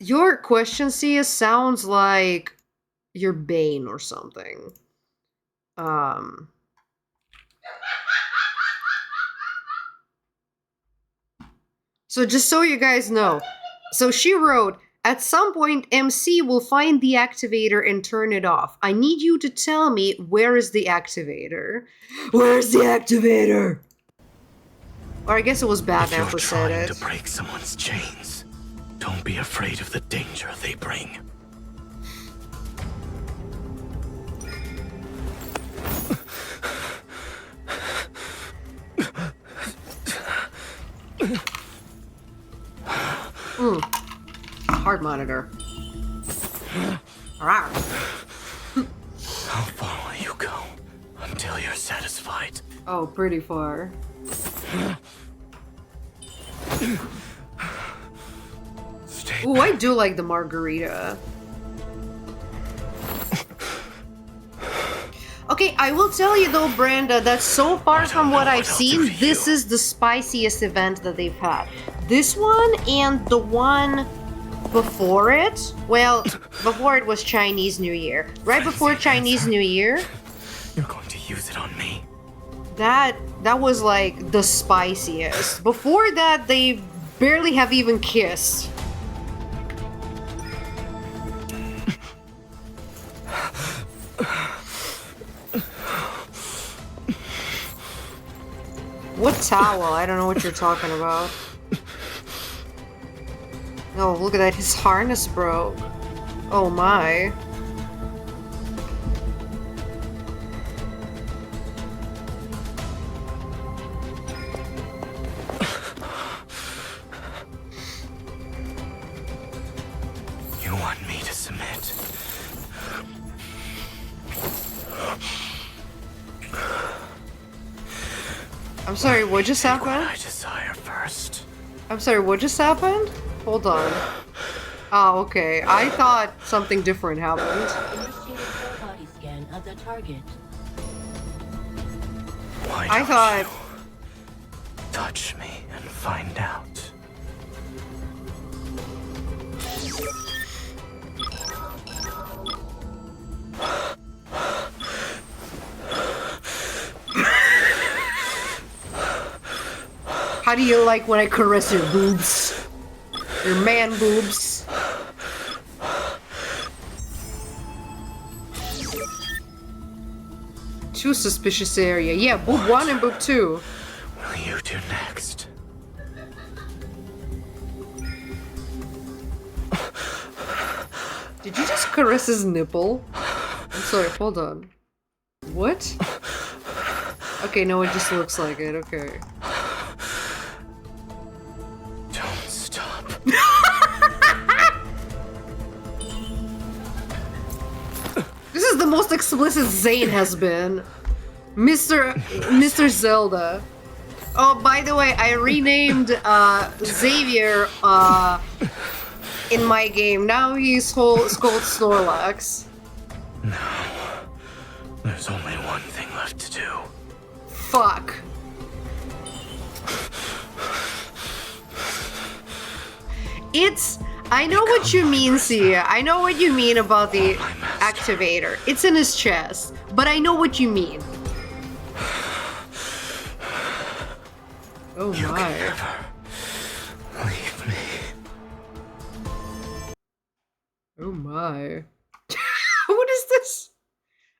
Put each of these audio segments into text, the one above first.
Your question, Sia, sounds like your Bane or something. So just so you guys know, so she wrote, at some point MC will find the activator and turn it off. I need you to tell me where is the activator? Where's the activator? Or I guess it was Batman who said it. If you're trying to break someone's chains, don't be afraid of the danger they bring. Heart monitor. How far will you go until you're satisfied? Oh, pretty far. Ooh, I do like the margarita. Okay, I will tell you though, Brenda, that so far from what I've seen, this is the spiciest event that they've had. This one and the one before it, well, before it was Chinese New Year. Right before Chinese New Year. You're going to use it on me. That was like the spiciest. Before that, they barely have even kissed. What towel? I don't know what you're talking about. Oh, look at that. His harness broke. Oh my. You want me to submit? I'm sorry, what just happened? What I desire first. I'm sorry, what just happened? Hold on. Oh, okay. I thought something different happened. Initiate a body scan of the target. Why I don't thought... you touch me and find out? How do you like when I caress your boobs? Your man boobs? Too suspicious area. Yeah, boob 1 and boob 2. What will you do next? Did you just caress his nipple? I'm sorry, hold on. What? Okay, no, it just looks like it, okay. Don't stop. This is the most explicit Zane has been. Mr. Zelda. Oh, by the way, I renamed Xavier in my game. Now he's called Snorlax. No. There's only one thing left to do. Fuck. I know what you mean, Sia. I know what you mean about the activator. It's in his chest, but I know what you mean. Oh You my. can never leave me. Oh my. What is this?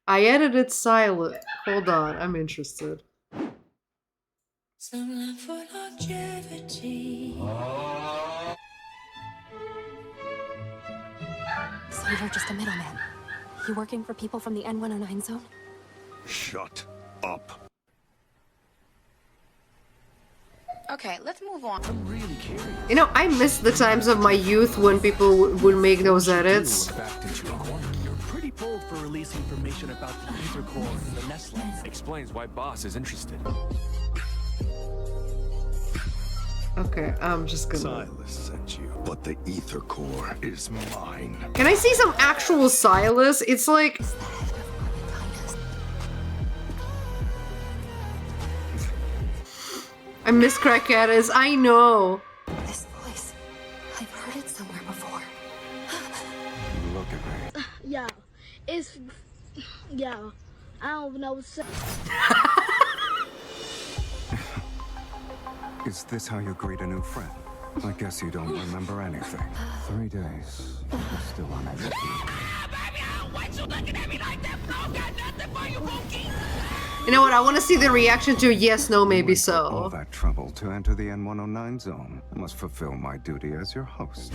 I edited silent. Hold on, I'm interested. Some love for longevity. So you're just a middleman. You working for people from the N109 zone? Shut up. Okay, let's move on. I'm really curious. You know, I miss the times of my youth when people would make those edits. Backed into a corner. You're pretty bold for releasing information about the ether core and the nestlings. Explains why Boss is interested. Okay, I'm just gonna... Silas sent you, but the ether core is mine. Can I see some actual Silas? It's like... I miss Crackettes, I know. This voice, I've heard it somewhere before. Look at me. Yeah, it's yeah. I don't know what's up. Is this how you greet a new friend? I guess you don't remember anything. 3 days. Still unable to. You know what? I want to see the reaction to yes, no, maybe Went through all so. that trouble to enter the N109 zone. I must fulfill my duty as your host.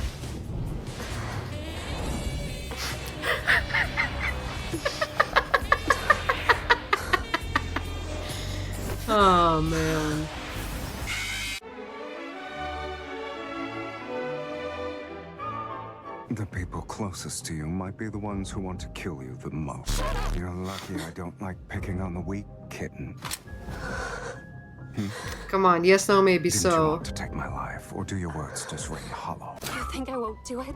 Oh man. The people closest to you might be the ones who want to kill you the most. You're lucky I don't like picking on the weak, kitten. Come on, yes, no, maybe Didn't you so. want to take my life, or do your words just ring hollow? You think I won't do it?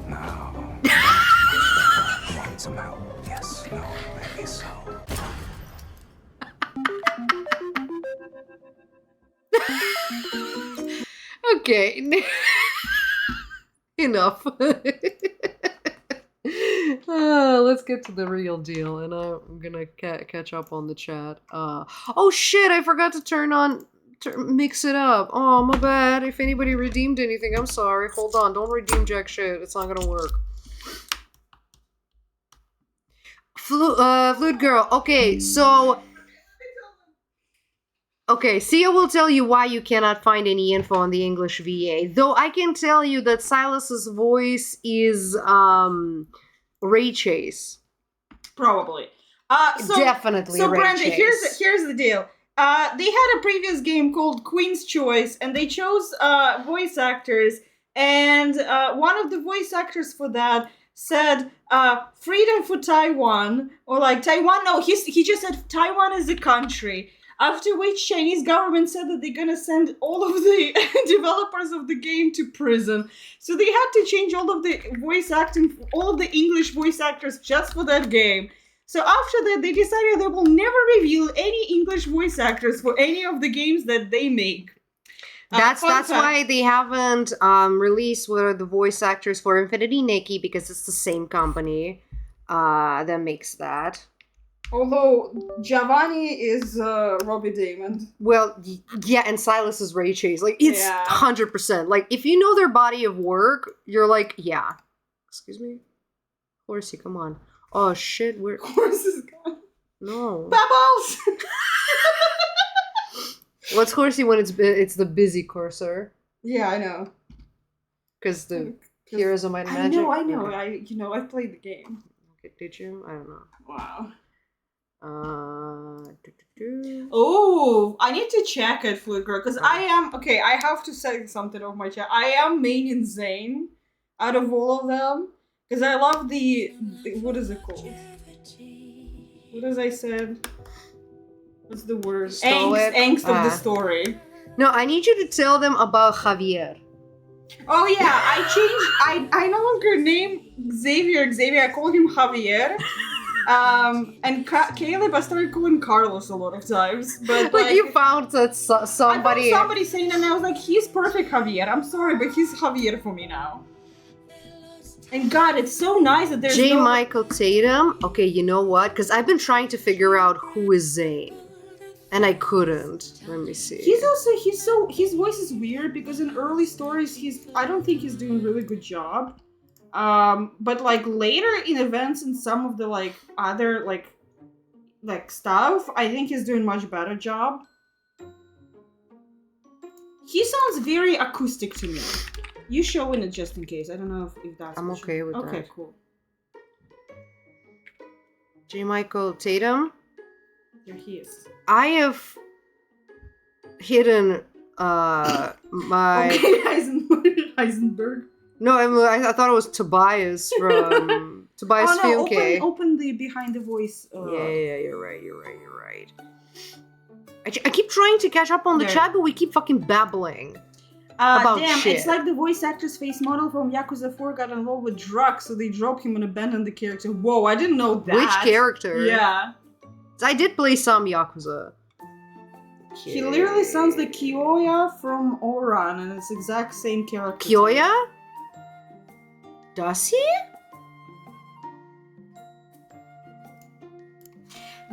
No. Want some help? Yes, no, maybe so. Okay. Enough. Let's get to the real deal, and I'm gonna catch up on the chat. Oh shit! I forgot to mix it up. Oh, my bad. If anybody redeemed anything, I'm sorry. Hold on, don't redeem jack shit. It's not gonna work. Flute girl. Okay, so. Okay, Sia will tell you why you cannot find any info on the English VA. Though I can tell you that Silas's voice is Ray Chase. Probably. Definitely So Ray Brenda, Chase. here's the deal. They had a previous game called Queen's Choice, and they chose voice actors, and one of the voice actors for that said freedom for Taiwan, or like Taiwan. No, he just said Taiwan is a country. After which Chinese government said that they're gonna send all of the developers of the game to prison. So they had to change all of the voice acting, all of the English voice actors just for that game. So after that, they decided they will never reveal any English voice actors for any of the games that they make. That's why they haven't released what are the voice actors for Infinity Nikki, because it's the same company that makes that. Although Giovanni is Robbie Damon. Well, yeah, and Silas is Ray Chase. Like, it's 100%. Like, if you know their body of work, you're like, yeah. Excuse me? Horsey, come on. Oh, shit, where... Horse is gone. No. Bubbles! What's Horsey when it's the busy cursor? Yeah, I know. Because the Heroes of Might and Magic? I know. Okay. I played the game. Okay, did you? I don't know. Wow. Uh, Oh, I need to check it, Flute Girl, because I have to say something of my chat. I am main insane out of all of them, because I love the what is it called? What as I said? What's the word? Angst of the story. No, I need you to tell them about Javier. Oh yeah, I no longer name Xavier. I call him Javier. And Caleb, I started calling Carlos a lot of times, but like you found that somebody. I found somebody saying that, and I was like, "He's perfect, Javier." I'm sorry, but he's Javier for me now. And God, it's so nice that there's J. Michael Tatum. Okay, you know what? Because I've been trying to figure out who is Zane, and I couldn't. Let me see. His voice is weird because in early stories I don't think he's doing a really good job. But like later in events and some of the like other like stuff, I think he's doing much better job. He sounds very acoustic to me. You showing it just in case. I don't know if that's. I'm okay with that. Okay, cool. J. Michael Tatum. There he is. I have hidden my. Okay, Heisenberg. No, I thought it was Tobias from Tobias Fiumke. Open the behind the voice. Yeah, you're right. I keep trying to catch up on the chat, but we keep fucking babbling about shit. It's like the voice actor's face model from Yakuza 4 got involved with drugs, so they dropped him and abandoned the character. Whoa, I didn't know that. Which character? Yeah. I did play some Yakuza. Okay. He literally sounds like Kyoya from Ouran, and it's the exact same character. Kyoya? Does he?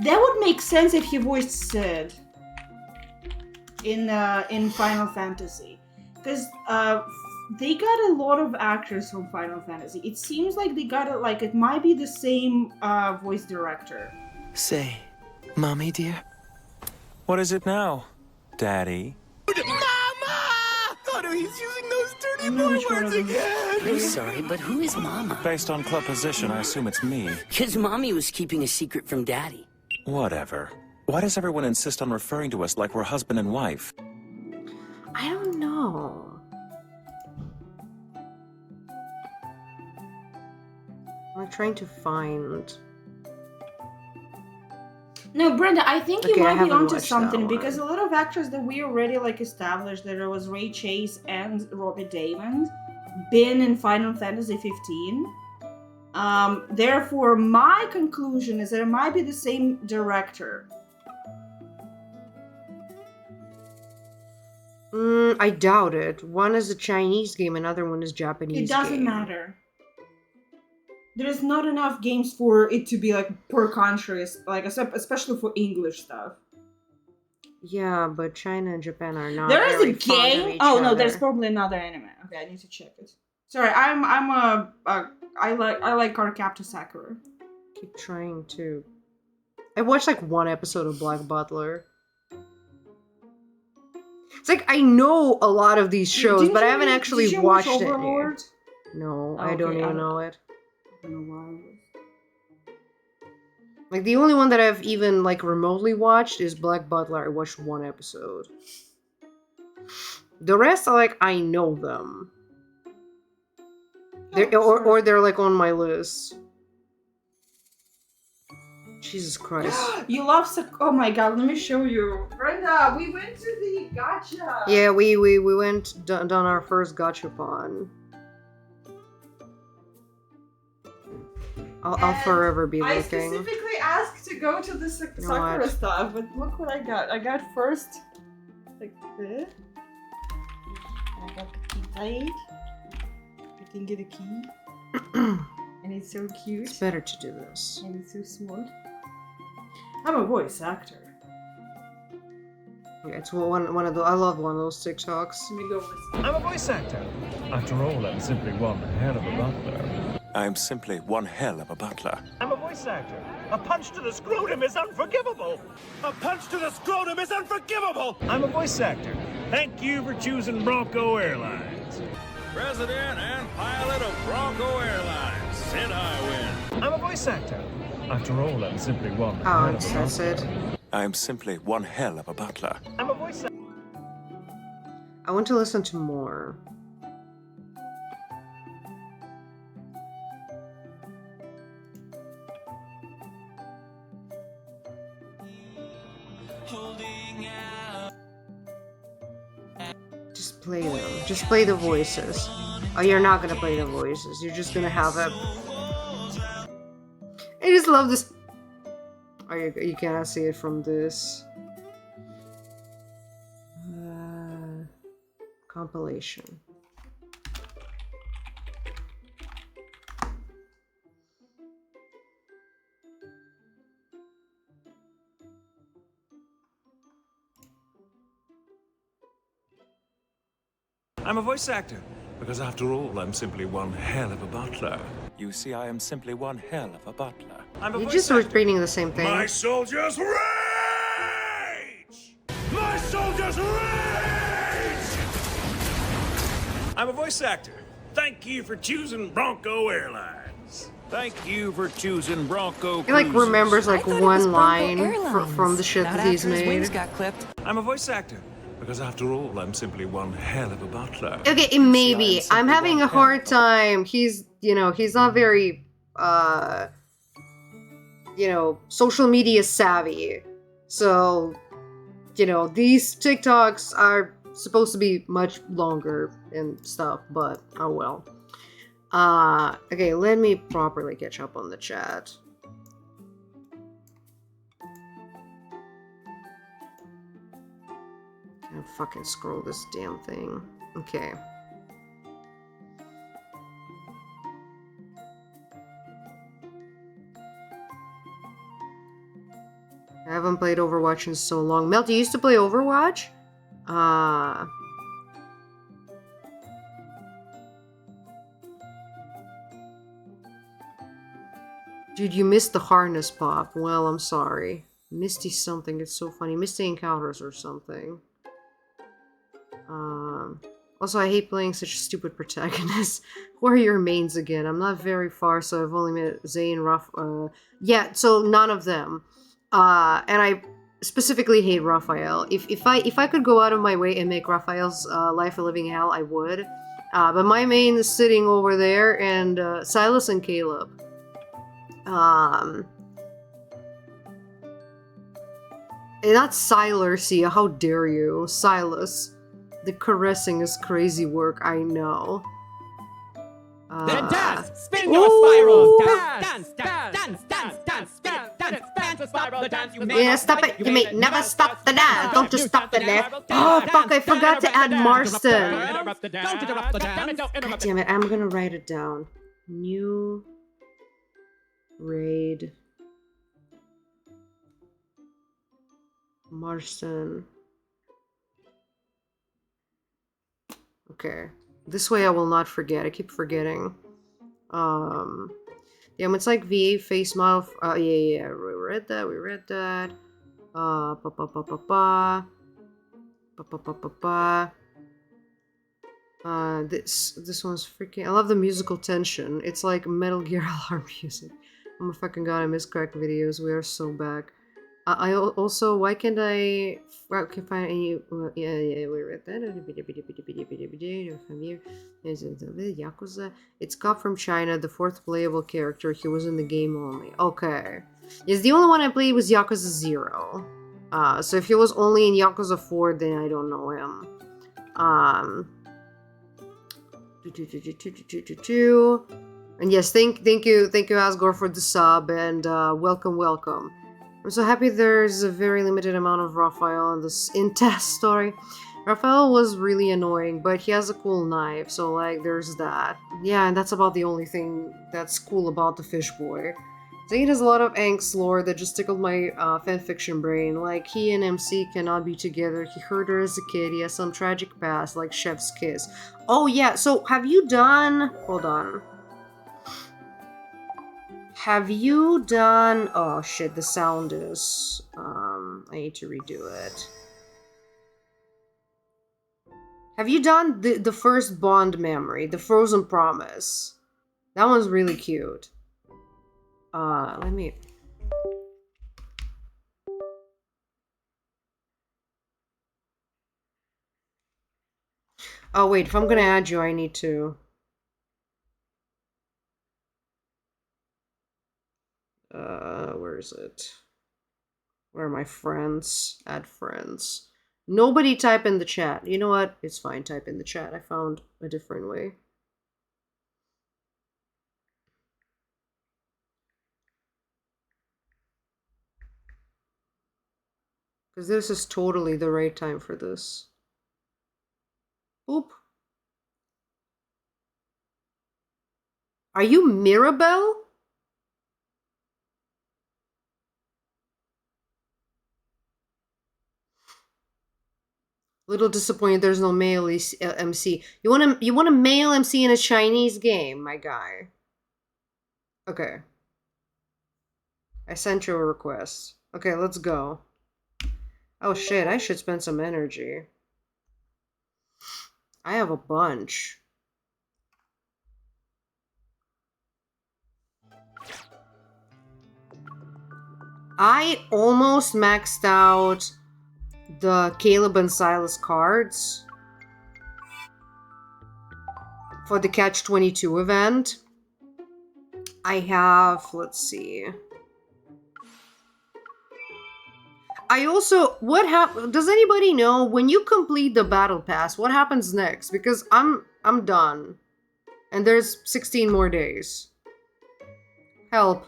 That would make sense if he voiced Sid in Final Fantasy, because they got a lot of actors from Final Fantasy. It seems like they got it, like it might be the same voice director. Say, Mommy dear. What is it now, Daddy? Mama! Oh no, he's using those dirty I know which one words of them. again! I'm sorry, but who is Mama? Based on club position, I assume it's me. Because Mommy was keeping a secret from Daddy. Whatever. Why does everyone insist on referring to us like we're husband and wife? I don't know. I'm trying to find. No, Brenda, I think you Okay, I might be haven't onto watched something, that because a one. lot of actors that we already like established, that there was Ray Chase and Robert Damon, been in Final Fantasy 15. Therefore, my conclusion is that it might be the same director. I doubt it. One is a Chinese game, another one is Japanese. It doesn't game. matter. There's not enough games for it to be like per country, like especially for English stuff. Yeah, but China and Japan are not. There is very a fond of game. each Oh no, other. there's probably another anime. Okay, I need to check it. Sorry, I like Cardcaptor Sakura. Keep trying to. I watched like one episode of Black Butler. It's like I know a lot of these shows, Didn't but I you haven't watch- actually did you watch watched any. Overlord? No, Oh, I don't okay, even know it. I don't know why. Like the only one that I've even like remotely watched is Black Butler. I watched one episode. The rest are like I know them. They're, or they're like on my list. Jesus Christ. You love oh my god, let me show you. Brenda, we went to the gacha. Yeah, we went done our first gachapon. I'll forever be I looking. specifically asked to go to the Sakura what? stuff, but look what I got. I got first like this. I got the key tight. You can get a key. And it's so cute. It's better to do this. And it's so smart. I'm a voice actor. Yeah, it's one of the. I love one of those TikToks. Let me go with this. I'm a voice actor. After all, I'm simply one hell of a butler. I'm simply one hell of a butler. I'm a voice actor. A punch to the scrotum is unforgivable. A punch to the scrotum is unforgivable! I'm a voice actor. Thank you for choosing Bronco Airlines. President and pilot of Bronco Airlines, Sid Highwind. I'm a voice actor. After all, I'm simply one Oh, hell of a that's butler. it. I'm simply one hell of a butler. I'm a voice actor. I want to listen to more. Just play them. Just play the voices. Oh, you're not gonna play the voices. You're just gonna have it. I just love this. Oh, you cannot see it from this. Compilation. I'm a voice actor. Because after all, I'm simply one hell of a butler. You see, I am simply one hell of a butler. I'm a You're voice just actor. repeating the same thing. My soldiers rage! My soldiers rage! I'm a voice actor. Thank you for choosing Bronco Airlines. Thank you for choosing Bronco He like Cruises. remembers like I thought it was one Bronco line Airlines. from the shit Not that he's after his wings made. got clipped. I'm a voice actor. Because after all, I'm simply one hell of a butler. Okay, maybe. simply I'm having one a hell hard of a- time. He's not very social media savvy. So, these TikToks are supposed to be much longer and stuff, but oh well. Okay, let me properly catch up on the chat. Can't fucking scroll this damn thing. Okay. I haven't played Overwatch in so long. Melt, you used to play Overwatch? Dude, you missed the harness pop. Well, I'm sorry. Misty something, it's so funny. Misty Encounters or something. Also, I hate playing such stupid protagonists. Who are your mains again? I'm not very far, so I've only met Zane, Ruff, yeah, so none of them. And I specifically hate Raphael. If I could go out of my way and make Raphael's life a living hell, I would. But my main is sitting over there, and Silas and Caleb. And not Silercia, how dare you? Silas. The caressing is crazy work, I know. Then dance! Spin your spirals! Dance! Dance! Stop the dance, you may stop it! You may never stop the dance! Don't just stop the dance! Oh, fuck, I forgot to add Marston! Don't interrupt the dance! God damn it, I'm gonna write it down. New... Raid... Marston... Okay. This way I will not forget. I keep forgetting. Yeah, it's like VA face model. Yeah. We read that. This one's freaking. I love the musical tension. It's like Metal Gear alarm music. Oh my fucking god! I miss crack videos. We are so back. I also, why can't I find any? Yeah, we read that. Yakuza. It's cop from China, the 4th playable character. He was in the game only. Okay. Yes, the only one I played was Yakuza 0. So if he was only in Yakuza 4, then I don't know him. And yes, thank you, Asgore, for the sub, and welcome. I'm so happy there's a very limited amount of Raphael in this test story. Raphael was really annoying, but he has a cool knife, so like there's that. Yeah, and that's about the only thing that's cool about the fish boy. Zane has a lot of angst lore that just tickled my fanfiction brain. Like, he and MC cannot be together. He hurt her as a kid. He has some tragic past, like Chef's Kiss. Oh yeah, so have you done... Hold on. Have you done... Oh shit, the sound is... I need to redo it. Have you done the first Bond memory, the Frozen Promise? That one's really cute. Let me... Oh wait, if I'm gonna add you, I need to... where is it? Where are my friends? Add friends. Nobody type in the chat. You know what? It's fine, type in the chat. I found a different way. Because this is totally the right time for this. Oop. Are you Mirabelle? Little disappointed there's no male MC. You want a male MC in a Chinese game, my guy? Okay. I sent you a request. Okay, let's go. Oh shit, I should spend some energy. I have a bunch. I almost maxed out the Caleb and Silas cards for the Catch-22 event. I have, let's see. I also, does anybody know when you complete the battle pass, what happens next? Because I'm done. And there's 16 more days. Help.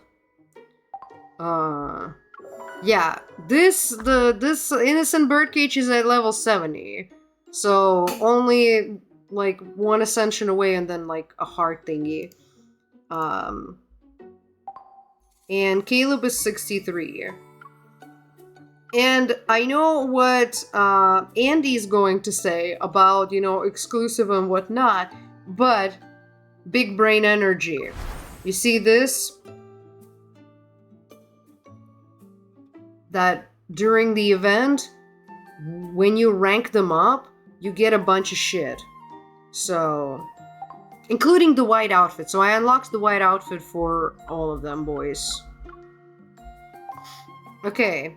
Yeah, this innocent birdcage is at level 70. So only like one ascension away and then like a heart thingy. And Caleb is 63. And I know what Andy's going to say about, exclusive and whatnot, but big brain energy. You see this? That during the event, when you rank them up, you get a bunch of shit. So, including the white outfit. So I unlocked the white outfit for all of them, boys. Okay.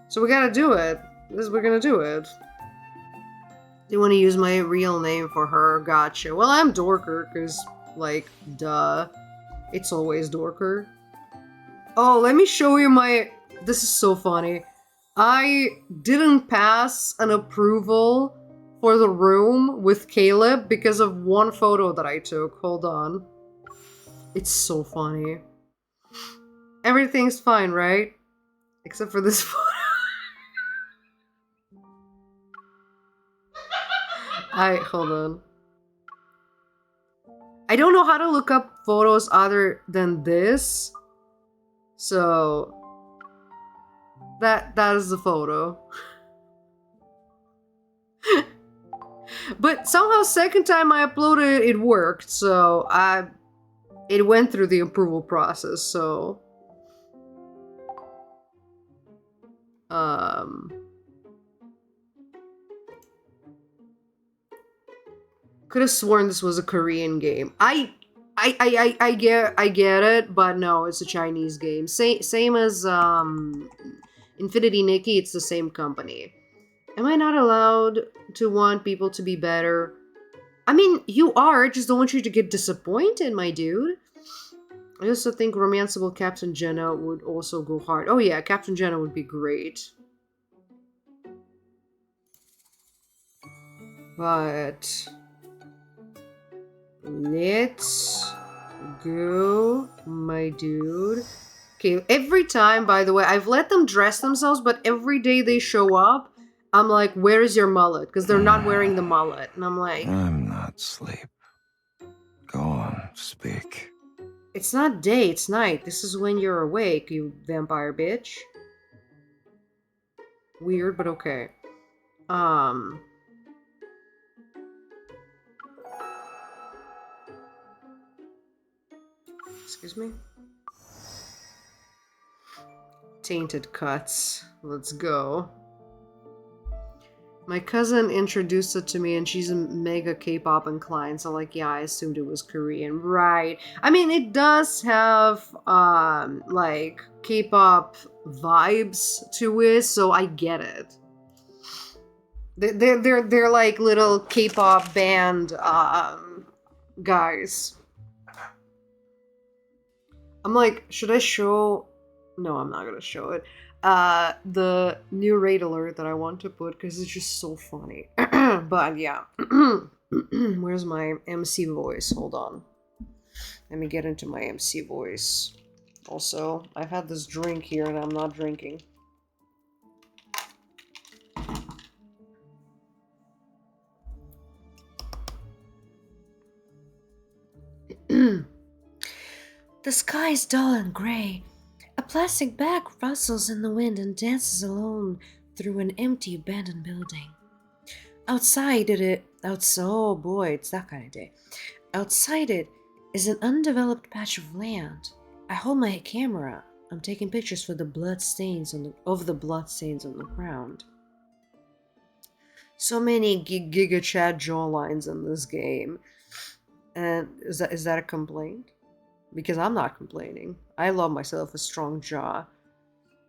So we gotta do it. We're gonna do it. Do you want to use my real name for her? Gotcha. Well, I'm Dorker, because, like, duh. It's always Dorker. Oh, let me show you my... This is so funny. I didn't pass an approval for the room with Caleb because of one photo that I took. Hold on. It's so funny. Everything's fine, right? Except for this photo. Hold on. I don't know how to look up photos other than this. So that is the photo. But somehow second time I uploaded it worked, so it went through the approval process, so could have sworn this was a Korean game. I get it, but no, it's a Chinese game. Same as Infinity Nikki, it's the same company. Am I not allowed to want people to be better? I mean, you are, I just don't want you to get disappointed, my dude. I also think romanceable Captain Jenna would also go hard. Oh yeah, Captain Jenna would be great. But let's go, my dude. Okay, every time, by the way, I've let them dress themselves, but every day they show up, I'm like, where is your mullet? Because they're not wearing the mullet. And I'm like... I'm not asleep. Go on, speak. It's not day, it's night. This is when you're awake, you vampire bitch. Weird, but okay. Excuse me? Tainted Cuts. Let's go. My cousin introduced it to me and she's a mega K-pop inclined, so like, yeah, I assumed it was Korean. Right. I mean, it does have, like, K-pop vibes to it, so I get it. They're like little K-pop band, guys. I'm like, should I show... No, I'm not gonna show it. The new raid alert that I want to put because it's just so funny. But yeah. Where's my MC voice? Hold on. Let me get into my MC voice. Also, I've had this drink here and I'm not drinking. The sky is dull and gray. A plastic bag rustles in the wind and dances alone through an empty abandoned building. Outside oh boy, it's that kind of day. Outside it is an undeveloped patch of land. I hold my camera. I'm taking pictures for the blood stains on the ground. So many Giga Chad jawlines in this game. And is that a complaint? Because I'm not complaining. I love myself a strong jaw.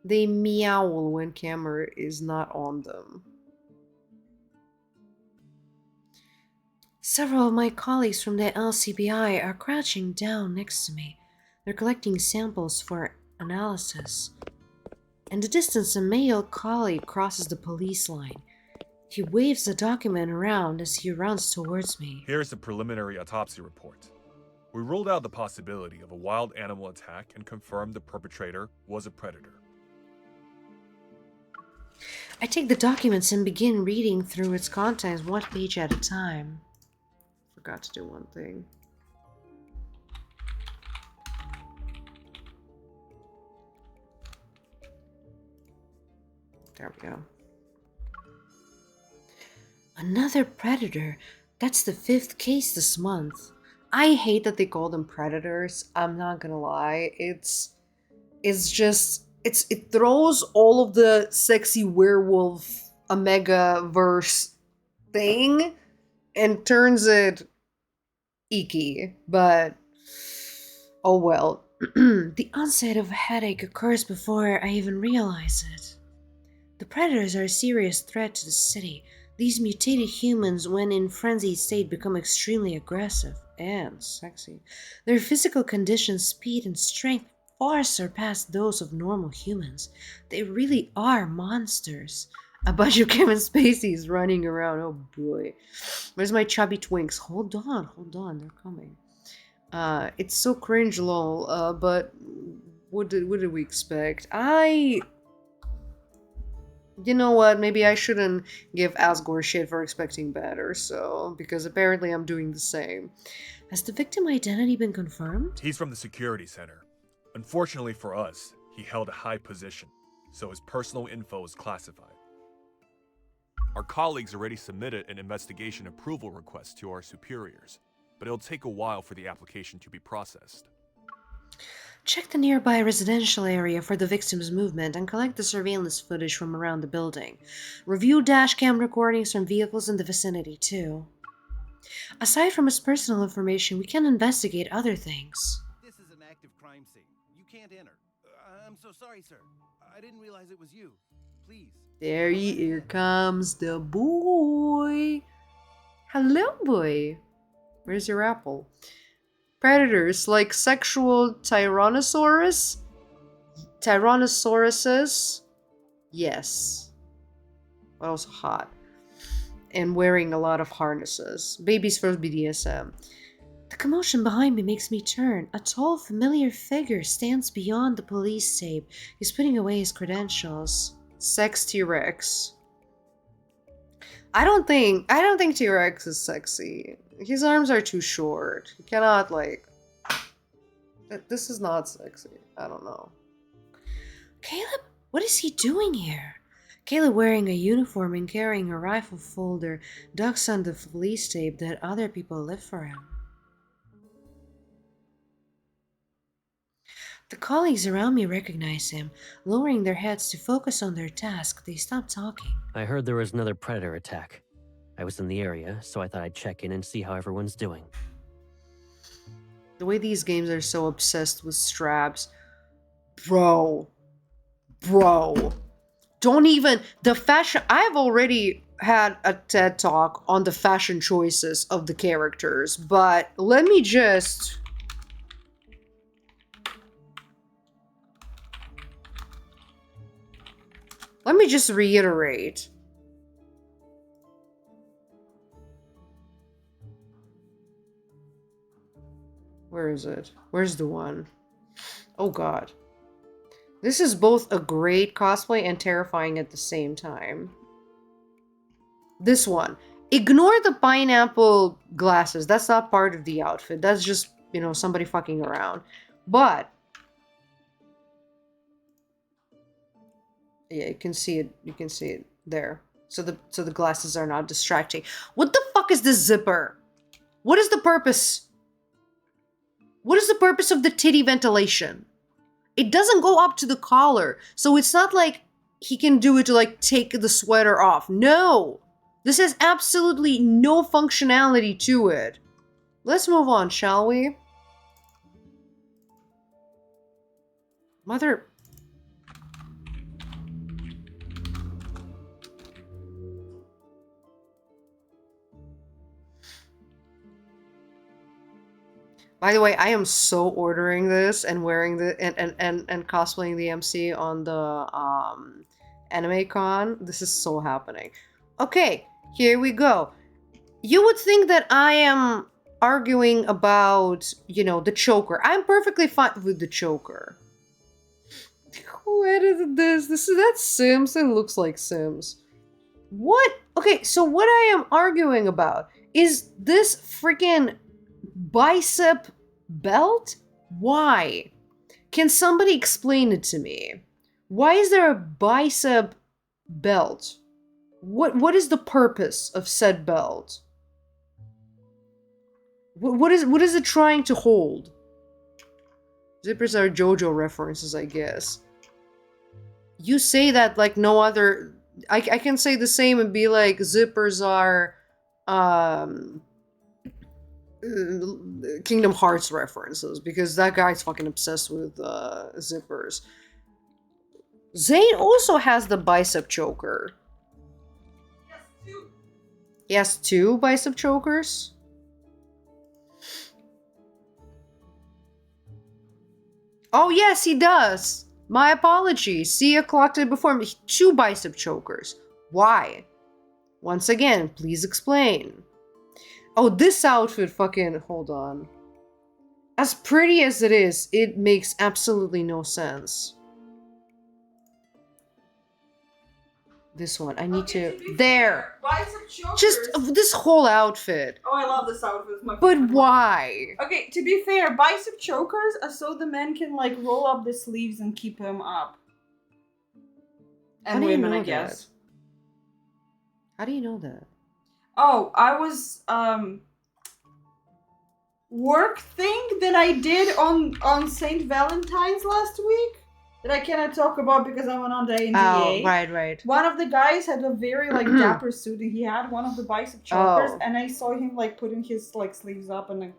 They meow when camera is not on them. Several of my colleagues from the LCBI are crouching down next to me. They're collecting samples for analysis. In the distance, a male colleague crosses the police line. He waves the document around as he runs towards me. Here's the preliminary autopsy report. We ruled out the possibility of a wild animal attack and confirmed the perpetrator was a predator. I take the documents and begin reading through its contents one page at a time. Forgot to do one thing. There we go. Another predator. That's the 5th case this month. I hate that they call them predators. I'm not gonna lie. It throws all of the sexy werewolf omega verse thing and turns it icky. But oh well. The onset of a headache occurs before I even realize it. The predators are a serious threat to the city. These mutated humans, when in frenzied state, become extremely aggressive and sexy. Their physical condition, speed, and strength far surpass those of normal humans. They really are monsters. A bunch of Kevin Spaceys running around. Oh boy. Where's my chubby twinks? Hold on, they're coming. It's so cringe, lol. But what did we expect? You know what? Maybe I shouldn't give Asgore shit for expecting better, so... Because apparently I'm doing the same. Has the victim identity been confirmed? He's from the security center. Unfortunately for us, he held a high position, so his personal info is classified. Our colleagues already submitted an investigation approval request to our superiors, but it'll take a while for the application to be processed. Check the nearby residential area for the victim's movement and collect the surveillance footage from around the building. Review dashcam recordings from vehicles in the vicinity, too. Aside from his personal information, we can investigate other things. This is an active crime scene. You can't enter. I'm so sorry, sir. I didn't realize it was you. Please. Here comes the boy. Hello, boy. Where's your apple? Predators like sexual tyrannosauruses? Yes. But also hot. And wearing a lot of harnesses. Babies for BDSM. The commotion behind me makes me turn. A tall, familiar figure stands beyond the police tape. He's putting away his credentials. Sex T-Rex. I don't think T-Rex is sexy. His arms are too short. He cannot, like... This is not sexy. I don't know. Caleb, what is he doing here? Caleb, wearing a uniform and carrying a rifle folder, ducks on the police tape that other people left for him. The colleagues around me recognize him. Lowering their heads to focus on their task, they stop talking. I heard there was another predator attack. I was in the area, so I thought I'd check in and see how everyone's doing. The way these games are so obsessed with straps. Bro. Don't even... The fashion... I've already had a TED Talk on the fashion choices of the characters, but let me just... reiterate. Where is it? Where's the one? Oh god. This is both a great cosplay and terrifying at the same time. This one. Ignore the pineapple glasses. That's not part of the outfit. That's just, you know, somebody fucking around. But yeah, you can see it. You can see it there. So the glasses are not distracting. What the fuck is this zipper? What is the purpose? What is the purpose of the titty ventilation? It doesn't go up to the collar, so it's not like he can do it to like take the sweater off. No! This has absolutely no functionality to it. Let's move on, shall we? Mother... By the way, I am so ordering this and wearing the and cosplaying the MC on the anime con. This is so happening. Okay, here we go. You would think that I am arguing about, you know, the choker. I'm perfectly fine with the choker. Who edited this? That's Sims and looks like Sims. What? Okay, so what I am arguing about is this freaking bicep belt? Why? Can somebody explain it to me? Why is there a bicep belt. What is the purpose of said belt? What is it trying to hold? Zippers are JoJo references, I guess. You say that like no other. I can say the same and be like zippers are Kingdom Hearts references because that guy's fucking obsessed with zippers. Zane also has the bicep choker. He has two bicep chokers? Oh yes, he does. My apologies. See, I clocked it before me. 2 bicep chokers. Why? Once again, please explain. Oh, this outfit fucking... Hold on. As pretty as it is, it makes absolutely no sense. This one. I need to... There! Bicep chokers. Just this whole outfit. Oh, I love this outfit. It's my But favorite one. why? Okay, to be fair, bicep chokers are so the men can like roll up the sleeves and keep them up. How And do you women, know I guess. that? How do you know that? Oh, I was work thing that I did on Saint Valentine's last week that I cannot talk about because I'm under NDA. Oh, right. One of the guys had a very like dapper suit and he had one of the bicep chokers and I saw him like putting his like sleeves up and then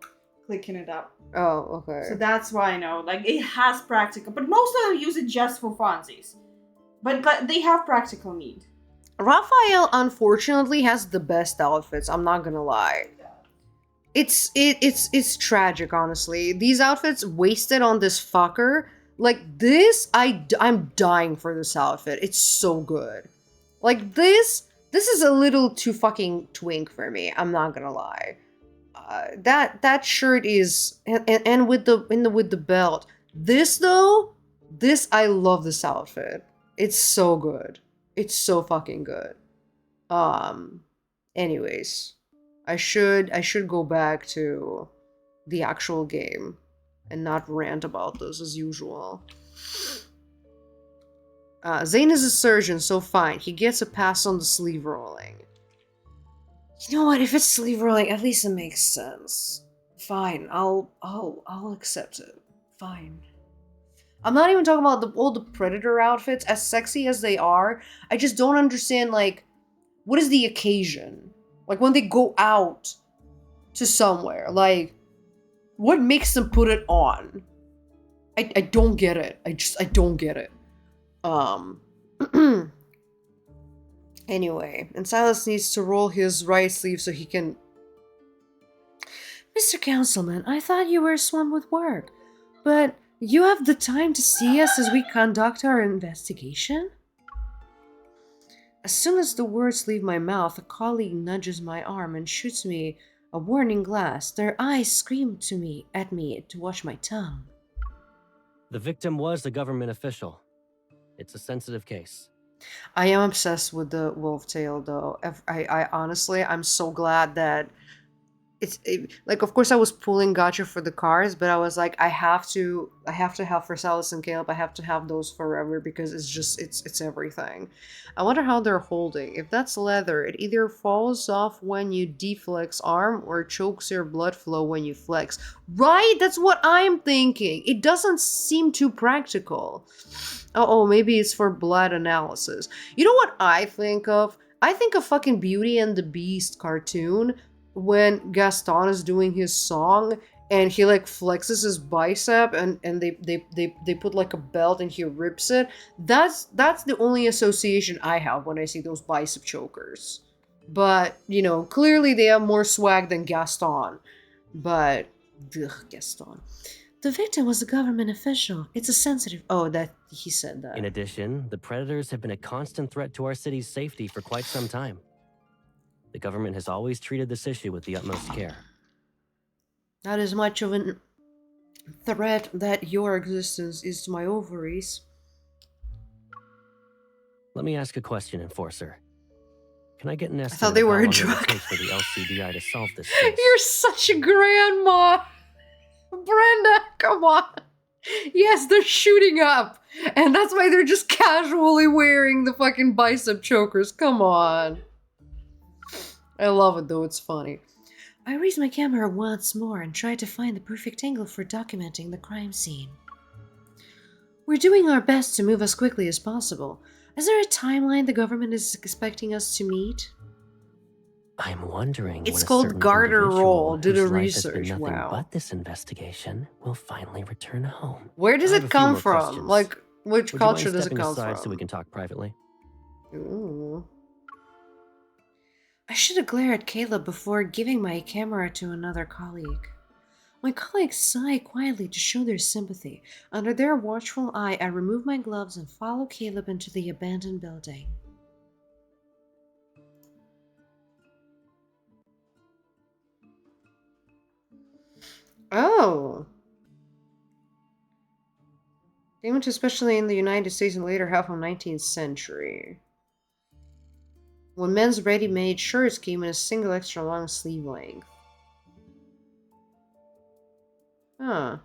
clicking it up. Oh, okay. So that's why I know. Like it has practical, but most of them use it just for funsies. But they have practical need. Raphael unfortunately has the best outfits, I'm not gonna lie. It's tragic, honestly. These outfits wasted on this fucker. Like this, I'm dying for this outfit. It's so good. Like this is a little too fucking twink for me. I'm not gonna lie. That shirt is and with the belt. This though, I love this outfit. It's so good. It's so fucking good. Anyways, I should go back to the actual game and not rant about those as usual. Zane is a surgeon, so fine. He gets a pass on the sleeve rolling. You know what? If it's sleeve rolling, at least it makes sense. Fine, I'll accept it. Fine. I'm not even talking about all the Predator outfits, as sexy as they are. I just don't understand, like, what is the occasion? Like, when they go out to somewhere, like, what makes them put it on? I don't get it. I don't get it. Anyway, and Silas needs to roll his right sleeve so he can... Mr. Councilman, I thought you were swamped with work, but you have the time to see us as we conduct our investigation? As soon as the words leave my mouth, a colleague nudges my arm and shoots me a warning glass. Their eyes scream at me to watch my tongue. The victim was a government official. It's a sensitive case. I am obsessed with the wolf tail, though. I honestly, I'm so glad that like, of course I was pulling gacha for the cars, but I was like, I have to have for Silas and Caleb. I have to have those forever because it's everything. I wonder how they're holding. If that's leather, it either falls off when you deflex arm or chokes your blood flow when you flex. Right? That's what I'm thinking. It doesn't seem too practical. Oh, maybe it's for blood analysis. You know what I think of? I think of fucking Beauty and the Beast cartoon when Gaston is doing his song and he like flexes his bicep and they put like a belt and he rips it. That's the only association I have when I see those bicep chokers. But, you know, clearly they have more swag than Gaston. But, Gaston. The victim was a government official. It's a sensitive... Oh, that he said that. In addition, the Predators have been a constant threat to our city's safety for quite some time. The government has always treated this issue with the utmost care. Not as much of a threat that your existence is to my ovaries. Let me ask a question, Enforcer. Can I get an estimate thought they of were how a long it would drug. take for the LCBI to solve this case? You're such a grandma! Brenda, come on! Yes, they're shooting up. And that's why they're just casually wearing the fucking bicep chokers. Come on. I love it though, it's funny. I raised my camera once more and tried to find the perfect angle for documenting the crime scene. We're doing our best to move as quickly as possible. Is there a timeline the government is expecting us to meet? I'm wondering It's when a called certain Garter Roll. individual Did a whose life has been research. nothing Wow. but this investigation will finally return home. Where does I have it a few come more from? questions. Like, which Would you mind culture does it stepping come aside from? so we can talk privately? Ooh. I should have glared at Caleb before giving my camera to another colleague. My colleagues sigh quietly to show their sympathy. Under their watchful eye, I remove my gloves and follow Caleb into the abandoned building. Oh. Damage especially in the United States in the later half of the 19th century. When men's ready-made shirts came in a single extra long sleeve length. Huh.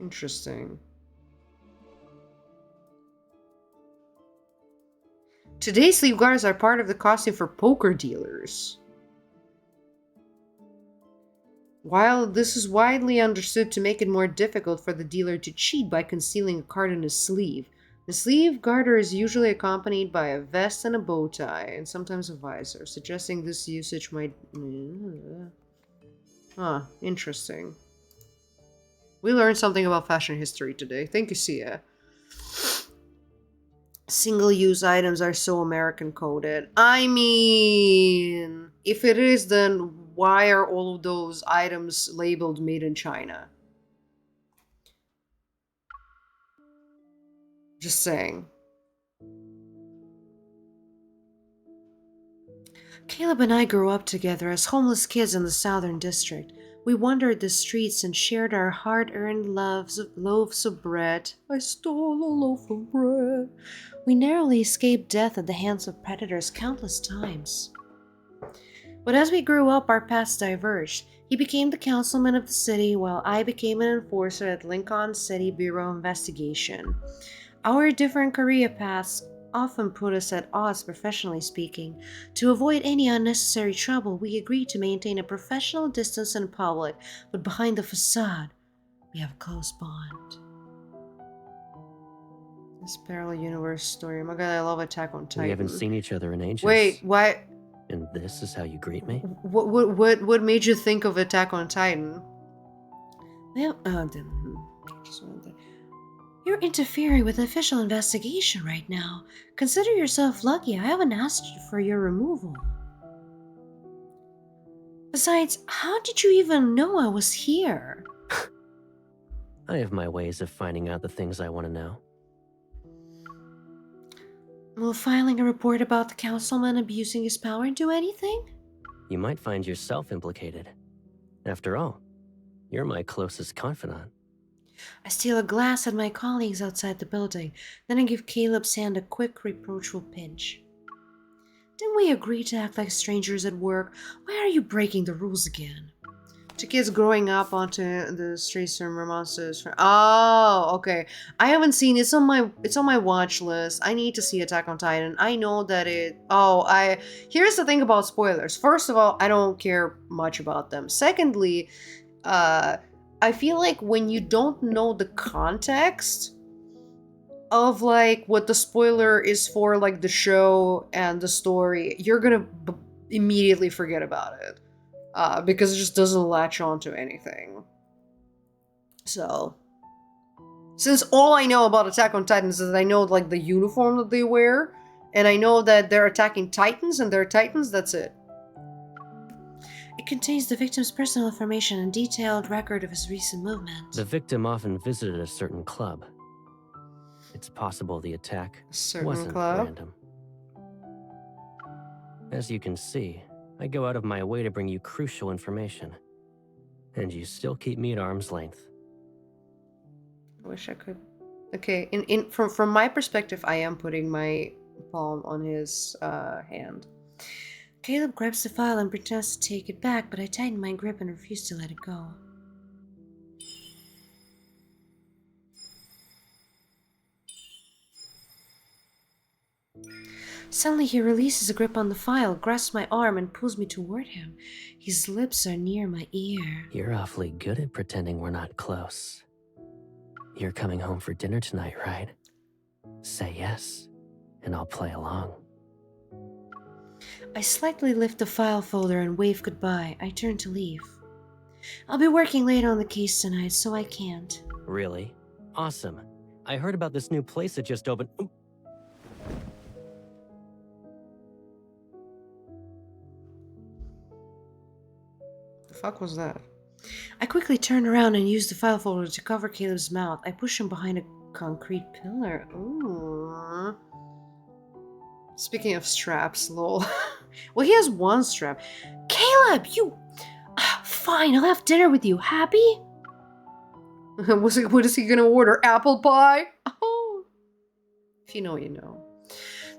Interesting. Today's sleeve guards are part of the costume for poker dealers. While this is widely understood to make it more difficult for the dealer to cheat by concealing a card in his sleeve, the sleeve garter is usually accompanied by a vest and a bow tie, and sometimes a visor, suggesting this usage might... Huh, interesting. We learned something about fashion history today. Thank you, Sia. Single-use items are so American coded. I mean, if it is, then why are all of those items labeled made in China? Just saying. Caleb and I grew up together as homeless kids in the Southern District. We wandered the streets and shared our hard-earned loaves of bread. I stole a loaf of bread. We narrowly escaped death at the hands of predators countless times. But as we grew up, our paths diverged. He became the councilman of the city, while I became an enforcer at Lincoln City Bureau of Investigation. Our different career paths often put us at odds professionally speaking. To avoid any unnecessary trouble, we agreed to maintain a professional distance in public, but behind the facade, we have a close bond. This parallel universe story. Oh my god, I love Attack on Titan. We haven't seen each other in ages. Wait, what? And this is how you greet me? What made you think of Attack on Titan? Well, you're interfering with the official investigation right now. Consider yourself lucky I haven't asked you for your removal. Besides, how did you even know I was here? I have my ways of finding out the things I want to know. Will filing a report about the councilman abusing his power do anything? You might find yourself implicated. After all, you're my closest confidant. I steal a glass at my colleagues outside the building, then I give Caleb's hand a quick, reproachful pinch. Didn't we agree to act like strangers at work? Why are you breaking the rules again? To kids growing up onto the streets from monsters. Oh, okay. I haven't seen it's on my watch list. I need to see Attack on Titan. I know that it. Here's the thing about spoilers. First of all, I don't care much about them. Secondly, I feel like when you don't know the context of like what the spoiler is for, like the show and the story, you're gonna immediately forget about it. Because it just doesn't latch on to anything. So, since all I know about Attack on Titans is that I know like the uniform that they wear, and I know that they're attacking Titans and they're Titans, that's it. It contains the victim's personal information and detailed record of his recent movements. The victim often visited a certain club. It's possible the attack wasn't random. As you can see, I go out of my way to bring you crucial information. And you still keep me at arm's length. I wish I could. Okay, from my perspective, I am putting my palm on his hand. Caleb grabs the file and pretends to take it back, but I tighten my grip and refuse to let it go. Suddenly he releases a grip on the file, grasps my arm, and pulls me toward him. His lips are near my ear. You're awfully good at pretending we're not close. You're coming home for dinner tonight, right? Say yes, and I'll play along. I slightly lift the file folder and wave goodbye. I turn to leave. I'll be working late on the case tonight, so I can't. Really? Awesome. I heard about this new place that just opened. Ooh. The fuck was that? I quickly turn around and use the file folder to cover Caleb's mouth. I push him behind a concrete pillar. Ooh. Speaking of straps, lol. Well, he has one strap. Caleb, you... Fine, I'll have dinner with you. Happy? What is he gonna order? Apple pie? Oh. If you know, you know.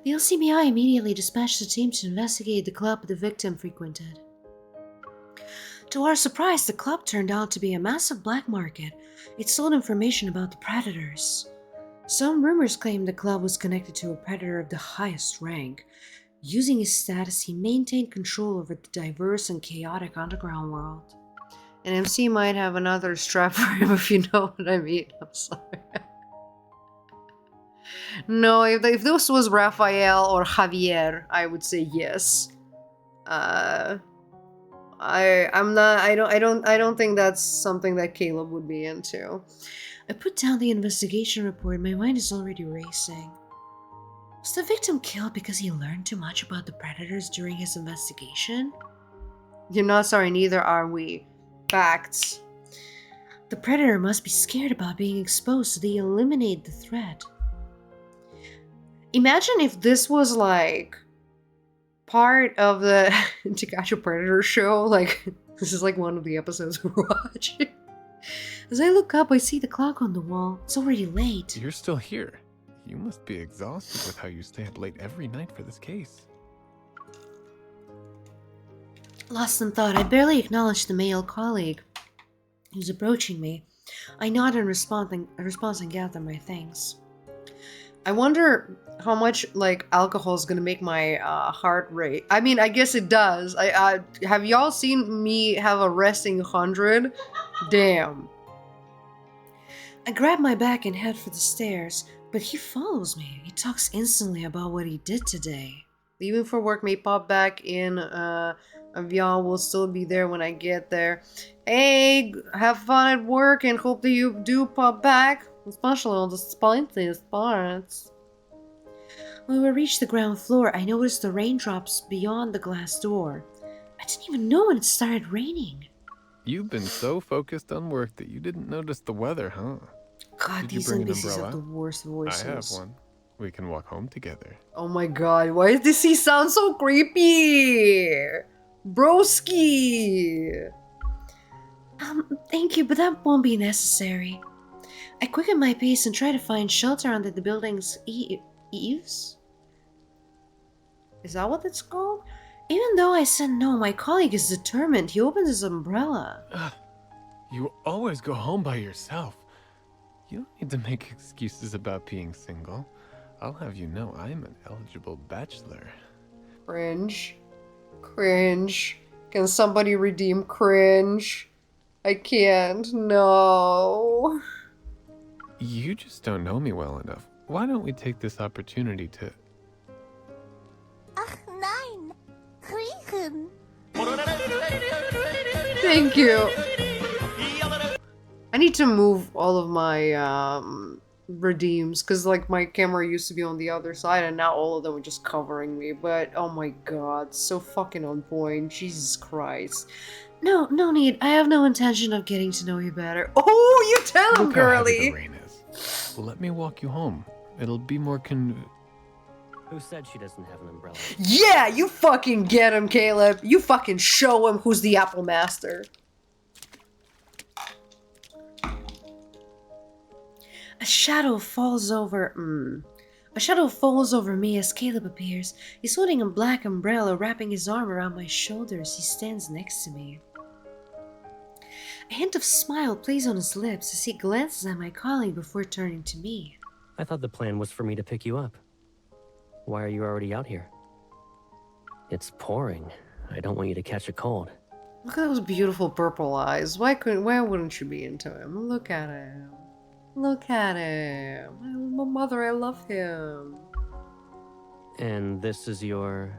The LCBI immediately dispatched a team to investigate the club the victim frequented. To our surprise, the club turned out to be a massive black market. It sold information about the predators. Some rumors claimed the club was connected to a predator of the highest rank. Using his status, he maintained control over the diverse and chaotic underground world. And MC might have another strap for him if you know what I mean. I'm sorry. No, if this was Raphael or Javier, I would say yes. I don't think that's something that Caleb would be into. I put down the investigation report. My mind is already racing. Was the victim killed because he learned too much about the predators during his investigation? You're not sorry, neither are we. Facts. The predator must be scared about being exposed, so they eliminate the threat. Imagine if this was like part of the To Catch a Predator show. Like, this is like one of the episodes we're watching. As I look up, I see the clock on the wall. It's already late. You're still here. You must be exhausted with how you stay up late every night for this case. Lost in thought, I barely acknowledged the male colleague who's approaching me. I nod in response and gather my things. I wonder how much like alcohol is gonna make my heart rate. I mean, I guess it does. I have y'all seen me have a resting 100? Damn. I grab my bag and head for the stairs, but he follows me. He talks instantly about what he did today. Leaving for work may pop back in. Y'all will still be there when I get there. Hey, have fun at work and hope that you do pop back, especially on the spiciest parts. When we reached the ground floor, I noticed the raindrops beyond the glass door. I didn't even know when it started raining. You've been so focused on work that you didn't notice the weather, huh? God, Did you these bring an NPCs umbrella? have the worst voices. I have one. We can walk home together. Oh my god, why does he sound so creepy? Broski! Thank you, but that won't be necessary. I quicken my pace and try to find shelter under the building's eaves? Is that what it's called? Even though I said no, my colleague is determined. He opens his umbrella. You always go home by yourself. You don't need to make excuses about being single. I'll have you know I'm an eligible bachelor. Cringe. Cringe. Can somebody redeem cringe? I can't. No. You just don't know me well enough. Why don't we take this opportunity to... Nein. Kriechen. Thank you. I need to move all of my redeems because like my camera used to be on the other side and now all of them are just covering me. But oh my god, so fucking on point. Jesus Christ. No need. I have no intention of getting to know you better. Oh, you tell him, Look how heavy girly. the rain is. Well, let me walk you home. It'll be more Who said she doesn't have an umbrella? Yeah, you fucking get him, Caleb. You fucking show him who's the Apple Master. A shadow falls over me as Caleb appears. He's holding a black umbrella, wrapping his arm around my shoulders. He stands next to me. A hint of smile plays on his lips as he glances at my colleague before turning to me. I thought the plan was for me to pick you up. Why are you already out here? It's pouring. I don't want you to catch a cold. Look at those beautiful purple eyes. Why wouldn't you be into him? Look at him. Look at him. My mother, I love him. And this is your...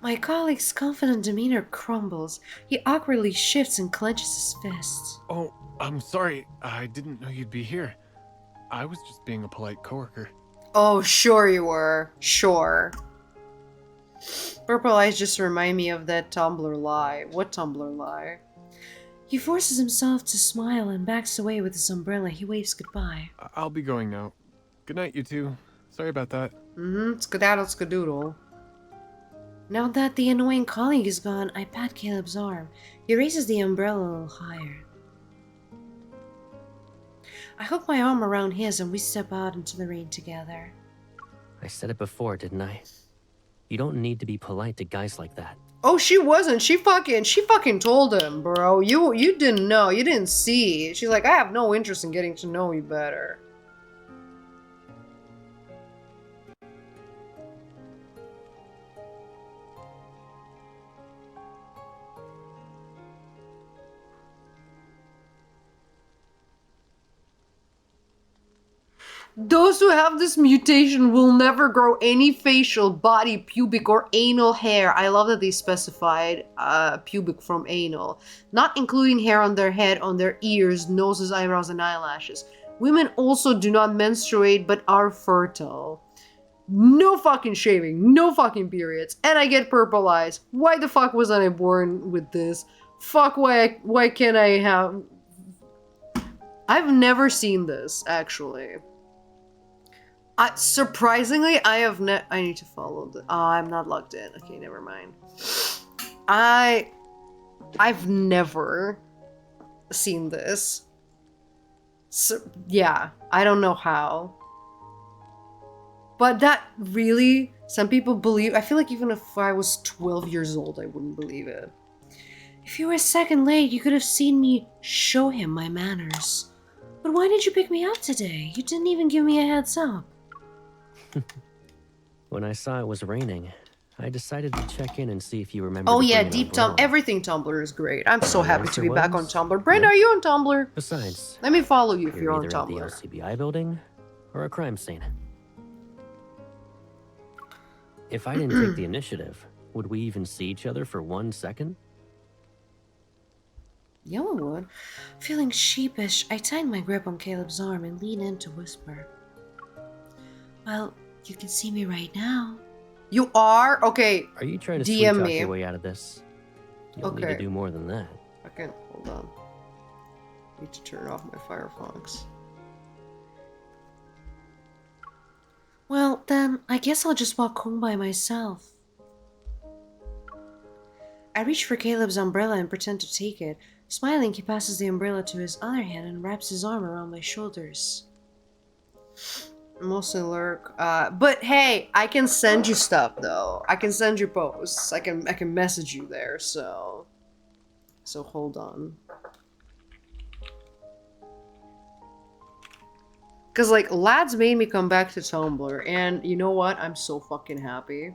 My colleague's confident demeanor crumbles. He awkwardly shifts and clenches his fists. Oh, I'm sorry. I didn't know you'd be here. I was just being a polite coworker. Oh, sure you were. Sure. Purple eyes just remind me of that Tumblr lie. What Tumblr lie? He forces himself to smile and backs away with his umbrella. He waves goodbye. I'll be going now. Good night, you two. Sorry about that. Skedaddle skedoodle. Now that the annoying colleague is gone, I pat Caleb's arm. He raises the umbrella a little higher. I hook my arm around his and we step out into the rain together. I said it before, didn't I? You don't need to be polite to guys like that. Oh, she wasn't. She fucking told him, bro. You didn't know. You didn't see. She's like, I have no interest in getting to know you better. Those who have this mutation will never grow any facial, body, pubic, or anal hair. I love that they specified pubic from anal. Not including hair on their head, on their ears, noses, eyebrows, and eyelashes. Women also do not menstruate but are fertile. No fucking shaving, no fucking periods, and I get purple eyes. Why the fuck wasn't I born with this? Fuck, why can't I have... I've never seen this, actually. Surprisingly, I need to follow the... I'm not logged in. Okay, never mind. I've never seen this. So, yeah, I don't know how. But that really, some people believe... I feel like even if I was 12 years old, I wouldn't believe it. If you were a second late, you could have seen me show him my manners. But why did you pick me up today? You didn't even give me a heads up. When I saw it was raining, I decided to check in and see if you remember. Oh yeah, deep Tumblr. Everything Tumblr is great. I'm so happy to be back on Tumblr. Brenda, are you on Tumblr? Besides, let me follow you if you're on either Tumblr. At the LCBI building or a crime scene. If I didn't take the initiative, would we even see each other for 1 second? Yeah, we would. Feeling sheepish, I tighten my grip on Caleb's arm and lean in to whisper. Well, you can see me right now. You are? Okay. Are you trying to DM sweet talk me your way out of this? You'll need to do more than that. Okay, hold on. Need to turn off my Firefox. Well, then, I guess I'll just walk home by myself. I reach for Caleb's umbrella and pretend to take it. Smiling, he passes the umbrella to his other hand and wraps his arm around my shoulders. Mostly lurk. But hey, I can send you stuff though. I can send you posts. I can message you there, so hold on. Cause like lads made me come back to Tumblr, and you know what? I'm so fucking happy.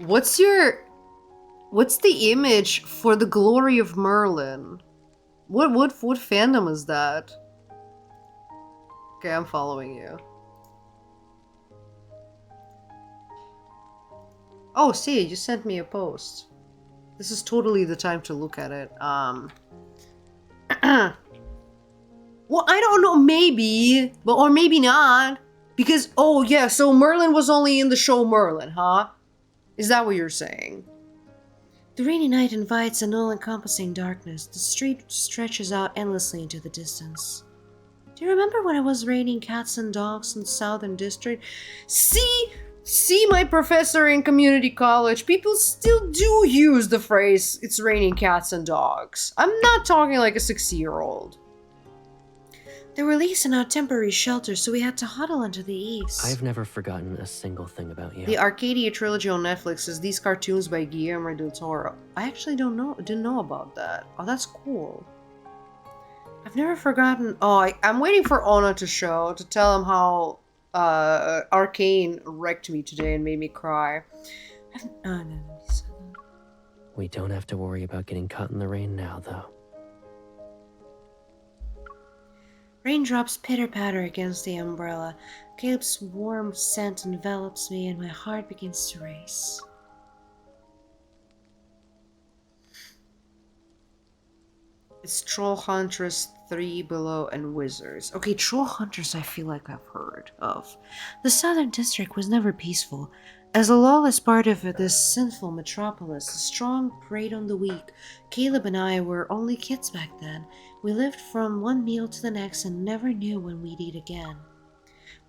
What's the image for the glory of Merlin? What fandom is that? Okay, I'm following you. Oh, see, you sent me a post. This is totally the time to look at it. Well, I don't know, maybe, but or maybe not. Because, oh yeah, so Merlin was only in the show Merlin, huh? Is that what you're saying? The rainy night invites an all-encompassing darkness. The street stretches out endlessly into the distance. Do you remember when it was raining cats and dogs in the Southern District? See, my professor in community college, people still do use the phrase, it's raining cats and dogs. I'm not talking like a 60-year-old. They were released in our temporary shelter, so we had to huddle under the eaves. I've never forgotten a single thing about you. The Arcadia trilogy on Netflix is these cartoons by Guillermo del Toro. I actually didn't know about that. Oh, that's cool. I've never forgotten. Oh, I'm waiting for Ona to show to tell him how Arcane wrecked me today and made me cry. No, he said that. We don't have to worry about getting caught in the rain now, though. Raindrops pitter-patter against the umbrella. Caleb's warm scent envelops me and my heart begins to race. It's Troll Hunters 3 Below and Wizards. Okay, Troll Hunters I feel like I've heard of. The Southern District was never peaceful. As a lawless part of this sinful metropolis, the strong preyed on the weak. Caleb and I were only kids back then. We lived from one meal to the next and never knew when we'd eat again.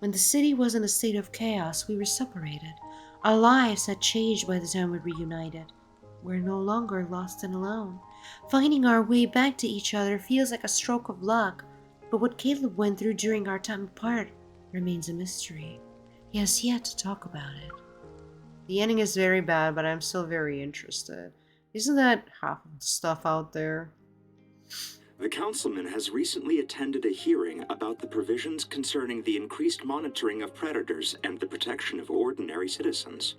When the city was in a state of chaos, we were separated. Our lives had changed by the time we reunited. We're no longer lost and alone. Finding our way back to each other feels like a stroke of luck, but what Caleb went through during our time apart remains a mystery. He has yet to talk about it. The ending is very bad, but I'm still very interested. Isn't that half of the stuff out there? The councilman has recently attended a hearing about the provisions concerning the increased monitoring of predators and the protection of ordinary citizens.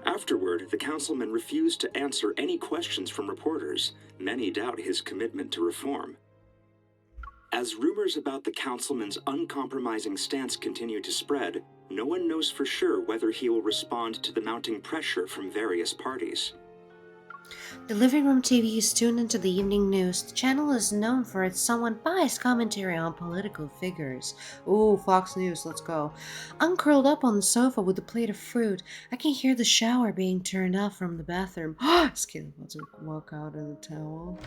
Afterward, the councilman refused to answer any questions from reporters. Many doubt his commitment to reform. As rumors about the councilman's uncompromising stance continue to spread, no one knows for sure whether he will respond to the mounting pressure from various parties. The living room TV is tuned into the evening news. The channel is known for its somewhat biased commentary on political figures. Ooh, Fox News, let's go. I'm curled up on the sofa with a plate of fruit. I can hear the shower being turned off from the bathroom. Skinny wants to walk out in a towel.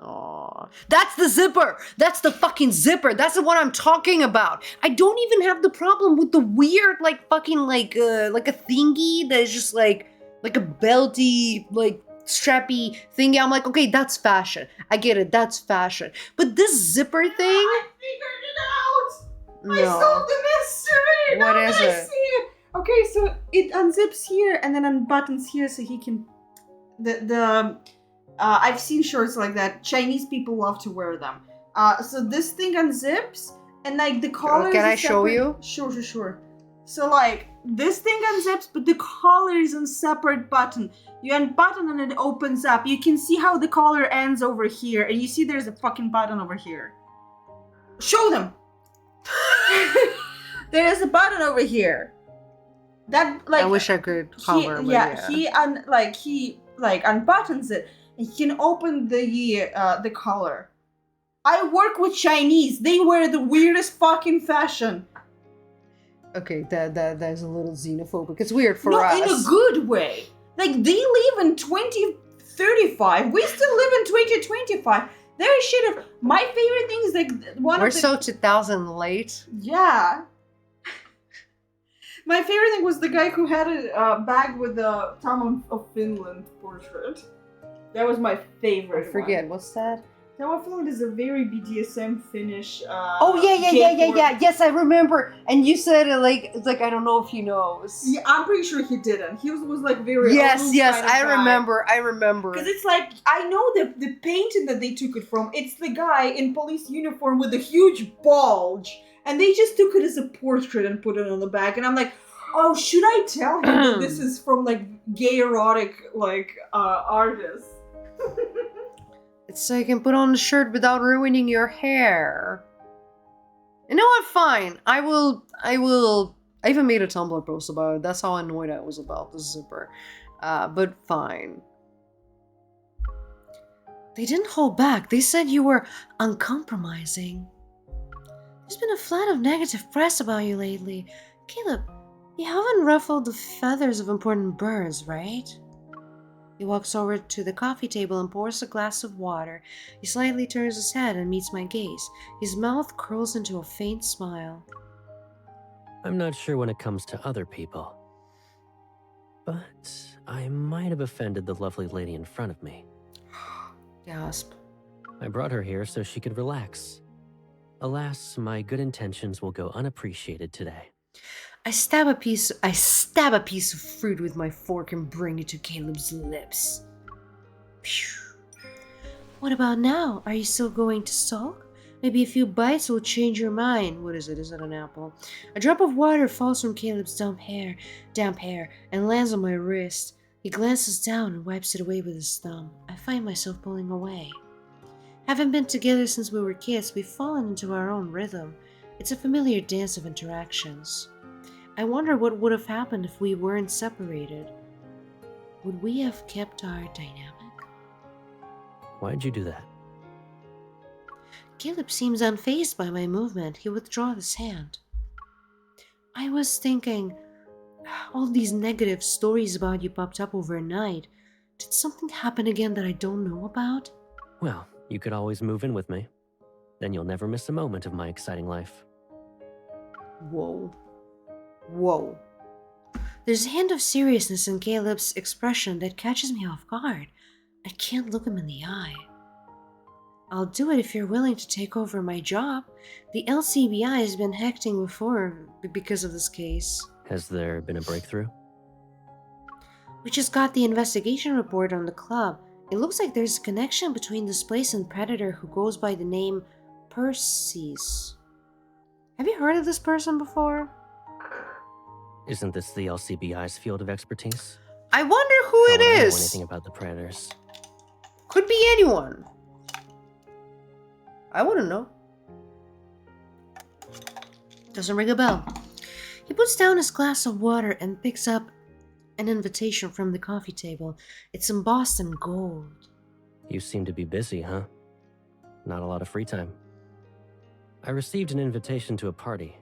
Aw. That's the zipper! That's the fucking zipper! That's the one I'm talking about! I don't even have the problem with the weird, like, fucking, like a thingy that is just, like a belty, like, strappy thingy. I'm like, okay, that's fashion. I get it, that's fashion. But this zipper thing? I figured it out! No. I solved the mystery! What Now is that I it? see it! Okay, so it unzips here and then unbuttons here so he can... I've seen shorts like that. Chinese people love to wear them. So this thing unzips and like the collar Can is I show you? Sure. So like this thing unzips, but the collar is on separate button. You unbutton and it opens up. You can see how the collar ends over here, and you see there's a fucking button over here. Show them. There is a button over here. That like I wish I could hover. He unbuttons it. And he can open the collar. I work with Chinese. They wear the weirdest fucking fashion. Okay, that is a little xenophobic. It's weird for No, us. in a good way. Like, they live in 2035. We still live in 2025. There should have... My favorite thing is, like, We're so 2000 late. Yeah. My favorite thing was the guy who had a bag with the Tom of Finland portrait. That was my favorite. I forget, what's that? Tom of Finland is a very BDSM Finnish. Oh yeah. Yes, I remember. And you said it's like I don't know if he knows. Yeah, I'm pretty sure he didn't. He was like very. Yes, kind of I guy. remember. Because it's like I know the painting that they took it from. It's the guy in police uniform with a huge bulge, and they just took it as a portrait and put it on the back. And I'm like, oh, should I tell him that this is from like gay erotic artists? It's so you can put on the shirt without ruining your hair. You know what? Fine. I will. I even made a Tumblr post about it. That's how annoyed I was about the zipper. But fine. They didn't hold back. They said you were uncompromising. There's been a flood of negative press about you lately. Caleb, you haven't ruffled the feathers of important birds, right? He walks over to the coffee table and pours a glass of water. He slightly turns his head and meets my gaze. His mouth curls into a faint smile. I'm not sure when it comes to other people, but I might have offended the lovely lady in front of me. Gasp. I brought her here so she could relax. Alas, my good intentions will go unappreciated today. I stab a piece of fruit with my fork and bring it to Caleb's lips. Phew. What about now? Are you still going to sulk? Maybe a few bites will change your mind. What is it? Is it an apple? A drop of water falls from Caleb's damp hair, and lands on my wrist. He glances down and wipes it away with his thumb. I find myself pulling away. Haven't been together since we were kids. We've fallen into our own rhythm. It's a familiar dance of interactions. I wonder what would have happened if we weren't separated. Would we have kept our dynamic? Why'd you do that? Caleb seems unfazed by my movement. He withdraws his hand. I was thinking, all these negative stories about you popped up overnight. Did something happen again that I don't know about? Well, you could always move in with me. Then you'll never miss a moment of my exciting life. Whoa. Whoa. There's a hint of seriousness in Caleb's expression that catches me off guard. I can't look him in the eye. I'll do it if you're willing to take over my job. The LCBI has been hecting before because of this case. Has there been a breakthrough? We just got the investigation report on the club. It looks like there's a connection between this place and Predator who goes by the name Perseus. Have you heard of this person before? Isn't this the LCBI's field of expertise? I wonder who How it would I know is. anything about the Predators? Could be anyone. I wouldn't know. Doesn't ring a bell. He puts down his glass of water and picks up an invitation from the coffee table. It's embossed in gold. You seem to be busy, huh? Not a lot of free time. I received an invitation to a party.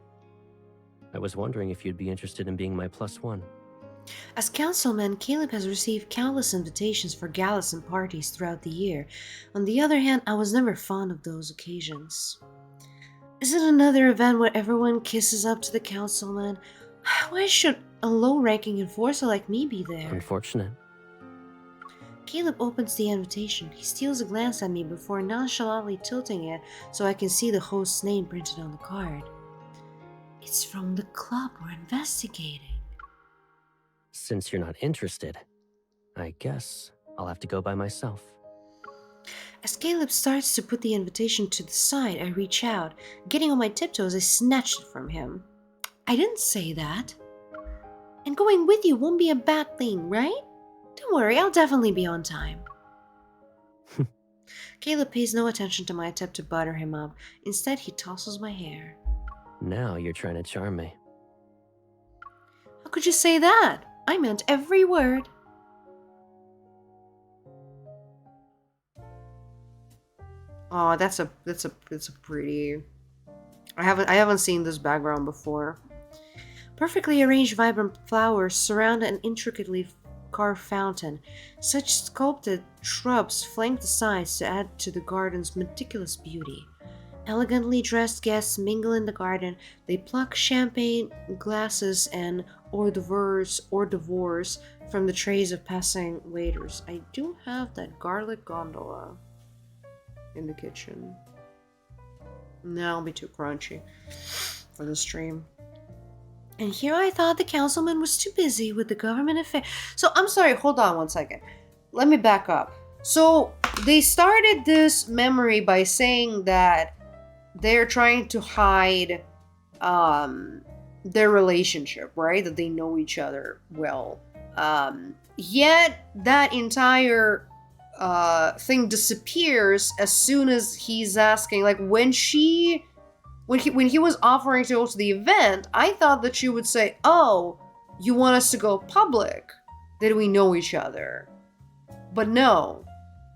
I was wondering if you'd be interested in being my +1. As councilman, Caleb has received countless invitations for galas and parties throughout the year. On the other hand, I was never fond of those occasions. Is it another event where everyone kisses up to the councilman? Why should a low-ranking enforcer like me be there? Unfortunate. Caleb opens the invitation. He steals a glance at me before nonchalantly tilting it so I can see the host's name printed on the card. It's from the club we're investigating. Since you're not interested, I guess I'll have to go by myself. As Caleb starts to put the invitation to the side, I reach out. Getting on my tiptoes, I snatched it from him. I didn't say that. And going with you won't be a bad thing, right? Don't worry, I'll definitely be on time. Caleb pays no attention to my attempt to butter him up. Instead, he tosses my hair. Now you're trying to charm me. How could you say that? I meant every word. Oh, that's a pretty. I haven't seen this background before. Perfectly arranged vibrant flowers surround an intricately carved fountain. Such sculpted shrubs flank the sides to add to the garden's meticulous beauty. Elegantly dressed guests mingle in the garden. They pluck champagne glasses and hors d'oeuvres from the trays of passing waiters. I do have that garlic gondola in the kitchen. No, it'll be too crunchy for the stream. And here I thought the councilman was too busy with the government affair. So I'm sorry, hold on one second. Let me back up. So they started this memory by saying that they're trying to hide their relationship, right? That they know each other well. Yet that entire thing disappears as soon as he's asking, like when he was offering to go to the event, I thought that she would say, "Oh, you want us to go public? That we know each other." But no,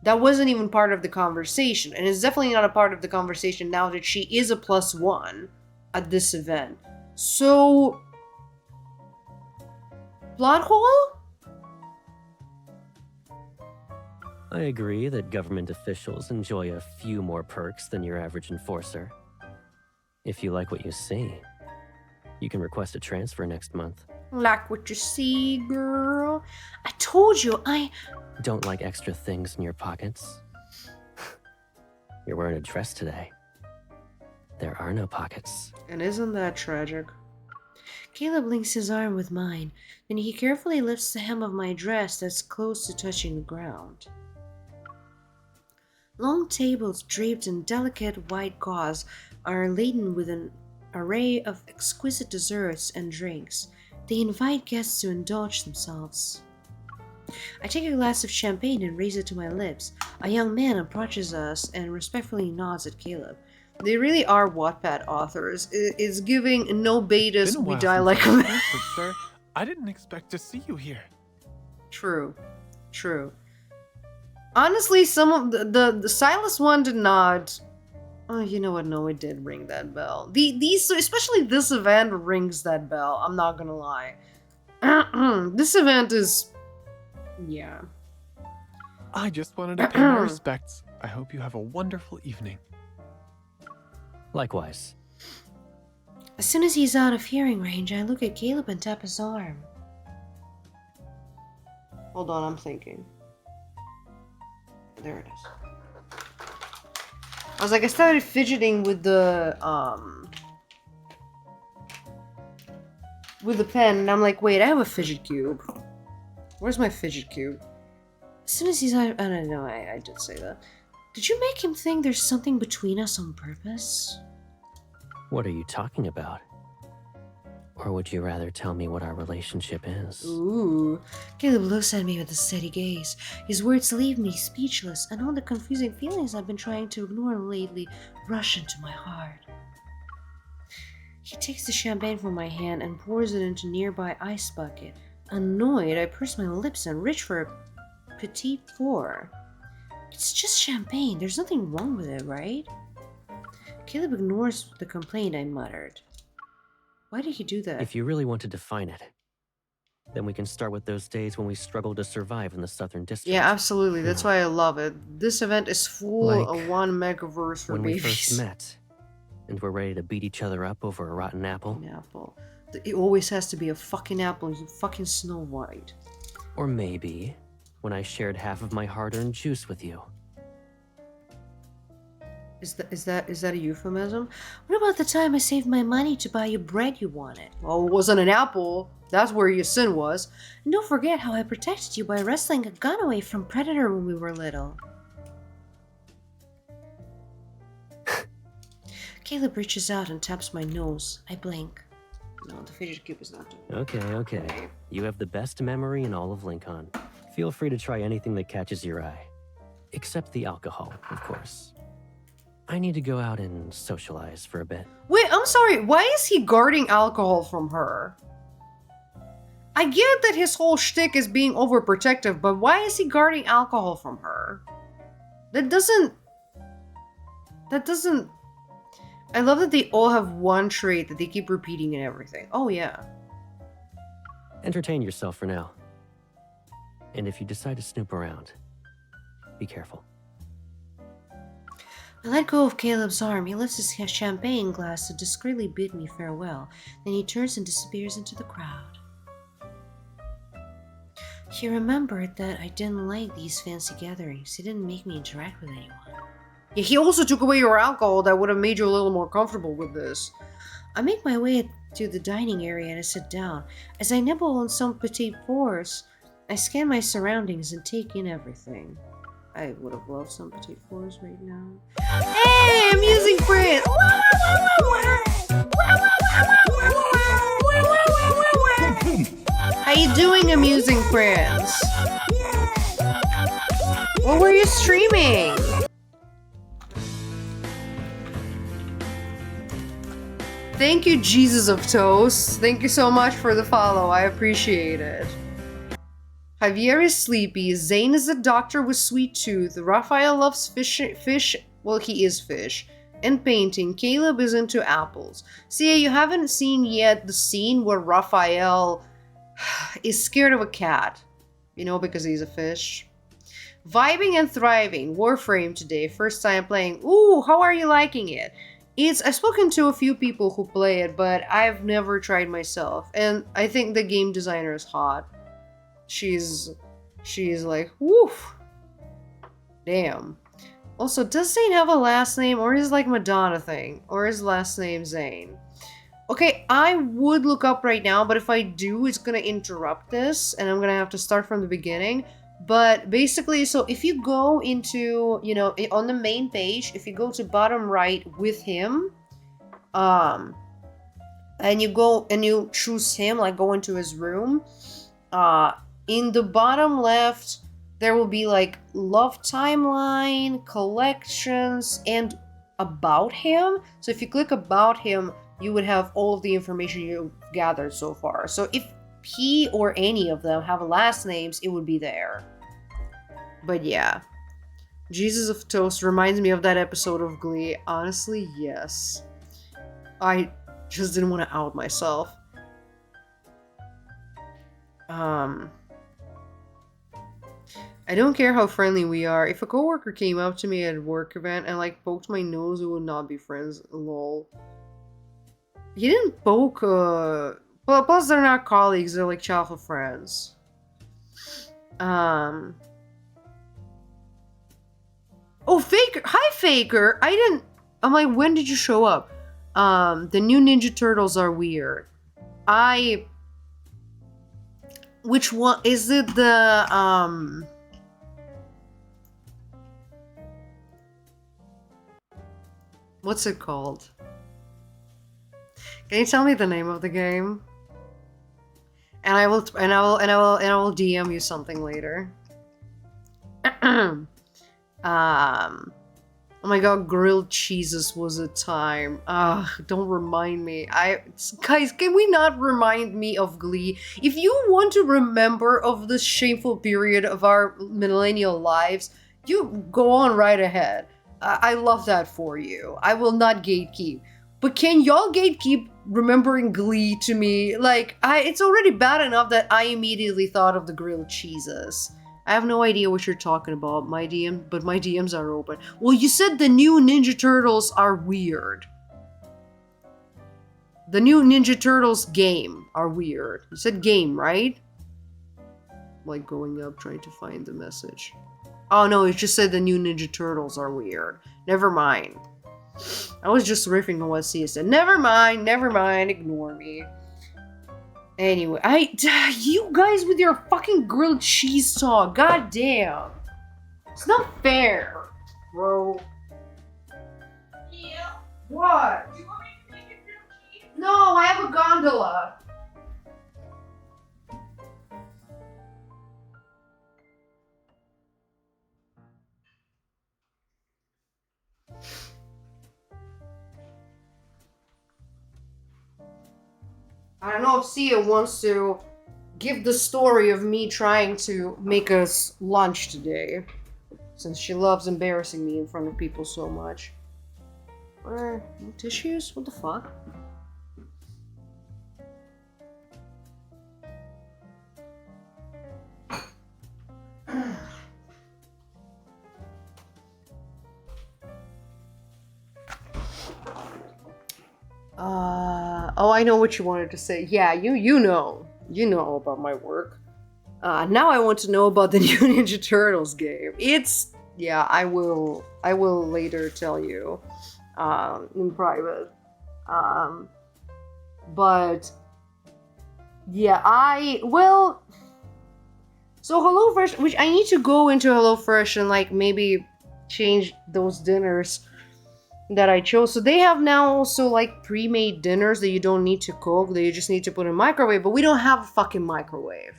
that wasn't even part of the conversation, and it's definitely not a part of the conversation now that she is a +1 at this event. So, plot hole? I agree that government officials enjoy a few more perks than your average enforcer. If you like what you see, you can request a transfer next month. Like what you see, girl. I told you, I don't like extra things in your pockets. You're wearing a dress today. There are no pockets. And isn't that tragic? Caleb links his arm with mine, then he carefully lifts the hem of my dress that's close to touching the ground. Long tables draped in delicate white gauze are laden with an array of exquisite desserts and drinks. They invite guests to indulge themselves. I take a glass of champagne and raise it to my lips. A young man approaches us and respectfully nods at Caleb. They really are Wattpad authors. It's giving no betas, Been a we while die since like I a was man. here, sir. I didn't expect to see you here. True. True. Honestly, some of the Silas one did not. Oh, you know what? No, it did ring that bell. These, especially this event, rings that bell. I'm not gonna lie. This event is, yeah. I just wanted to pay my respects. I hope you have a wonderful evening. Likewise. As soon as he's out of hearing range, I look at Caleb and tap his arm. Hold on, I'm thinking. There it is. I was like, I started fidgeting with the pen, and I'm like, wait, I have a fidget cube. Where's my fidget cube? As soon as he's out, I don't know, I did say that. Did you make him think there's something between us on purpose? What are you talking about? Or would you rather tell me what our relationship is? Ooh. Caleb looks at me with a steady gaze. His words leave me speechless, and all the confusing feelings I've been trying to ignore lately rush into my heart. He takes the champagne from my hand and pours it into a nearby ice bucket. Annoyed, I purse my lips and reach for a petit four. It's just champagne. There's nothing wrong with it, right? Caleb ignores the complaint I muttered. Why did he do that? If you really want to define it, then we can start with those days when we struggled to survive in the Southern District. Yeah, absolutely. That's why I love it. This event is full Like of one megaverse for when babies. we first met, and we're ready to beat each other up over a rotten apple. An apple. It always has to be a fucking apple, you fucking Snow White. Or maybe when I shared half of my hard-earned juice with you. Is that a euphemism? What about the time I saved my money to buy you bread you wanted? Well, it wasn't an apple. That's where your sin was. And don't forget how I protected you by wrestling a gun away from Predator when we were little. Caleb reaches out and taps my nose. I blink. No, the fidget cube is not doing it. Okay. You have the best memory in all of Lincoln. Feel free to try anything that catches your eye. Except the alcohol, of course. I need to go out and socialize for a bit. Wait, I'm sorry. Why is he guarding alcohol from her? I get that his whole shtick is being overprotective, but why is he guarding alcohol from her? That doesn't... I love that they all have one trait that they keep repeating in everything. Oh, yeah. Entertain yourself for now. And if you decide to snoop around, be careful. I let go of Caleb's arm. He lifts his champagne glass to discreetly bid me farewell. Then he turns and disappears into the crowd. He remembered that I didn't like these fancy gatherings. He didn't make me interact with anyone. Yeah, he also took away your alcohol that would have made you a little more comfortable with this. I make my way to the dining area and I sit down. As I nibble on some petit fours, I scan my surroundings and take in everything. I would have loved some petit fours right now. Hey, I'm using Brit! How you doing, Amusing Friends? What were you streaming? Thank you, Jesus of Toast. Thank you so much for the follow. I appreciate it. Javier is sleepy. Zane is a doctor with sweet tooth. Raphael loves fish. Well, he is fish. And painting. Caleb is into apples. See, you haven't seen yet the scene where Raphael is scared of a cat. You know, because he's a fish. Vibing and thriving. Warframe today. First time playing. Ooh, how are you liking it? I've spoken to a few people who play it, but I've never tried myself. And I think the game designer is hot. She's like, woof. Damn. Also, does Zane have a last name, or is it like Madonna thing? Or is last name Zane? Okay, I would look up right now, but if I do, it's gonna interrupt this, and I'm gonna have to start from the beginning. But basically, so if you go into, you know, on the main page, if you go to bottom right with him, and you go and you choose him, like go into his room, in the bottom left, there will be like love timeline, collections, and about him. So if you click about him, you would have all of the information you've gathered so far. So if he or any of them have last names, it would be there. But yeah. Jesus of Toast reminds me of that episode of Glee. Honestly, yes. I just didn't want to out myself. I don't care how friendly we are. If a coworker came up to me at a work event and like poked my nose, we would not be friends. Lol. He didn't poke, well, plus they're not colleagues, they're like childhood friends. Oh, Faker! Hi, Faker! I'm like, when did you show up? The new Ninja Turtles are weird. Which one? Is it the, what's it called? Can you tell me the name of the game? And I will DM you something later. Oh my god, grilled cheeses was a time. Don't remind me. Guys, can we not remind me of Glee? If you want to remember of this shameful period of our millennial lives, you go on right ahead. I love that for you. I will not gatekeep. But can y'all gatekeep remembering Glee to me? Like, it's already bad enough that I immediately thought of the grilled cheeses. I have no idea what you're talking about, my DMs are open. Well, you said the new Ninja Turtles are weird. The new Ninja Turtles game are weird. You said game, right? Like going up, trying to find the message. Oh no, it just said the new Ninja Turtles are weird. Never mind. I was just riffing on what Sia said. Never mind, ignore me. Anyway, you guys with your fucking grilled cheese talk, god damn. It's not fair, bro. Yeah. What? Do you want me to make it grilled cheese? No, I have a gondola. I don't know if Sia wants to give the story of me trying to make us lunch today, since she loves embarrassing me in front of people so much. No tissues? What the fuck? Oh, I know what you wanted to say. Yeah, you know about my work. Now I want to know about the new Ninja Turtles game. Yeah, I will later tell you, in private. But yeah, so HelloFresh, which I need to go into HelloFresh and like maybe change those dinners that I chose. So they have now also like pre-made dinners that you don't need to cook, that you just need to put in a microwave, but we don't have a fucking microwave.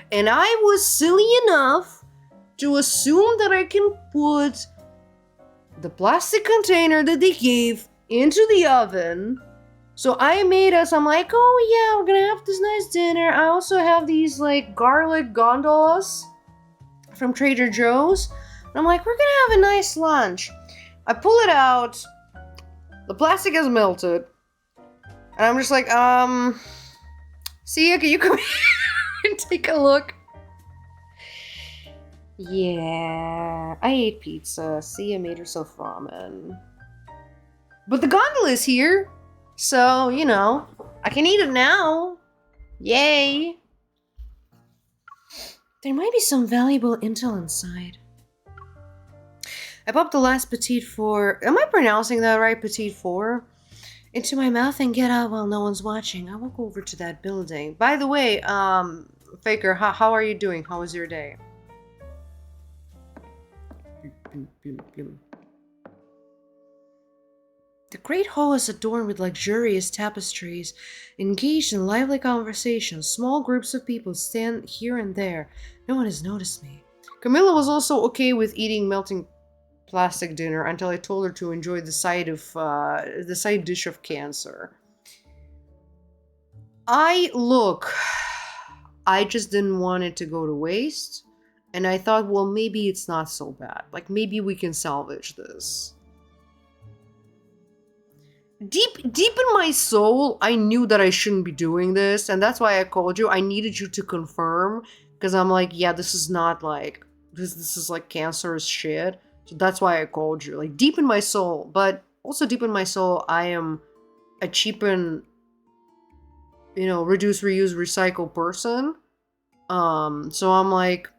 And I was silly enough to assume that I can put the plastic container that they gave into the oven. So I made us, I'm like, oh yeah, we're gonna have this nice dinner. I also have these like garlic gondolas from Trader Joe's. And I'm like, we're gonna have a nice lunch. I pull it out, the plastic has melted, and I'm just like, Sia, can you come here and take a look? Yeah, I ate pizza. Sia made herself ramen. But the gondola is here, so, you know, I can eat it now. Yay! There might be some valuable intel inside. I popped the last Petite Four. Am I pronouncing that right? Petite Four? Into my mouth and get out while no one's watching. I walk over to that building. By the way, Faker, how are you doing? How was your day? The great hall is adorned with luxurious tapestries, engaged in lively conversations. Small groups of people stand here and there. No one has noticed me. Camilla was also okay with eating melting plastic dinner until I told her to enjoy the side dish of cancer. I just didn't want it to go to waste, and I thought, well, maybe it's not so bad. Like maybe we can salvage this. Deep in my soul, I knew that I shouldn't be doing this, and that's why I called you. I needed you to confirm, because I'm like, yeah, this is not like this is like cancerous shit. So that's why I called you. Like deep in my soul, but also deep in my soul, I am a cheapen, reduce, reuse, recycle person. So I'm like,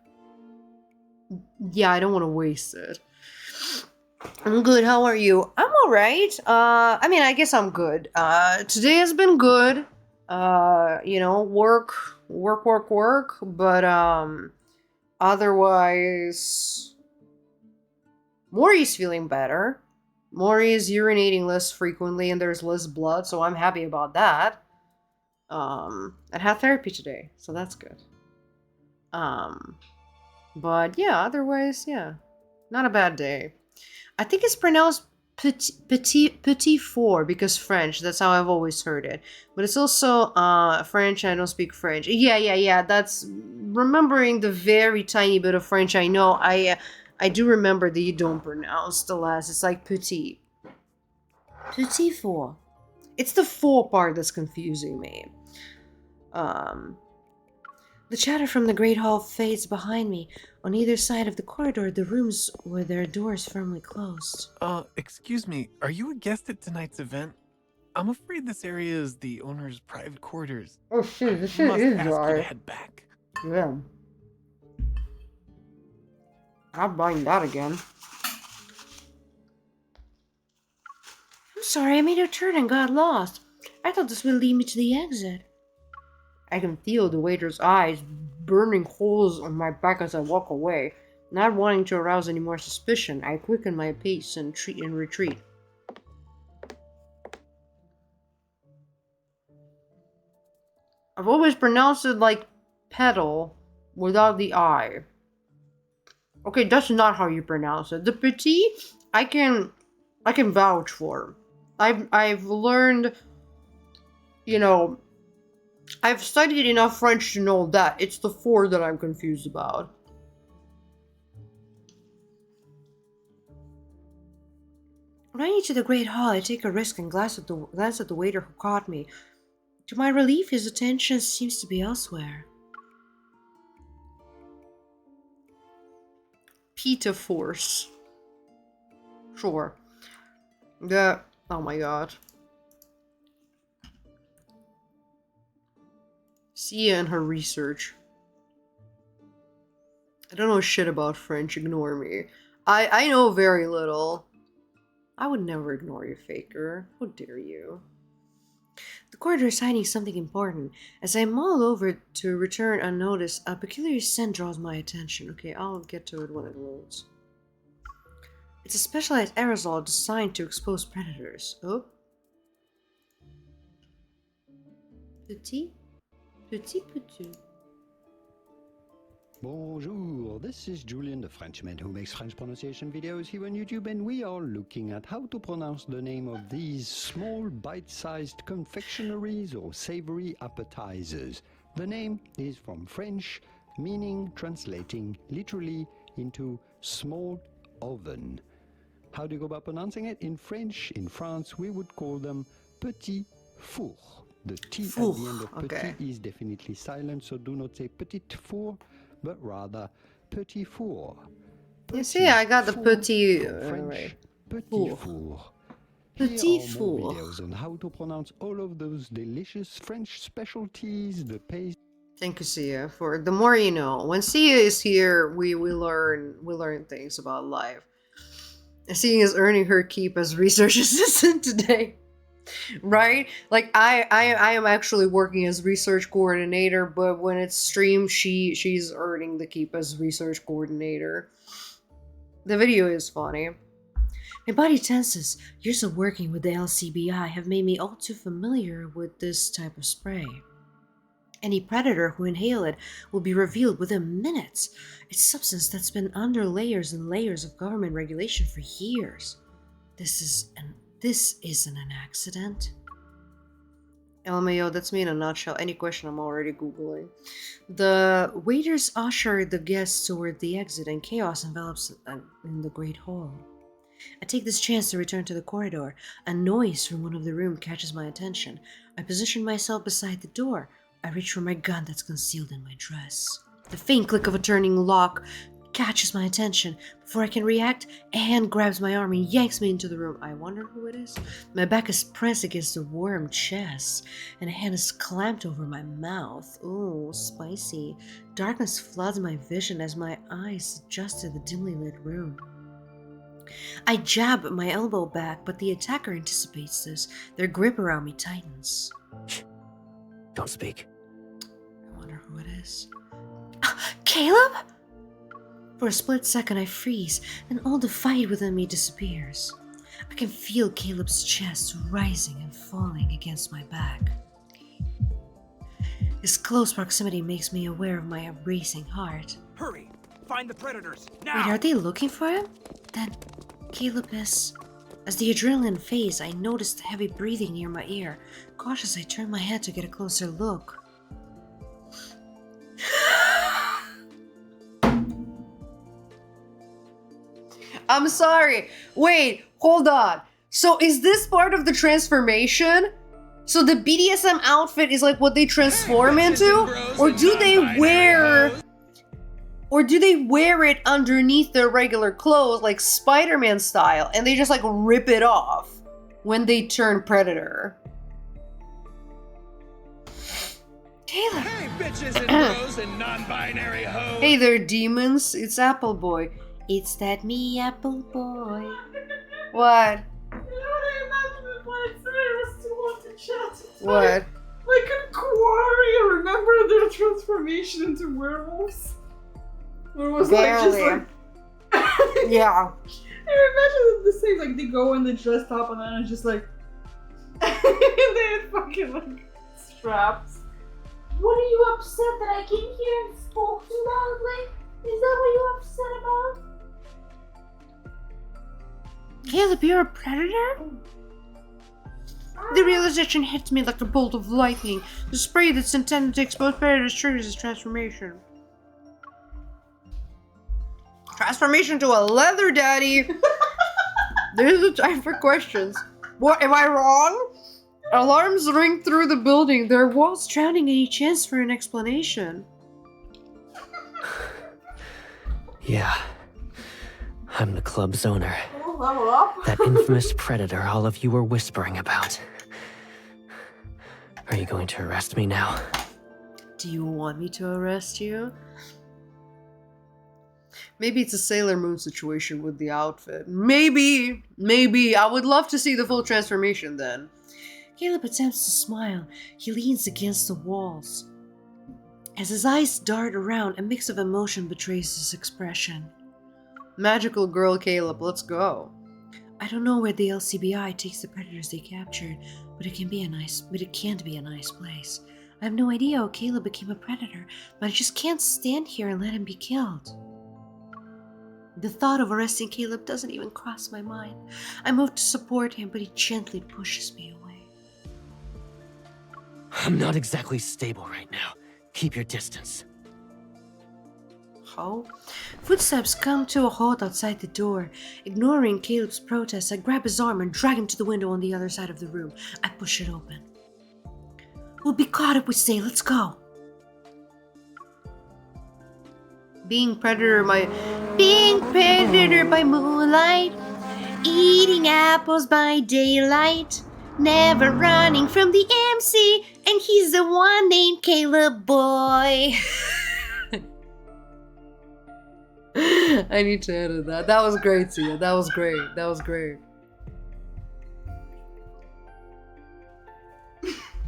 yeah, I don't want to waste it. I'm good. How are you? I'm all right. I mean, I guess I'm good. Today has been good. Work. But otherwise, Mori's feeling better. Mori is urinating less frequently, and there's less blood, so I'm happy about that. I had therapy today, so that's good. But yeah, otherwise, yeah, not a bad day. I think it's pronounced petit four because French. That's how I've always heard it. But it's also French. I don't speak French. Yeah. That's remembering the very tiny bit of French I know. I do remember that you don't pronounce the last. It's like petit. Petit four. It's the four part that's confusing me. The chatter from the great hall fades behind me. On either side of the corridor, the rooms with their doors firmly closed. Excuse me, are you a guest at tonight's event? I'm afraid this area is the owner's private quarters. Oh shit, this shit is dry. To head back. Yeah. Not buying that again. I'm sorry, I made a turn and got lost. I thought this would lead me to the exit. I can feel the waiter's eyes burning holes on my back as I walk away. Not wanting to arouse any more suspicion, I quicken my pace and retreat. I've always pronounced it like pedal without the I. Okay, that's not how you pronounce it. The petit, I can vouch for. I've learned, I've studied enough French to know that it's the four that I'm confused about. When I enter the great hall, I take a risk and glance at the waiter who caught me. To my relief, his attention seems to be elsewhere. Peter Force. Sure. Oh my god. Sia and her research. I don't know shit about French, ignore me. I know very little. I would never ignore you, Faker. How dare you? The corridor is hiding something important. As I mull over to return unnoticed, a peculiar scent draws my attention. Okay, I'll get to it when it loads. It's a specialized aerosol designed to expose predators. Oh. Petit. Bonjour, this is Julian, the Frenchman who makes French pronunciation videos here on YouTube, and we are looking at how to pronounce the name of these small bite-sized confectionaries or savory appetizers. The name is from French, meaning translating literally into small oven. How do you go about pronouncing it? In French, in France, we would call them petit four. The T at the end of petit is definitely silent, so do not say petit four, but rather petit four. You see, I got the petit French. Petit four. Petit four. Videos on how to pronounce all of those delicious French specialties, the paste. Thank you, Sia. For the more you know. When Sia is here, we learn things about life. Sia is earning her keep as research assistant today. Right? Like I am actually working as research coordinator, but when it's streamed, she's earning the keep as research coordinator. The video is funny. My body tenses. Years of working with the LCBI have made me all too familiar with this type of spray. Any predator who inhale it will be revealed within minutes. It's substance that's been under layers and layers of government regulation for years. This isn't an accident. LMAO, that's me in a nutshell. Any question, I'm already Googling. The waiters usher the guests toward the exit, and chaos envelops in the great hall. I take this chance to return to the corridor. A noise from one of the rooms catches my attention. I position myself beside the door. I reach for my gun that's concealed in my dress. The faint click of a turning lock catches my attention. Before I can react, a hand grabs my arm and yanks me into the room. I wonder who it is. My back is pressed against the warm chest, and a hand is clamped over my mouth. Ooh, spicy. Darkness floods my vision as my eyes adjust to the dimly lit room. I jab my elbow back, but the attacker anticipates this. Their grip around me tightens. Shh. Don't speak. I wonder who it is. Caleb? For a split second, I freeze, and all the fight within me disappears. I can feel Caleb's chest rising and falling against my back. His close proximity makes me aware of my racing heart. Hurry! Find the predators, now! Wait, are they looking for him? Then Caleb is... As the adrenaline fades, I notice the heavy breathing near my ear. Cautious, I turn my head to get a closer look. I'm sorry. Wait, hold on. So is this part of the transformation? So the BDSM outfit is like what they transform into? Or do they wear... Or do they wear it underneath their regular clothes, like Spider-Man style, and they just like rip it off when they turn Predator? Caleb! Hey, bitches and bros and non-binary hoes! Hey there, demons. It's Apple Boy. It's that me, Apple Boy. What? You know what I imagined when I was too long to chat? What? Like in Quarry, remember their transformation into werewolves? Where it was like just like... Yeah. I imagine the same, like they go in the dress top and then it's just like... they had fucking like straps. What are you upset that I came here and spoke too loudly? Is that what you're upset about? Caleb, you're a predator? The realization hits me like a bolt of lightning. The spray that's intended to expose predators triggers his transformation. Transformation to a leather daddy! There's a time for questions. What, am I wrong? Alarms ring through the building. There was drowning any chance for an explanation. Yeah. I'm the club's owner. Level up. That infamous predator all of you were whispering about. Are you going to arrest me now? Do you want me to arrest you? Maybe it's a Sailor Moon situation with the outfit. Maybe. I would love to see the full transformation then. Caleb attempts to smile. He leans against the walls. As his eyes dart around, a mix of emotion betrays his expression. Magical girl Caleb, let's go. I don't know where the LCBI takes the predators they captured, but it can't be a nice place. I have no idea how Caleb became a predator, but I just can't stand here and let him be killed. The thought of arresting Caleb doesn't even cross my mind. I move to support him, but he gently pushes me away. I'm not exactly stable right now. Keep your distance. How? Footsteps come to a halt outside the door. Ignoring Caleb's protest, I grab his arm and drag him to the window on the other side of the room. I push it open. We'll be caught if we stay. Let's go. Being predator by moonlight, eating apples by daylight, never running from the MC, and he's the one named Caleb Boy. I need to edit that. That was great, Sia. That was great.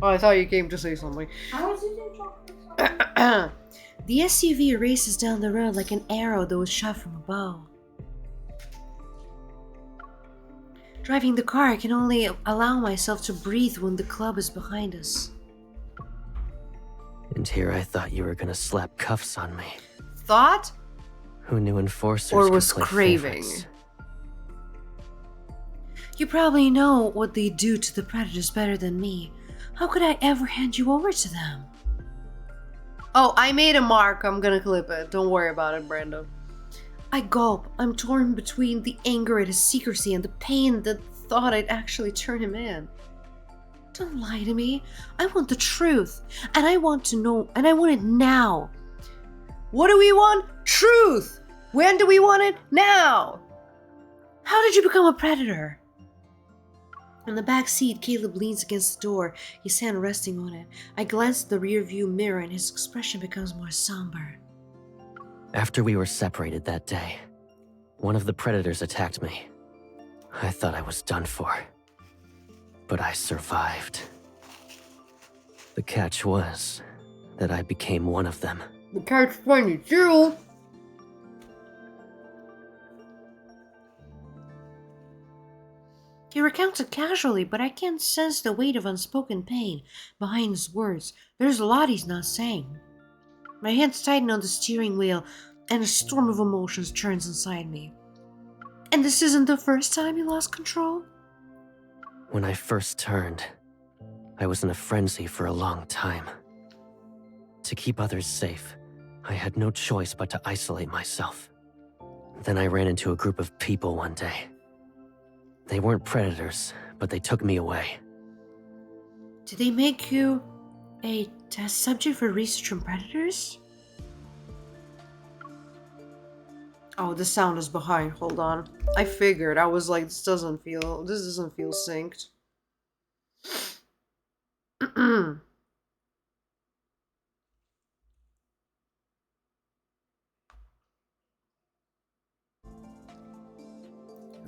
Oh, I thought you came to say something. I was eating chocolate. The SUV races down the road like an arrow that was shot from a bow. Driving the car, I can only allow myself to breathe when the club is behind us. And here I thought you were gonna slap cuffs on me. Thought? Who knew enforcers Or could was play craving? favorites? You probably know what they do to the predators better than me. How could I ever hand you over to them? Oh, I made a mark. I'm gonna clip it. Don't worry about it, Brando. I gulp. I'm torn between the anger at his secrecy and the pain that thought I'd actually turn him in. Don't lie to me. I want the truth. And I want to know, and I want it now. What do we want? Truth! When do we want it? Now! How did you become a predator? In the back seat, Caleb leans against the door, his hand resting on it. I glance at the rearview mirror and his expression becomes more somber. After we were separated that day, one of the predators attacked me. I thought I was done for. But I survived. The catch was that I became one of them. The catch-22! He recounts it casually, but I can't sense the weight of unspoken pain behind his words. There's a lot he's not saying. My hands tighten on the steering wheel, and a storm of emotions churns inside me. And this isn't the first time you lost control? When I first turned, I was in a frenzy for a long time. To keep others safe, I had no choice but to isolate myself. Then I ran into a group of people one day. They weren't predators, but they took me away. Did they make you a test subject for research on predators? Oh, the sound is behind. Hold on. I figured. I was like, this doesn't feel synced. There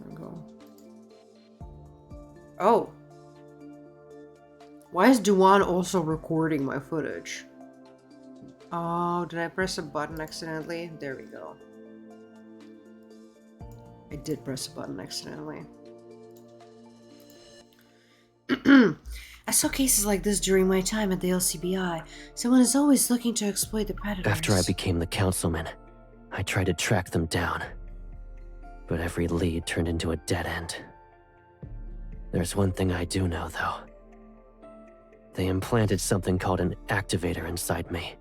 we go. Oh. Why is Duan also recording my footage? Oh, did I press a button accidentally? There we go. I did press a button accidentally. I saw cases like this during my time at the LCBI. Someone is always looking to exploit the predators. After I became the councilman, I tried to track them down. But every lead turned into a dead end. There's one thing I do know, though. They implanted something called an activator inside me.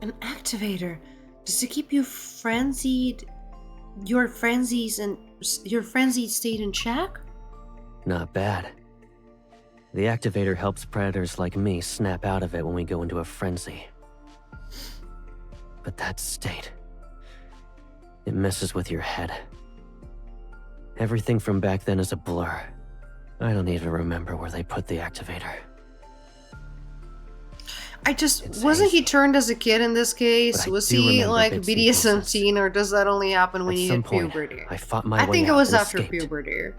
An activator? Does it keep you frenzied? Your frenzied state in check? Not bad. The activator helps predators like me snap out of it when we go into a frenzy. But that state, it messes with your head. Everything from back then is a blur. I don't even remember where they put the activator. Wasn't he turned as a kid in this case? Was he like BDSM teen, or does that only happen when you hit puberty? I fought my way I think it out was and after escaped. puberty.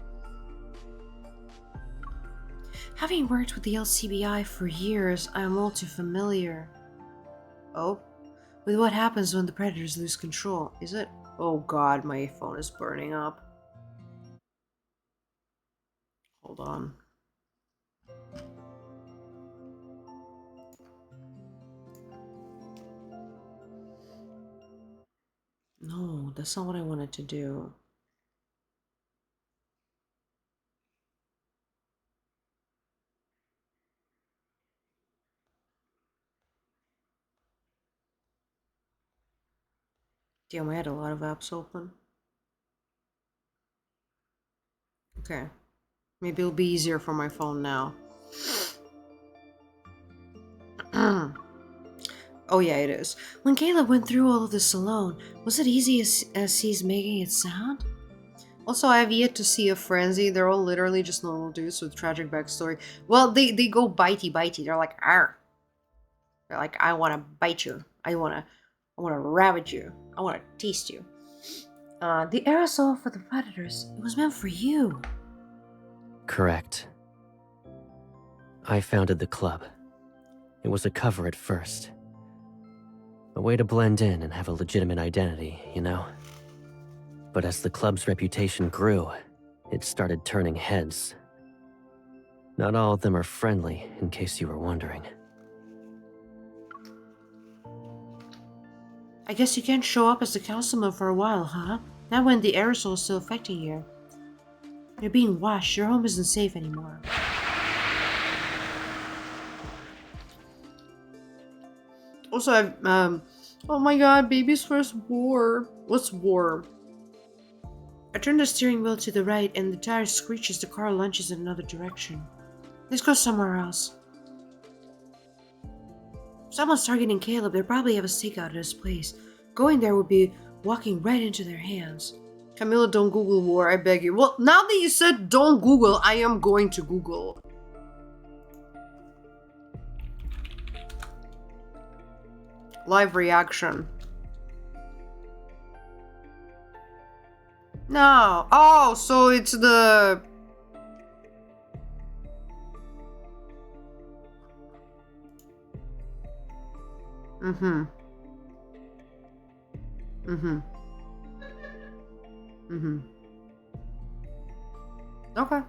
Having worked with the LCBI for years, I am all too familiar. Oh? With what happens when the predators lose control, is it? Oh god, my phone is burning up. Hold on. No, that's not what I wanted to do. Damn, I had a lot of apps open. Okay. Maybe it'll be easier for my phone now. Oh yeah, it is. When Caleb went through all of this alone, was it easy as he's making it sound? Also, I have yet to see a frenzy. They're all literally just normal dudes with tragic backstory. Well, they go bitey. They're like, arr. They're like, I wanna bite you. I wanna ravage you. I wanna taste you. The aerosol for the predators. It was meant for you. Correct. I founded the club. It was a cover at first. A way to blend in and have a legitimate identity, you know? But as the club's reputation grew, it started turning heads. Not all of them are friendly, in case you were wondering. I guess you can't show up as the councilman for a while, huh? Not when the aerosol is still affecting you. You're being washed. Your home isn't safe anymore. Also, oh my god, baby's first war. What's war? I turn the steering wheel to the right and the tire screeches. The car lunges in another direction. Let's go somewhere else. Someone's targeting Caleb. They probably have a stakeout at his place. Going there would be walking right into their hands. Camilla, don't Google war, I beg you. Well, now that you said don't Google, I am going to Google. Live reaction. No. Oh, so it's the... Mm-hmm. Mm-hmm. Mm-hmm. Okay.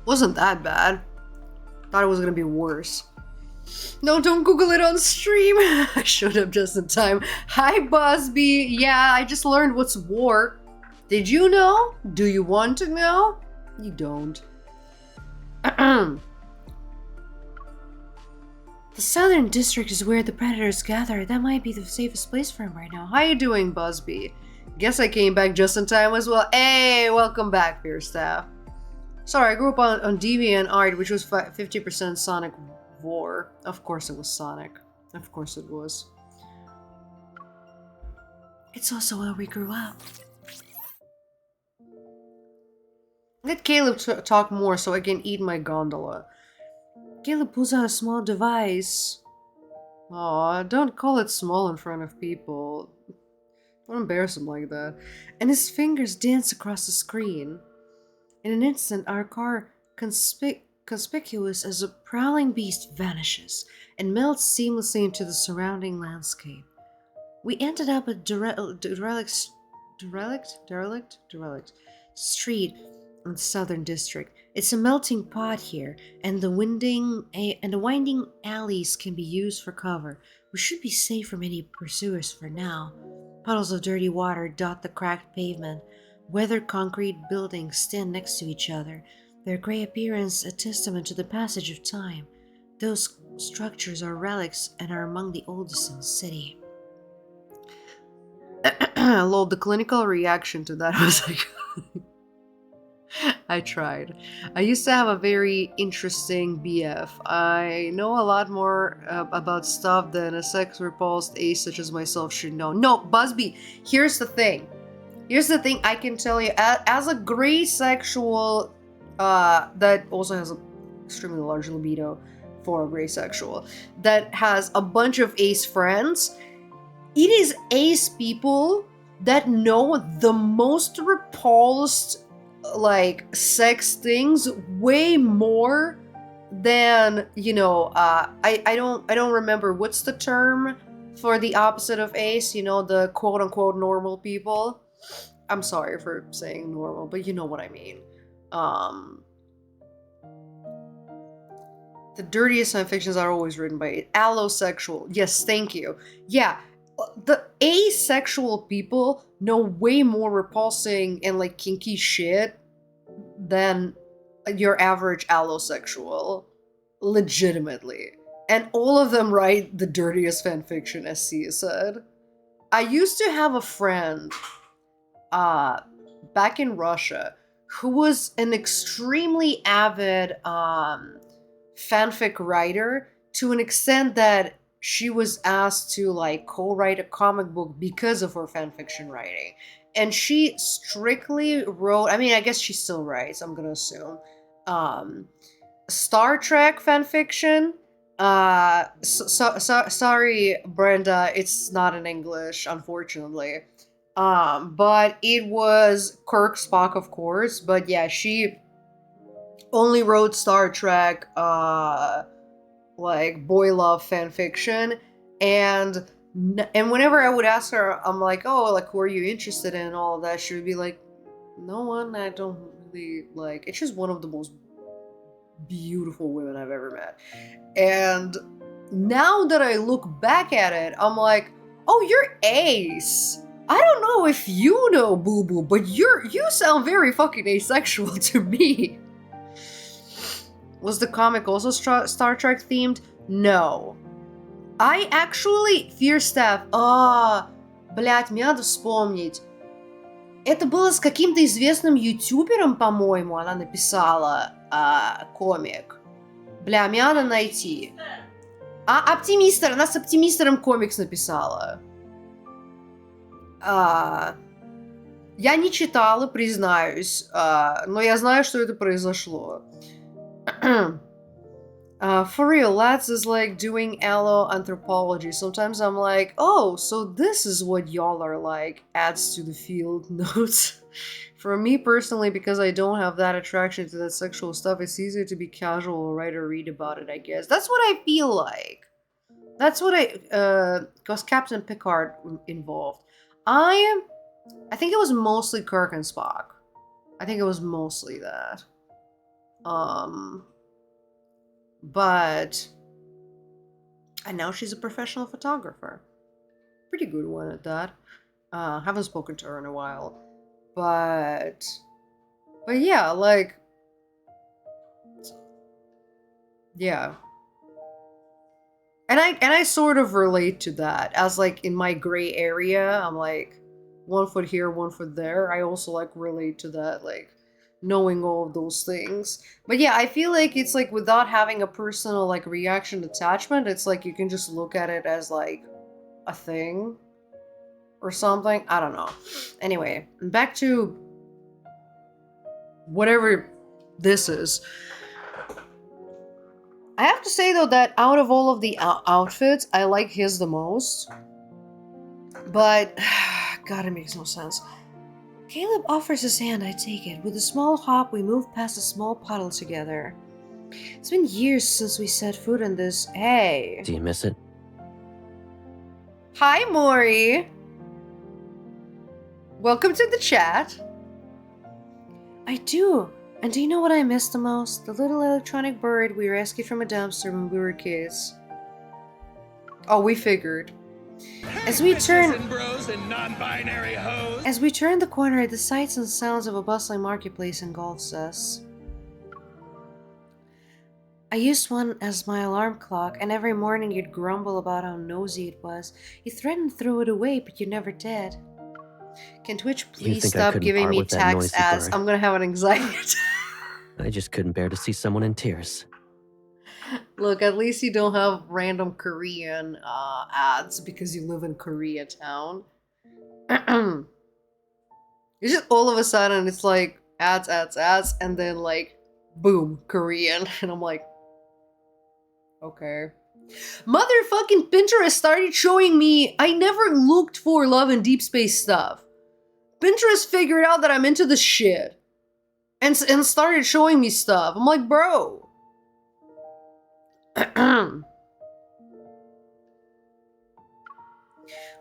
Wasn't that bad. Thought it was gonna be worse. No, don't Google it on stream. I showed up just in time. Hi, Busby. Yeah, I just learned what's war. Did you know? Do you want to know? You don't. The Southern District is where the predators gather. That might be the safest place for him right now. How you doing, Busby? Guess I came back just in time as well. Hey, welcome back, Fearstaff. Sorry, I grew up on DeviantArt, which was 50% Sonic War. Of course it was Sonic. Of course it was. It's also where we grew up. Let Caleb talk more so I can eat my gondola. Caleb pulls out a small device. Aw, don't call it small in front of people. Don't embarrass him like that. And his fingers dance across the screen. In an instant, our car, conspicuous as a prowling beast, vanishes and melts seamlessly into the surrounding landscape. We ended up at derelict street in the Southern District. It's a melting pot here, and the winding alleys can be used for cover. We should be safe from any pursuers for now. Puddles of dirty water dot the cracked pavement. Weathered concrete buildings stand next to each other, their gray appearance a testament to the passage of time. Those structures are relics and are among the oldest in the city. Lol, the clinical reaction to that was like... I tried. I used to have a very interesting BF. I know a lot more about stuff than a sex-repulsed ace such as myself should know. No, Busby, here's the thing. Here's the thing I can tell you. As a gray sexual that also has an extremely large libido for a gray sexual, that has a bunch of ace friends, it is ace people that know the most repulsed like sex things way more than, you know, I don't remember what's the term for the opposite of ace, you know, the quote-unquote normal people. I'm sorry for saying normal, but you know what I mean. The dirtiest fanfictions are always written by allosexual. Yes, thank you. Yeah, the asexual people know way more repulsing and like kinky shit than your average allosexual. Legitimately. And all of them write the dirtiest fanfiction, as Sia said. I used to have a friend back in Russia who was an extremely avid fanfic writer, to an extent that she was asked to like co-write a comic book because of her fanfiction writing. And she strictly wrote, I mean, I guess she still writes, I'm gonna assume, Star Trek fanfiction. Sorry, Brenda, it's not in English, unfortunately. But it was Kirk, Spock, of course. But yeah, she only wrote Star Trek, like boy love fan fiction, and whenever I would ask her, I'm like, oh, like who are you interested in, and all of that, she would be like, no one. I don't really like. It's just one of the most beautiful women I've ever met, and now that I look back at it, I'm like, oh, you're ace. I don't know if you know, Boo Boo, but you sound very fucking asexual to me. Was the comic also Star Trek themed? No. I actually... Fear Staff. Блять, мне надо вспомнить. Это было с каким-то известным ютубером, по-моему, она написала комик. Бля, мне надо найти. Оптимистер, она с Оптимистером комикс написала. Я не читала, признаюсь, но я знаю, что это произошло. For real, lads is like doing alloanthropology. Sometimes I'm like, oh, so this is what y'all are like. Adds to the field notes. For me personally, because I don't have that attraction to that sexual stuff, it's easier to be casual, write or read about it, I guess. That's what I feel like. That's what because Captain Picard involved. I think it was mostly Kirk and Spock. I think it was mostly that. But... And now she's a professional photographer. Pretty good one at that. Haven't spoken to her in a while. But yeah, like... Yeah. And I sort of relate to that. As like in my gray area, I'm like 1 foot here, 1 foot there. I also like relate to that, like knowing all of those things. But yeah, I feel like it's like without having a personal like reaction attachment, it's like you can just look at it as like a thing or something. I don't know. Anyway, back to whatever this is. I have to say though that out of all of the outfits, I like his the most. But, God, it makes no sense. Caleb offers his hand, I take it. With a small hop, we move past a small puddle together. It's been years since we set foot in this. Hey. Do you miss it? Hi, Maury. Welcome to the chat. I do. And do you know what I miss the most? The little electronic bird we rescued from a dumpster when we were kids. Oh, we figured. As we turn the corner, the sights and sounds of a bustling marketplace engulfs us. I used one as my alarm clock, and every morning you'd grumble about how nosy it was. You threatened to throw it away, but you never did. Can Twitch please stop giving me tax ads? I'm gonna have an anxiety attack. I just couldn't bear to see someone in tears. Look, at least you don't have random Korean ads because you live in Koreatown. It's just all of a sudden it's like ads, and then like boom, Korean, and I'm like, okay. Motherfucking Pinterest started showing me. I never looked for love and deep space stuff. Pinterest figured out that I'm into this shit. And started showing me stuff. I'm like, bro. I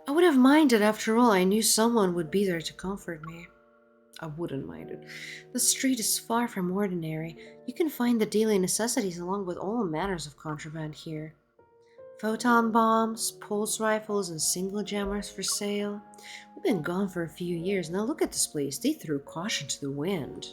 would have minded. After all, I knew someone would be there to comfort me. I wouldn't mind it. The street is far from ordinary. You can find the daily necessities along with all manners of contraband here. Photon bombs, pulse rifles, and single jammers for sale. We've been gone for a few years. Now look at this place. They threw caution to the wind.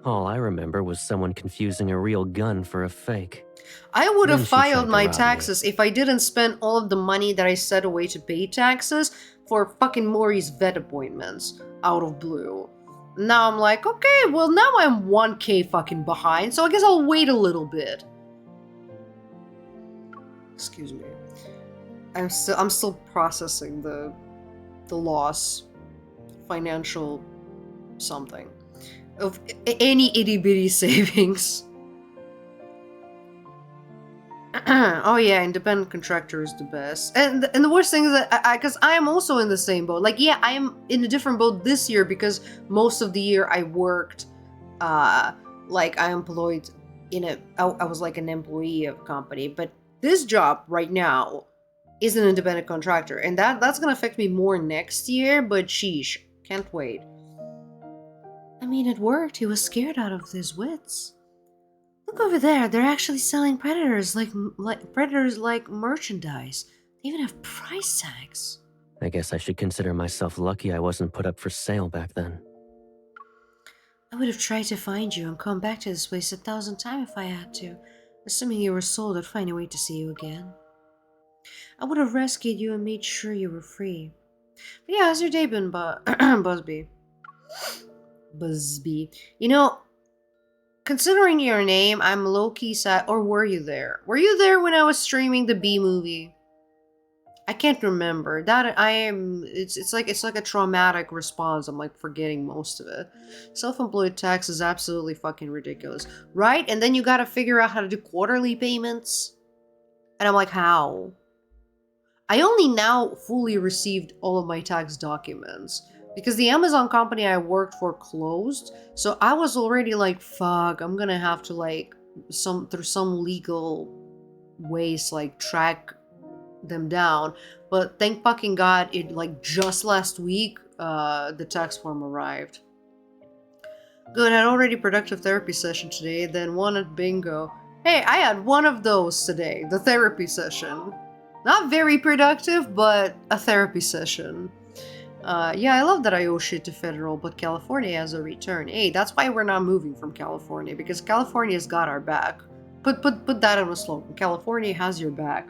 All I remember was someone confusing a real gun for a fake. I would have filed my taxes if I didn't spend all of the money that I set away to pay taxes for fucking Maury's vet appointments out of blue. Now I'm like, okay, well now I'm 1K fucking behind, so I guess I'll wait a little bit. Excuse me. I'm still processing the loss, financial something, of any itty-bitty savings. Oh yeah, independent contractor is the best. And the worst thing is that because I am also in the same boat. Like, yeah, I am in a different boat this year because most of the year I worked like I employed I was like an employee of a company, but this job right now is an independent contractor, and that's gonna affect me more next year, but sheesh, can't wait. I mean, it worked. He was scared out of his wits. Look over there. They're actually selling predators like merchandise. They even have price tags. I guess I should consider myself lucky I wasn't put up for sale back then. I would have tried to find you and come back to this place 1,000 times if I had to. Assuming you were sold, I'd find a way to see you again. I would have rescued you and made sure you were free. But yeah, how's your day been, Busby? Busby. You know, considering your name, I'm low-key sad. Or were you there? Were you there when I was streaming the B movie? I can't remember. That I am. It's like a traumatic response. I'm like forgetting most of it. Self-employed tax is absolutely fucking ridiculous, right? And then you gotta figure out how to do quarterly payments. And I'm like, how? I only now fully received all of my tax documents because the Amazon company I worked for closed. So I was already like, fuck, I'm gonna have to like through some legal ways like track them down. But thank fucking God, it like just last week, the tax form arrived. Good, I had already productive therapy session today, then one at bingo. Hey, I had one of those today, the therapy session. Not very productive, but a therapy session. Yeah, I love that I owe shit to federal, but California has a return. Hey, that's why we're not moving from California, because California's got our back. Put that on a slogan. California has your back.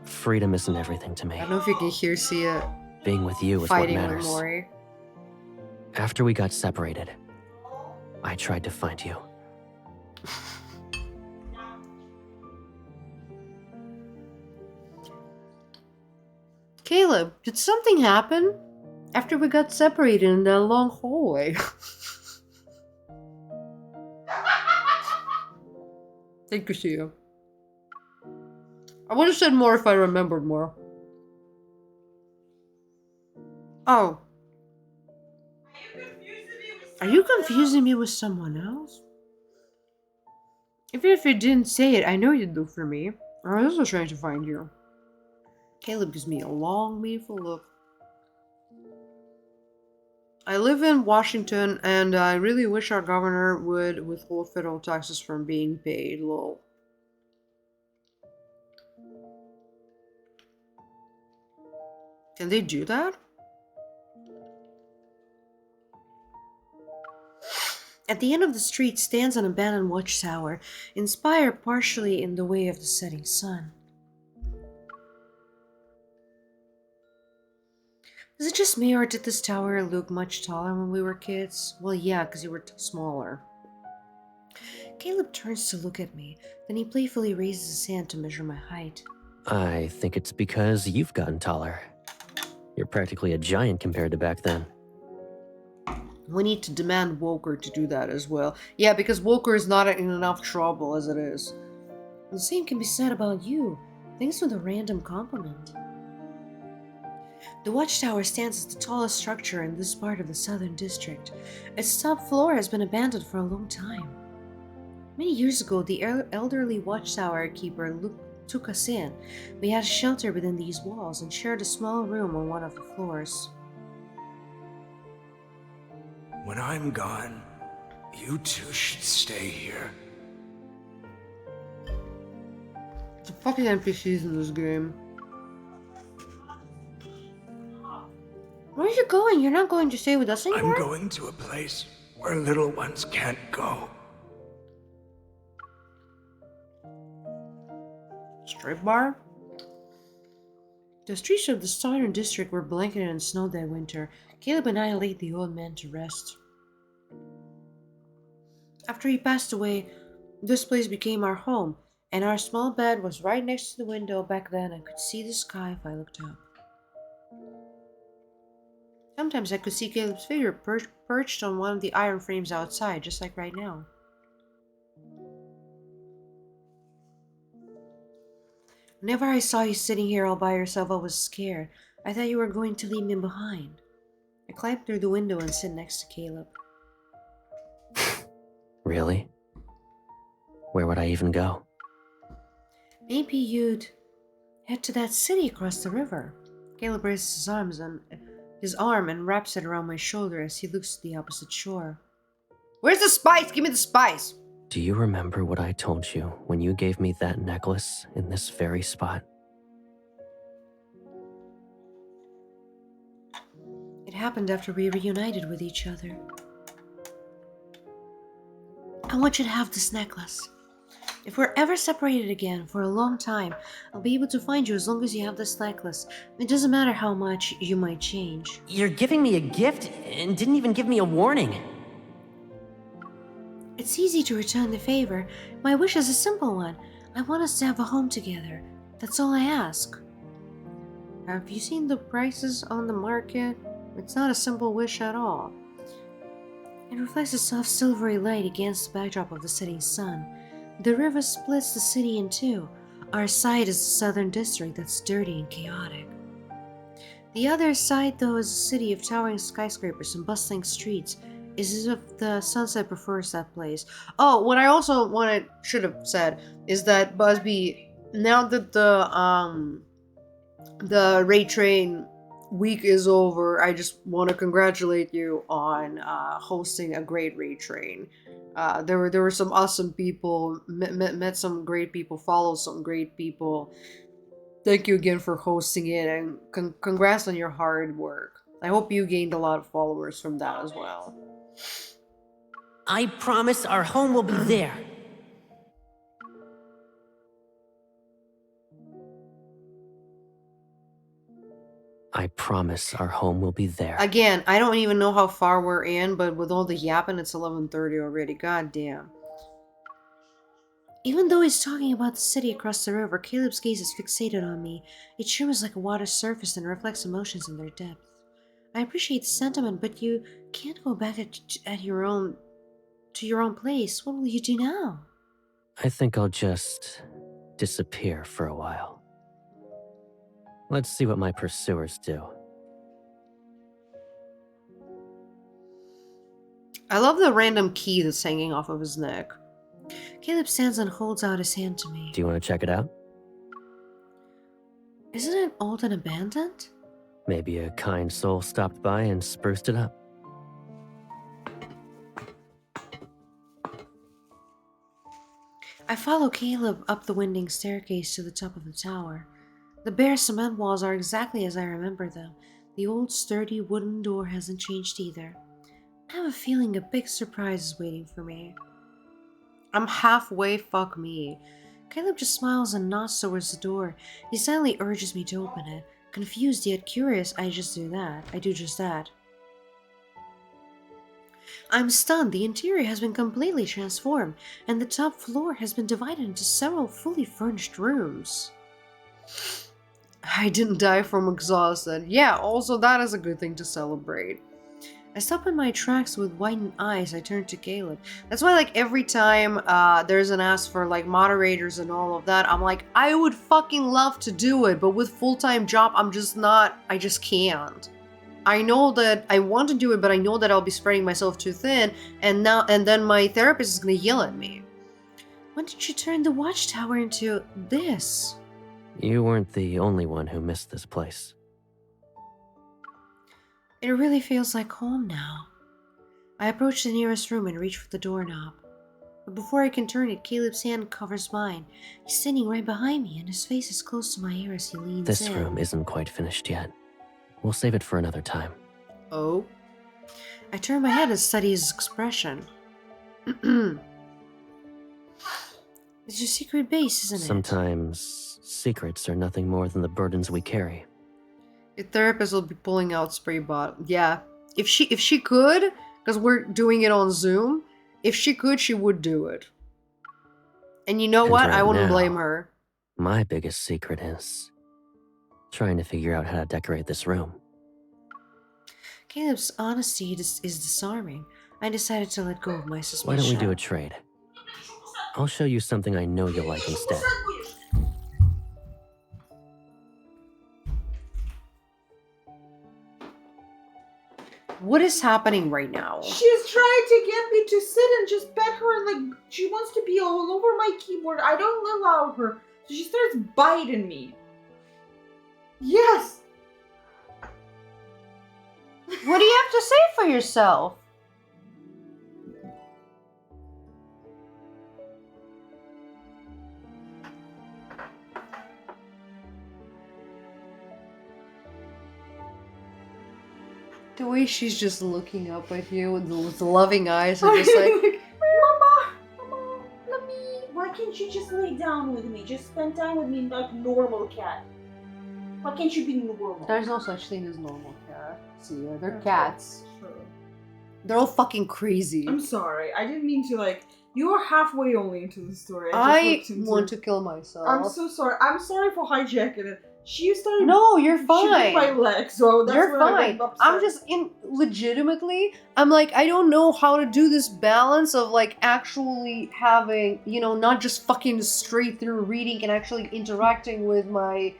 Freedom isn't everything to me. I don't know if you can see it. Being with you is what Fighting matters. with Mori. After we got separated, I tried to find you. Caleb, did something happen after we got separated in that long hallway? Thank you, Sia. I would have said more if I remembered more. Oh. Are you confusing me with someone else? Even if you didn't say it, I know you'd look for me. I was also trying to find you. Caleb gives me a long, meaningful look. I live in Washington, and I really wish our governor would withhold federal taxes from being paid. Lol. Can they do that? At the end of the street stands an abandoned watchtower, inspired partially in the way of the setting sun. Is it just me, or did this tower look much taller when we were kids? Well, yeah, because you were smaller. Caleb turns to look at me, then he playfully raises his hand to measure my height. I think it's because you've gotten taller. You're practically a giant compared to back then. We need to demand Woker to do that as well. Yeah, because Woker is not in enough trouble as it is. The same can be said about you. Thanks for the random compliment. The watchtower stands as the tallest structure in this part of the Southern District. Its top floor has been abandoned for a long time. Many years ago, the elderly watchtower keeper took us in. We had a shelter within these walls and shared a small room on one of the floors. When I'm gone, you two should stay here. The fucking NPCs in this game. Where are you going? You're not going to stay with us anymore? I'm going to a place where little ones can't go. Strip bar? The streets of the Southern District were blanketed in snow that winter. Caleb and I laid the old man to rest. After he passed away, this place became our home, and our small bed was right next to the window back then. I could see the sky if I looked up. Sometimes I could see Caleb's figure perched on one of the iron frames outside, just like right now. Whenever I saw you sitting here all by yourself, I was scared. I thought you were going to leave me behind. I climbed through the window and sit next to Caleb. Really? Where would I even go? Maybe you'd head to that city across the river. Caleb raises his arm and wraps it around my shoulder as he looks to the opposite shore. Where's the spice? Give me the spice! Do you remember what I told you when you gave me that necklace in this very spot? It happened after we reunited with each other. I want you to have this necklace. If we're ever separated again for a long time, I'll be able to find you as long as you have this necklace. It doesn't matter how much you might change. You're giving me a gift and didn't even give me a warning. It's easy to return the favor. My wish is a simple one. I want us to have a home together. That's all I ask. Have you seen the prices on the market? It's not a simple wish at all. It reflects a soft silvery light against the backdrop of the setting sun. The river splits the city in two. Our side is the southern district that's dirty and chaotic. The other side, though, is a city of towering skyscrapers and bustling streets. Is as if the sunset prefers that place. Oh, what I also should have said is that Busby, now that the Raid Train week is over, I just want to congratulate you on hosting a great Raid Train. There were some awesome people, met some great people, followed some great people. Thank you again for hosting it, and congrats on your hard work. I hope you gained a lot of followers from that as well. I promise our home will be there. I promise our home will be there. Again, I don't even know how far we're in, but with all the yapping, it's 11:30 already. God damn. Even though he's talking about the city across the river, Caleb's gaze is fixated on me. It shimmers like a water's surface and reflects emotions in their depth. I appreciate the sentiment, but you can't go back to your own place. What will you do now? I think I'll just disappear for a while. Let's see what my pursuers do. I love the random key that's hanging off of his neck. Caleb stands and holds out his hand to me. Do you want to check it out? Isn't it old and abandoned? Maybe a kind soul stopped by and spruced it up. I follow Caleb up the winding staircase to the top of the tower. The bare cement walls are exactly as I remember them. The old sturdy wooden door hasn't changed either. I have a feeling a big surprise is waiting for me. I'm halfway, fuck me. Caleb just smiles and nods towards the door. He silently urges me to open it. Confused yet curious, I do just that. I'm stunned. The interior has been completely transformed, and the top floor has been divided into several fully furnished rooms. I didn't die from exhaustion. Yeah, also that is a good thing to celebrate. I stop in my tracks with widened eyes. I turn to Caleb. That's why, like, every time there's an ask for, like, moderators and all of that, I'm like, I would fucking love to do it, but with full-time job, I just can't. I know that I want to do it, but I know that I'll be spreading myself too thin, and then my therapist is gonna yell at me. When did you turn the watchtower into this? You weren't the only one who missed this place. It really feels like home now. I approach the nearest room and reach for the doorknob. But before I can turn it, Caleb's hand covers mine. He's standing right behind me, and his face is close to my ear as he leans in. This room isn't quite finished yet. We'll save it for another time. Oh? I turn my head and study his expression. It's your secret base, isn't it? Sometimes secrets are nothing more than the burdens we carry. Your therapist will be pulling out spray bottle. Yeah. If she could, because we're doing it on Zoom, if she could, she would do it. And you know what? Right I wouldn't now, blame her. My biggest secret is trying to figure out how to decorate this room. Caleb's honesty is disarming. I decided to let go of my suspicion. Why don't we do a trade? I'll show you something I know you'll like instead. What is happening right now? She's trying to get me to sit and just pet her, and like she wants to be all over my keyboard. I don't allow her, so she starts biting me. Yes. What do you have to say for yourself? The way she's just looking up at you with those loving eyes and just like, Mama, let me. Why can't you just lay down with me? Just spend time with me like normal cat. Why can't you be normal? there's no such thing as normal cat. See, they're cats. They're all fucking crazy. I'm sorry. I didn't mean to like. You're halfway only into the story. I want to kill myself. I'm so sorry. I'm sorry for hijacking it. She started. No, you're fine. Shooting my leg, so that's you're when I fine. got upset. I'm just legitimately. I'm like, I don't know how to do this balance of like actually having, you know, not just fucking straight through reading and actually interacting with my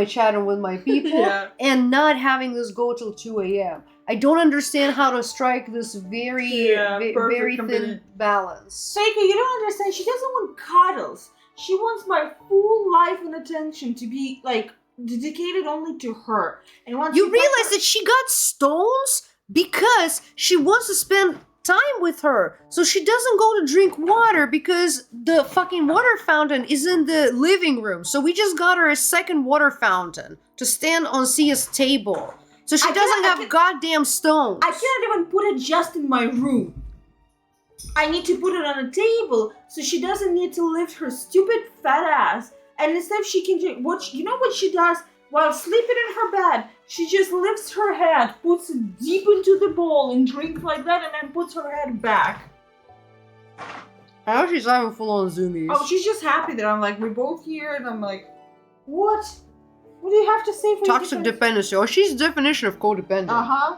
chat and with my people, Yeah. and not having this go till 2 a.m. I don't understand how to strike this very very thin balance. Seika, you don't understand. She doesn't want cuddles. She wants my full life and attention to be like dedicated only to her. And once You realize that she got stones because she wants to spend time with her. So she doesn't go to drink water because the fucking water fountain is in the living room. So we just got her a second water fountain to stand on Sia's table. So she doesn't have goddamn stones. I can't even put it just in my room. I need to put it on a table so she doesn't need to lift her stupid fat ass. And instead she can do what she does while sleeping in her bed? She just lifts her head, puts it deep into the bowl and drinks like that, and then puts her head back. I know she's having full on zoomies. Oh, she's just happy that I'm like, we're both here, and I'm like, what? What do you have to say for Toxic dependency. Oh, she's the definition of codependent. Uh-huh.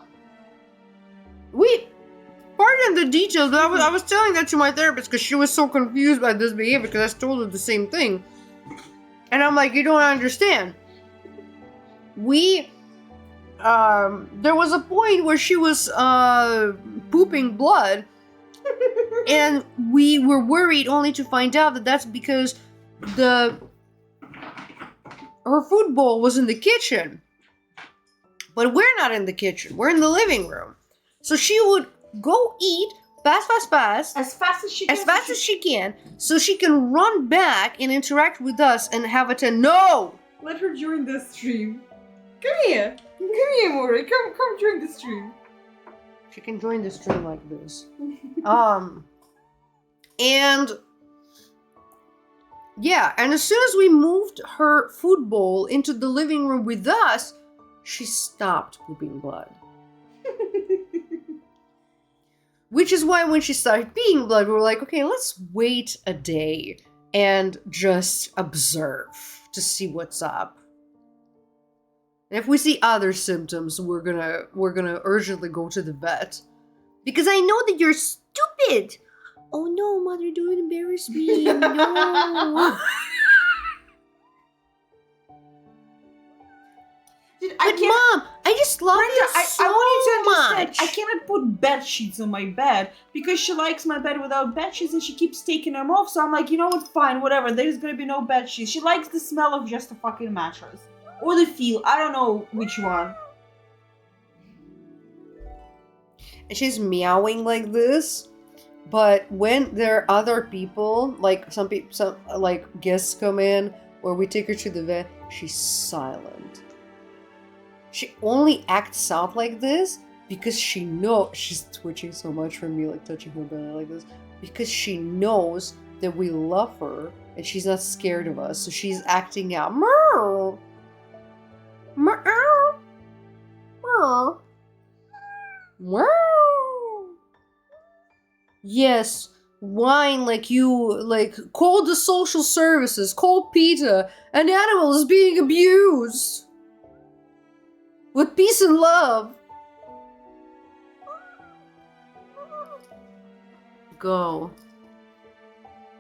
Pardon the details, but I was telling that to my therapist because she was so confused by this behavior because I told her the same thing. And I'm like, you don't understand. There was a point where she was pooping blood, and we were worried only to find out that that's because her food bowl was in the kitchen. But we're not in the kitchen, we're in the living room. So she would go eat fast as fast as she can, so she can run back and interact with us and have a no. Let her join the stream. Come here, Mori. Come join the stream. She can join the stream like this. And yeah, and as soon as we moved her food bowl into the living room with us, she stopped pooping blood. Which is why when she started peeing blood, we were like, okay, let's wait a day and just observe to see what's up. And if we see other symptoms, we're gonna urgently go to the vet. Because I know that you're stupid! Oh no, mother, don't embarrass me, no! Mom, I just love you so I want you to understand, much. I cannot put bed sheets on my bed because she likes my bed without bed sheets and she keeps taking them off. So I'm like, you know what, fine, whatever. There's gonna be no bed sheets. She likes the smell of just a fucking mattress. Or the feel. I don't know which one. And she's meowing like this. But when there are other people, like some like guests come in or we take her to the vet, she's silent. She only acts out like this because she knows she's twitching so much from me, like touching her belly like this, because she knows that we love her and she's not scared of us, so she's acting out. Meow, meow, meow, meow. Yes, whine like you, like call the social services, call PETA. An animal is being abused. With peace and love. Go.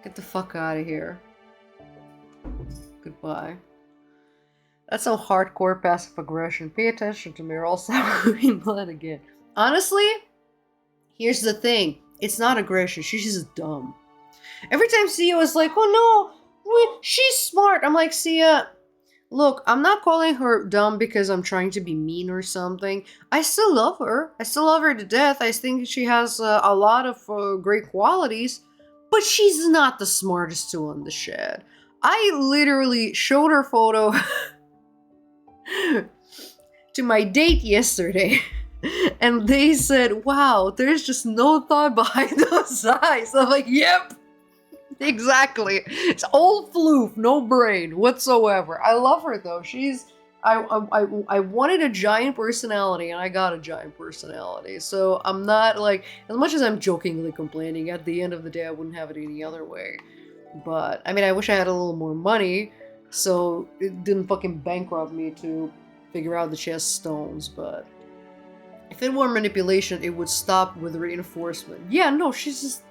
Get the fuck out of here. Goodbye. That's some hardcore passive aggression. Pay attention to me or else I'm moving blood again. Honestly, here's the thing. It's not aggression. She's just dumb. Every time Sia was like, oh no, she's smart. I'm like, Sia, look, I'm not calling her dumb because I'm trying to be mean or something. I still love her. I still love her to death. I think she has a lot of great qualities, but she's not the smartest tool in the shed. I literally showed her photo to my date yesterday, and they said, wow, there's just no thought behind those eyes. I'm like, yep. Exactly. It's all floof, no brain whatsoever. I love her though. I wanted a giant personality and I got a giant personality. So I'm not like, as much as I'm jokingly complaining, at the end of the day I wouldn't have it any other way. But I mean, I wish I had a little more money so it didn't fucking bankrupt me to figure out that she has stones. But if it were manipulation, it would stop with reinforcement. Yeah, no, she's just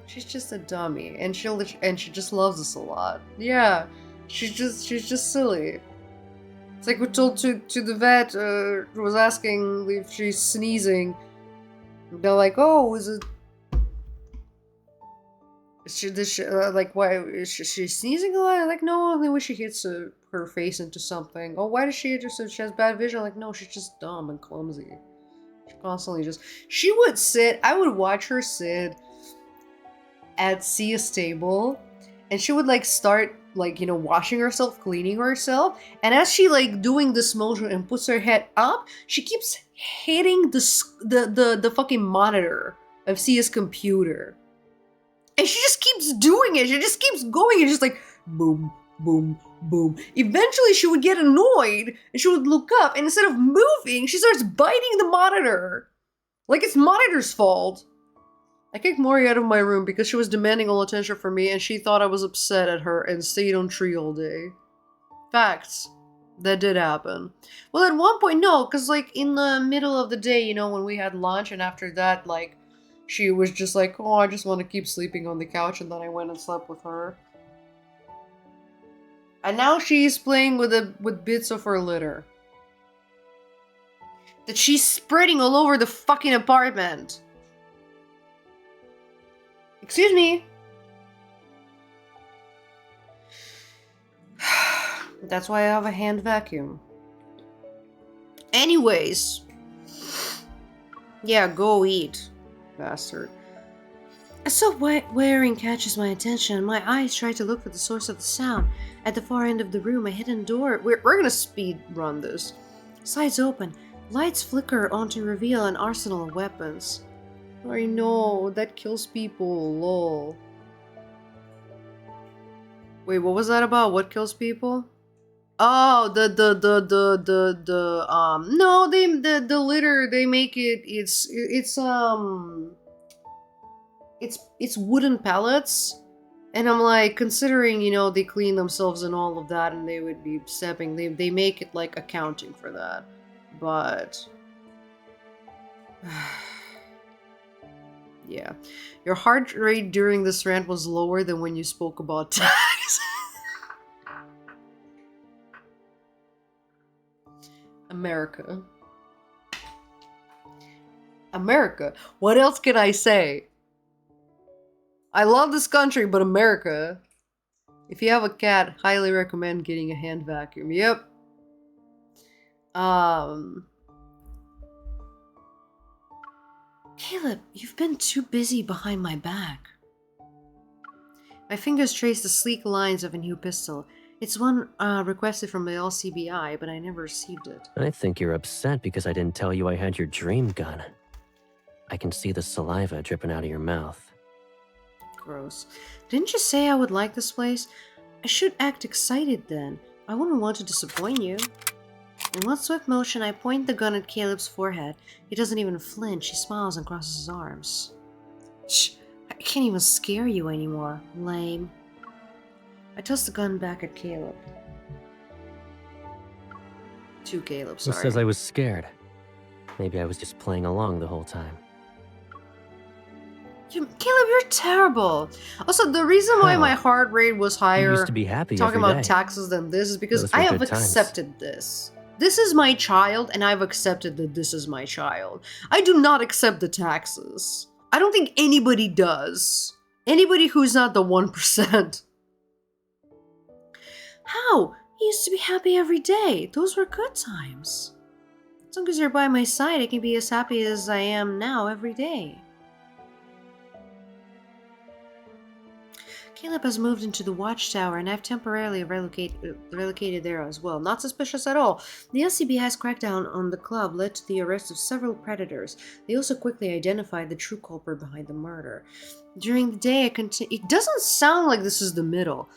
she's just a dummy, and she just loves us a lot. Yeah, she's just silly. It's like we told to the vet who was asking if she's sneezing. They're like, oh, is it? Like, why is she sneezing a lot? Like, no, only when she hits her face into something. Oh, why does she hit her? So she has bad vision? Like, no, she's just dumb and clumsy. She constantly she would sit. I would watch her sit at Sia's table, and she would like start like, you know, washing herself, cleaning herself, and as she like doing this motion and puts her head up, she keeps hitting the fucking monitor of Sia's computer, and she just keeps doing it. She just keeps going and just like boom, boom, boom. Eventually she would get annoyed and she would look up, and instead of moving, she starts biting the monitor like it's monitor's fault. I kicked Mori out of my room because she was demanding all attention from me and she thought I was upset at her and stayed on tree all day. Facts. That did happen. Well, at one point, no, because like in the middle of the day, you know, when we had lunch, and after that, like, she was just like, oh, I just want to keep sleeping on the couch, and then I went and slept with her. And now she's playing with bits of her litter that she's spreading all over the fucking apartment. Excuse me. That's why I have a hand vacuum. Anyways. Yeah, go eat, bastard. A soft white wearing catches my attention. My eyes try to look for the source of the sound. At the far end of the room, a hidden door. We're gonna speed run this. Sides open. Lights flicker on to reveal an arsenal of weapons. I know, that kills people, lol. Wait, what was that about? What kills people? Oh, no, the litter, they make it, it's wooden pellets. And I'm like, considering, you know, they clean themselves and all of that, and they would be stepping, they make it like accounting for that. But yeah. Your heart rate during this rant was lower than when you spoke about tax. America. America. What else can I say? I love this country, but America. If you have a cat, highly recommend getting a hand vacuum. Yep. Caleb, you've been too busy behind my back. My fingers trace the sleek lines of a new pistol. It's one requested from the LCBI, but I never received it. I think you're upset because I didn't tell you I had your dream gun. I can see the saliva dripping out of your mouth. Gross. Didn't you say I would like this place? I should act excited then. I wouldn't want to disappoint you. In one swift motion, I point the gun at Caleb's forehead. He doesn't even flinch. He smiles and crosses his arms. Shh! I can't even scare you anymore. Lame. I toss the gun back at Caleb. To Caleb, sorry. Who says I was scared? Maybe I was just playing along the whole time. Caleb, you're terrible. Also, the reason why my heart rate was higher You used to be happy talking every about day. taxes than this is because Those were I have good times. accepted this. This is my child, and I've accepted that this is my child. I do not accept the taxes. I don't think anybody does. Anybody who's not the 1%. How? I used to be happy every day. Those were good times. As long as you're by my side, I can be as happy as I am now every day. Caleb has moved into the watchtower, and I've temporarily relocated there as well. Not suspicious at all. The LCBI's crackdown on the club led to the arrest of several predators. They also quickly identified the true culprit behind the murder. During the day, it doesn't sound like this is the middle.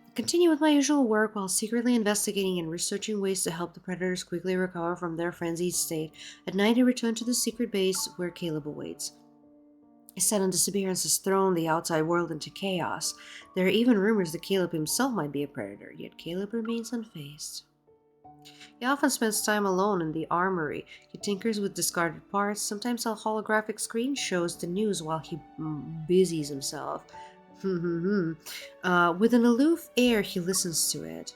I continue with my usual work while secretly investigating and researching ways to help the predators quickly recover from their frenzied state. At night, I return to the secret base where Caleb awaits. His sudden disappearance has thrown the outside world into chaos. There are even rumors that Caleb himself might be a predator, yet Caleb remains unfazed. He often spends time alone in the armory. He tinkers with discarded parts. Sometimes a holographic screen shows the news while he busies himself. With an aloof air, he listens to it.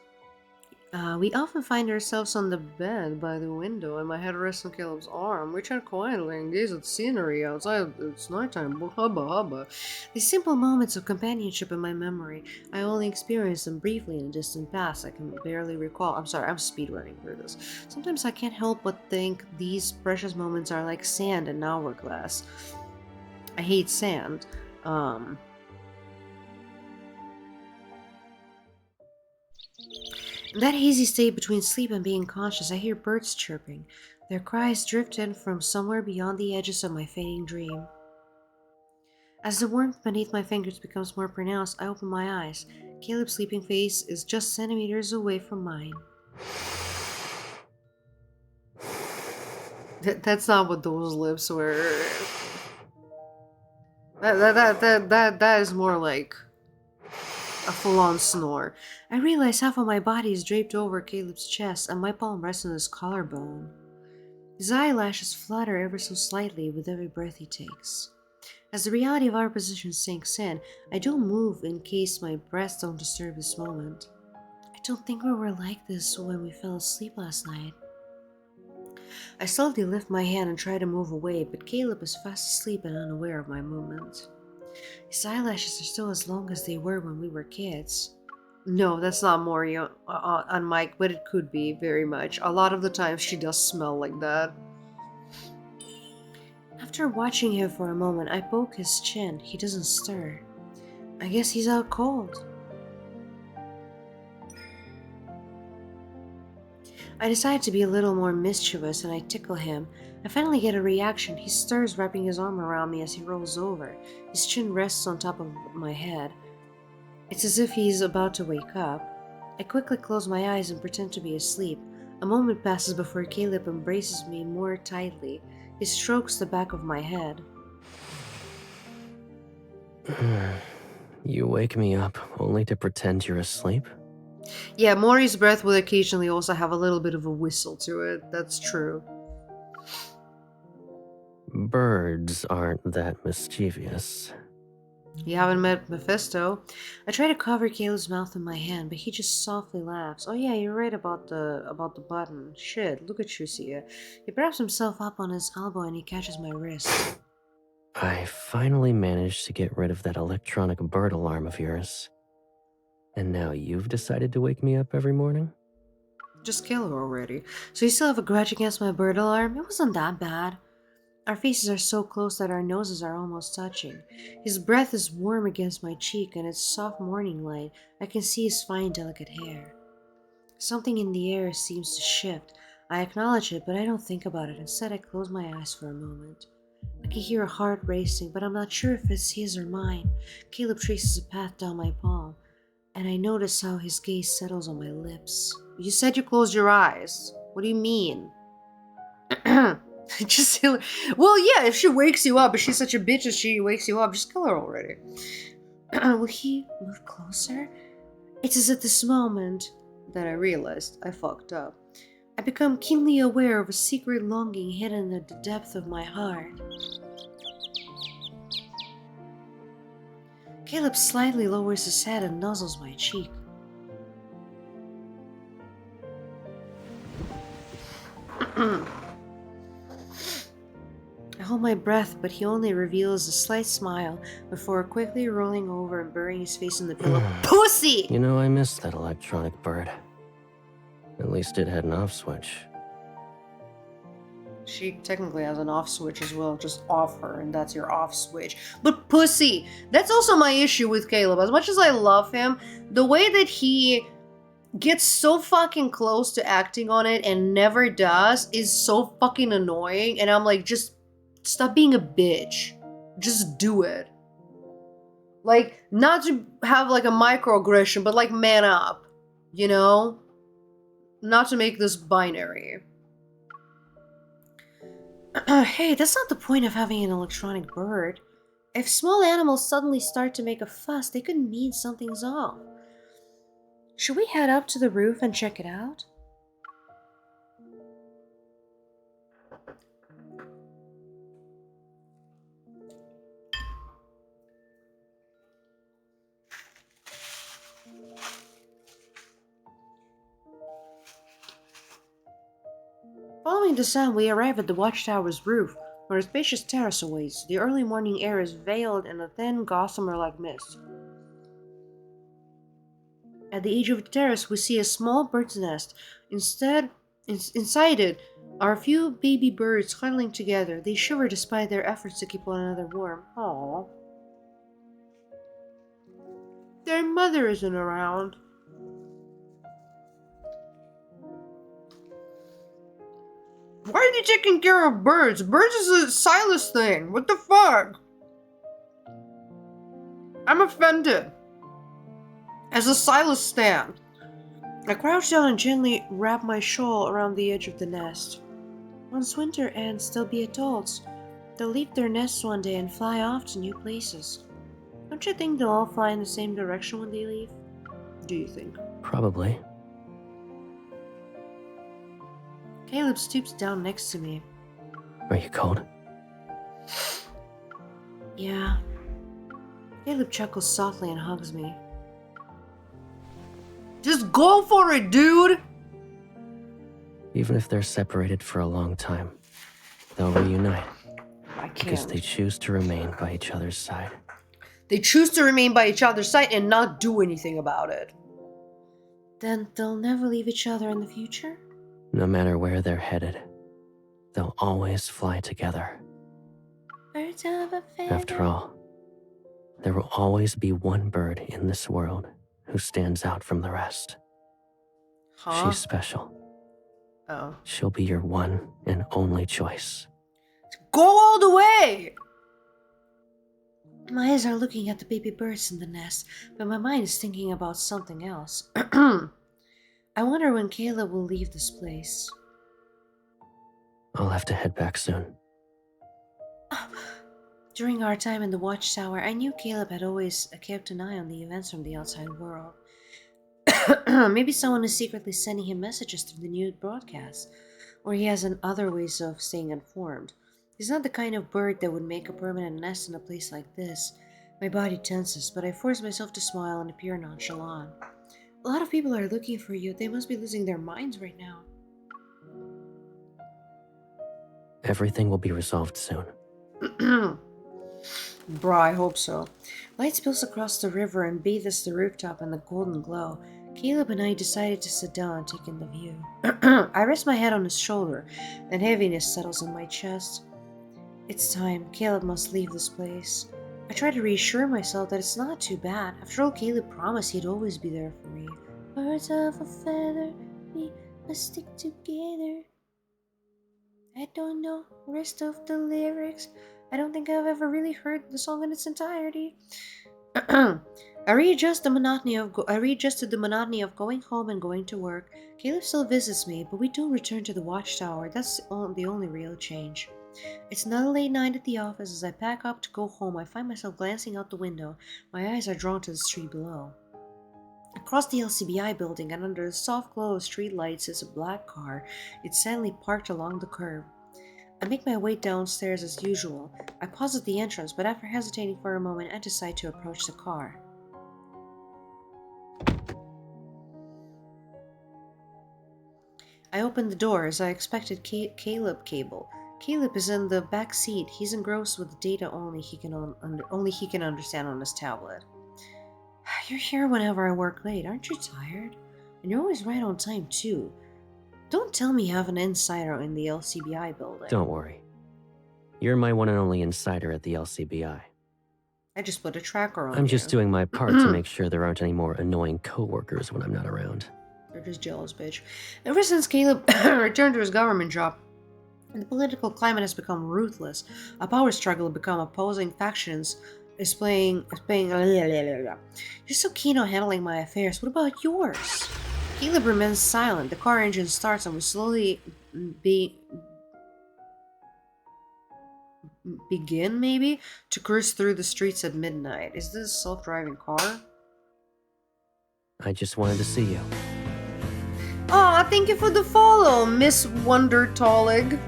We often find ourselves on the bed by the window, and my head rests on Caleb's arm. We chat quietly and gaze at the scenery outside. It's nighttime. Hubba hubba. These simple moments of companionship in my memory, I only experienced them briefly in a distant past. I can barely recall. I'm sorry, I'm speedrunning through this. Sometimes I can't help but think these precious moments are like sand in an hourglass. I hate sand. In that hazy state between sleep and being conscious, I hear birds chirping. Their cries drift in from somewhere beyond the edges of my fading dream. As the warmth beneath my fingers becomes more pronounced, I open my eyes. Caleb's sleeping face is just centimeters away from mine. That's not what those lips were. That is more like a full-on snore. I realize half of my body is draped over Caleb's chest, and my palm rests on his collarbone. His eyelashes flutter ever so slightly with every breath he takes. As the reality of our position sinks in, I don't move in case my breaths don't disturb this moment. I don't think we were like this when we fell asleep last night. I slowly lift my hand and try to move away, but Caleb is fast asleep and unaware of my movement. His eyelashes are still as long as they were when we were kids. No, that's not Mori on Mike, but it could be very much. A lot of the times she does smell like that. After watching him for a moment, I poke his chin. He doesn't stir. I guess he's out cold. I decide to be a little more mischievous and I tickle him. I finally get a reaction. He stirs, wrapping his arm around me as he rolls over. His chin rests on top of my head. It's as if he's about to wake up. I quickly close my eyes and pretend to be asleep. A moment passes before Caleb embraces me more tightly. He strokes the back of my head. You wake me up only to pretend you're asleep? Yeah, Mori's breath will occasionally also have a little bit of a whistle to it. That's true. Birds aren't that mischievous. You haven't met Mephisto. I try to cover Caleb's mouth in my hand, but he just softly laughs. Oh yeah, you're right about the button. Shit, look at you, Sia. He wraps himself up on his elbow and he catches my wrist. I finally managed to get rid of that electronic bird alarm of yours. And now you've decided to wake me up every morning? Just kill her already. So you still have a grudge against my bird alarm? It wasn't that bad. Our faces are so close that our noses are almost touching. His breath is warm against my cheek, and its soft morning light, I can see his fine, delicate hair. Something in the air seems to shift. I acknowledge it, but I don't think about it. Instead, I close my eyes for a moment. I can hear a heart racing, but I'm not sure if it's his or mine. Caleb traces a path down my palm, and I notice how his gaze settles on my lips. You said you closed your eyes. What do you mean? Just kill her. Well, yeah, if she wakes you up, if she's such a bitch as she wakes you up, just kill her already. Will he move closer? It's as at this moment that I realized I fucked up. I become keenly aware of a secret longing hidden at the depth of my heart. Caleb slightly lowers his head and nuzzles my cheek. I hold my breath, but he only reveals a slight smile before quickly rolling over and burying his face in the pillow. Pussy! You know, I miss that electronic bird. At least it had an off switch. She technically has an off switch as well. Just off her, and that's your off switch. But pussy! That's also my issue with Caleb. As much as I love him, the way that he gets so fucking close to acting on it and never does is so fucking annoying. And I'm like, just stop being a bitch. Just do it. Like, not to have like a microaggression, but like man up. You know? Not to make this binary. Hey, that's not the point of having an electronic bird. If small animals suddenly start to make a fuss, they could mean something's off. Should we head up to the roof and check it out? Following the sound, we arrive at the watchtower's roof, where a spacious terrace awaits. The early morning air is veiled in a thin, gossamer-like mist. At the edge of the terrace, we see a small bird's nest. Inside it are a few baby birds huddling together. They shiver despite their efforts to keep one another warm. Aww. Their mother isn't around. Why are they taking care of birds? Birds is a Silas thing. What the fuck? I'm offended. As a Silas stan, I crouch down and gently wrap my shawl around the edge of the nest. Once winter ends, they'll be adults. They'll leave their nests one day and fly off to new places. Don't you think they'll all fly in the same direction when they leave? Do you think? Probably. Caleb stoops down next to me. Are you cold? Yeah. Caleb chuckles softly and hugs me. Just go for it, dude! Even if they're separated for a long time, they'll reunite. I can't. Because they choose to remain by each other's side. They choose to remain by each other's side and not do anything about it. Then they'll never leave each other in the future? No matter where they're headed, they'll always fly together. Birds of a feather. After all, there will always be one bird in this world who stands out from the rest. Huh? She's special. Oh. She'll be your one and only choice. Go all the way! My eyes are looking at the baby birds in the nest, but my mind is thinking about something else. I wonder when Caleb will leave this place. I'll have to head back soon. During our time in the watchtower, I knew Caleb had always kept an eye on the events from the outside world. Maybe someone is secretly sending him messages through the new broadcast, or he has other ways of staying informed. He's not the kind of bird that would make a permanent nest in a place like this. My body tenses, but I force myself to smile and appear nonchalant. A lot of people are looking for you. They must be losing their minds right now. Everything will be resolved soon. Bruh, I hope so. Light spills across the river and bathes the rooftop in the golden glow. Caleb and I decided to sit down and take in the view. I rest my head on his shoulder, and heaviness settles in my chest. It's time. Caleb must leave this place. I try to reassure myself that it's not too bad. After all, Caleb promised he'd always be there for me. Birds of a feather, we must stick together. I don't know the rest of the lyrics. I don't think I've ever really heard the song in its entirety. I readjusted the monotony of going home and going to work. Caleb still visits me, but we don't return to the watchtower. That's the only real change. It's another late night at the office. As I pack up to go home, I find myself glancing out the window. My eyes are drawn to the street below. Across the LCBI building and under the soft glow of street lights is a black car. It's sadly parked along the curb. I make my way downstairs as usual. I pause at the entrance, but after hesitating for a moment, I decide to approach the car. I opened the door as I expected Caleb Cable. Caleb is in the back seat. He's engrossed with the data only he can understand on his tablet. You're here whenever I work late. Aren't you tired? And you're always right on time, too. Don't tell me you have an insider in the LCBI building. Don't worry. You're my one and only insider at the LCBI. I just put a tracker on I'm you. just doing my part to make sure there aren't any more annoying coworkers when I'm not around. You're just jealous, bitch. Ever since Caleb returned to his government job, the political climate has become ruthless. A power struggle become opposing factions is playing. You're so keen on handling my affairs. What about yours? Caleb remains silent. The car engine starts and we slowly begin, maybe, to cruise through the streets at midnight. Is this a self-driving car? I just wanted to see you. Aw, thank you for the follow, Miss Wonder Tolig.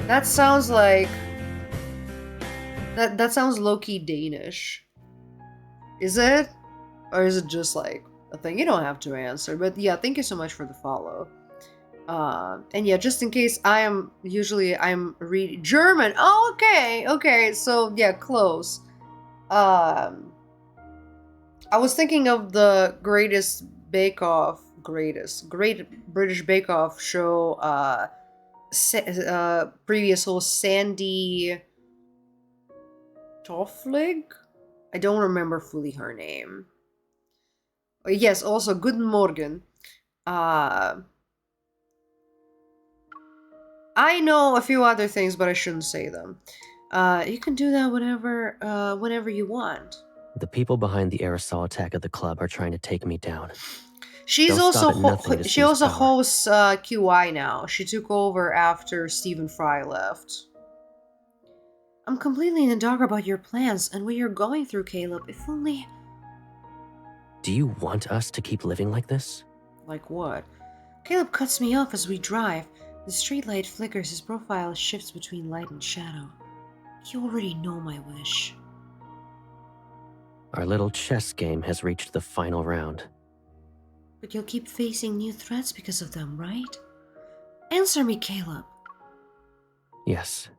That sounds like... That sounds low-key Danish. Is it? Or is it just like a thing? You don't have to answer, but yeah, thank you so much for the follow. And yeah, just in case I'm reading German. Oh, okay, so yeah, close. I was thinking of the Great British Bake Off show, previous host Sandy Tofflig? I don't remember fully her name. Oh, yes, also, Guten Morgen. I know a few other things, but I shouldn't say them. You can do that whenever you want. The people behind the aerosol attack at the club are trying to take me down. She They'll also stop at nothing to she seize also power. hosts QI now. She took over after Stephen Fry left. I'm completely in the dark about your plans and what you're going through, Caleb. If only... Do you want us to keep living like this? Like what? Caleb cuts me off as we drive. The streetlight flickers, his profile shifts between light and shadow. You already know my wish. Our little chess game has reached the final round. But you'll keep facing new threats because of them, right? Answer me, Caleb. Yes.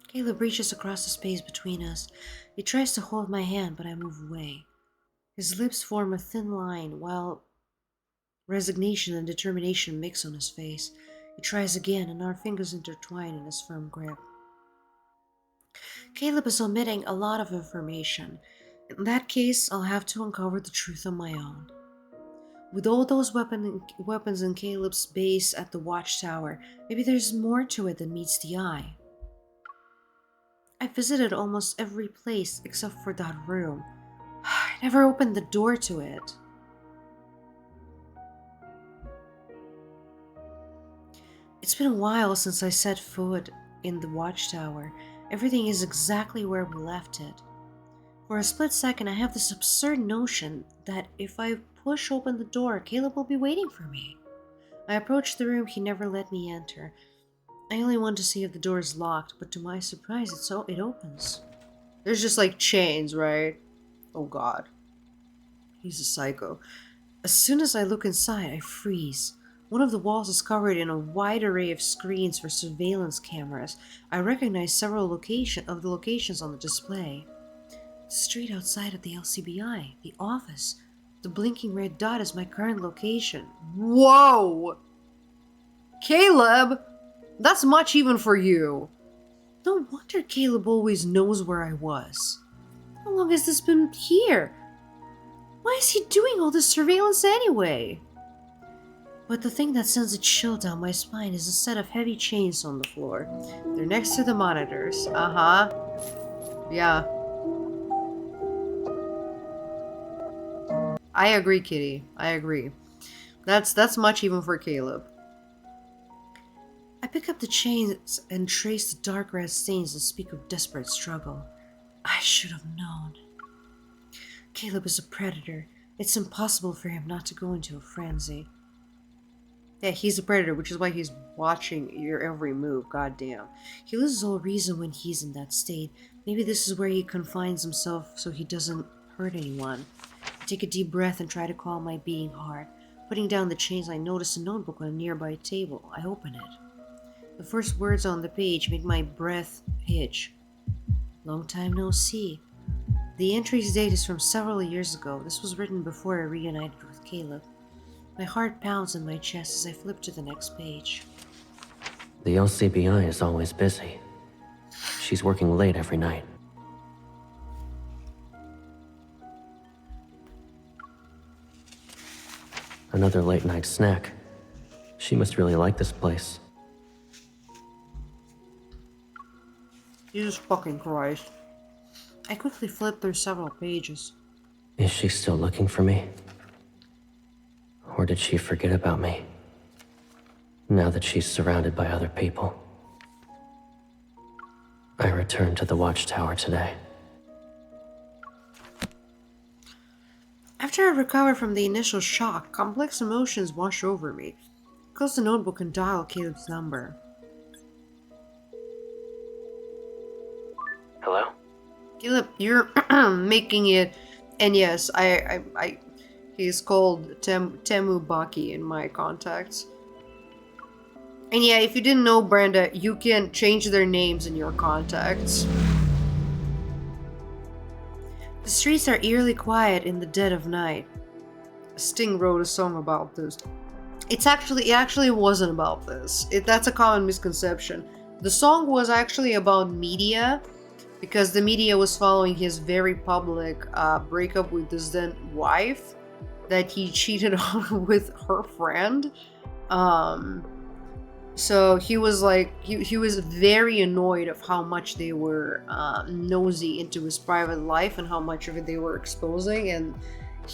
Caleb reaches across the space between us. He tries to hold my hand, but I move away. His lips form a thin line, while resignation and determination mix on his face. He tries again, and our fingers intertwine in his firm grip. Caleb is omitting a lot of information. In that case, I'll have to uncover the truth on my own. With all those weapons in Caleb's base at the watchtower, maybe there's more to it than meets the eye. I visited almost every place except for that room. I never opened the door to it. It's been a while since I set foot in the watchtower. Everything is exactly where we left it. For a split second, I have this absurd notion that if I push open the door, Caleb will be waiting for me. I approach the room he never let me enter. I only want to see if the door is locked, but to my surprise, it opens. There's just like chains, right? Oh god. He's a psycho. As soon as I look inside, I freeze. One of the walls is covered in a wide array of screens for surveillance cameras. I recognize several of the locations on the display. The street outside of the LCBI, the office. The blinking red dot is my current location. Whoa! Caleb! That's much even for you. No wonder Caleb always knows where I was. How long has this been here? Why is he doing all this surveillance anyway? But the thing that sends a chill down my spine is a set of heavy chains on the floor. They're next to the monitors. Uh-huh. Yeah. I agree, Kitty. I agree. That's much even for Caleb. I pick up the chains and trace the dark red stains that speak of desperate struggle. I should have known. Caleb is a predator. It's impossible for him not to go into a frenzy. Yeah, he's a predator, which is why he's watching your every move, goddamn. He loses all reason when he's in that state. Maybe this is where he confines himself so he doesn't hurt anyone. I take a deep breath and try to calm my beating heart. Putting down the chains, I notice a notebook on a nearby table. I open it. The first words on the page make my breath hitch. Long time no see. The entry's date is from several years ago. This was written before I reunited with Caleb. My heart pounds in my chest as I flip to the next page. The LCBI is always busy. She's working late every night. Another late night snack. She must really like this place. Jesus fucking Christ. I quickly flip through several pages. Is she still looking for me? Or did she forget about me? Now that she's surrounded by other people. I return to the watchtower today. After I recover from the initial shock, complex emotions wash over me. Close the notebook and dial Caleb's number. Hello? Caleb, you're making it, and yes, he's called Temu Baki in my contacts. And yeah, if you didn't know, Brenda, you can change their names in your contacts. The streets are eerily quiet in the dead of night. Sting wrote a song about this. It actually wasn't about this. That's a common misconception. The song was actually about media, because the media was following his very public breakup with his then wife that he cheated on with her friend. So he was like, he was very annoyed of how much they were nosy into his private life and how much of it they were exposing. And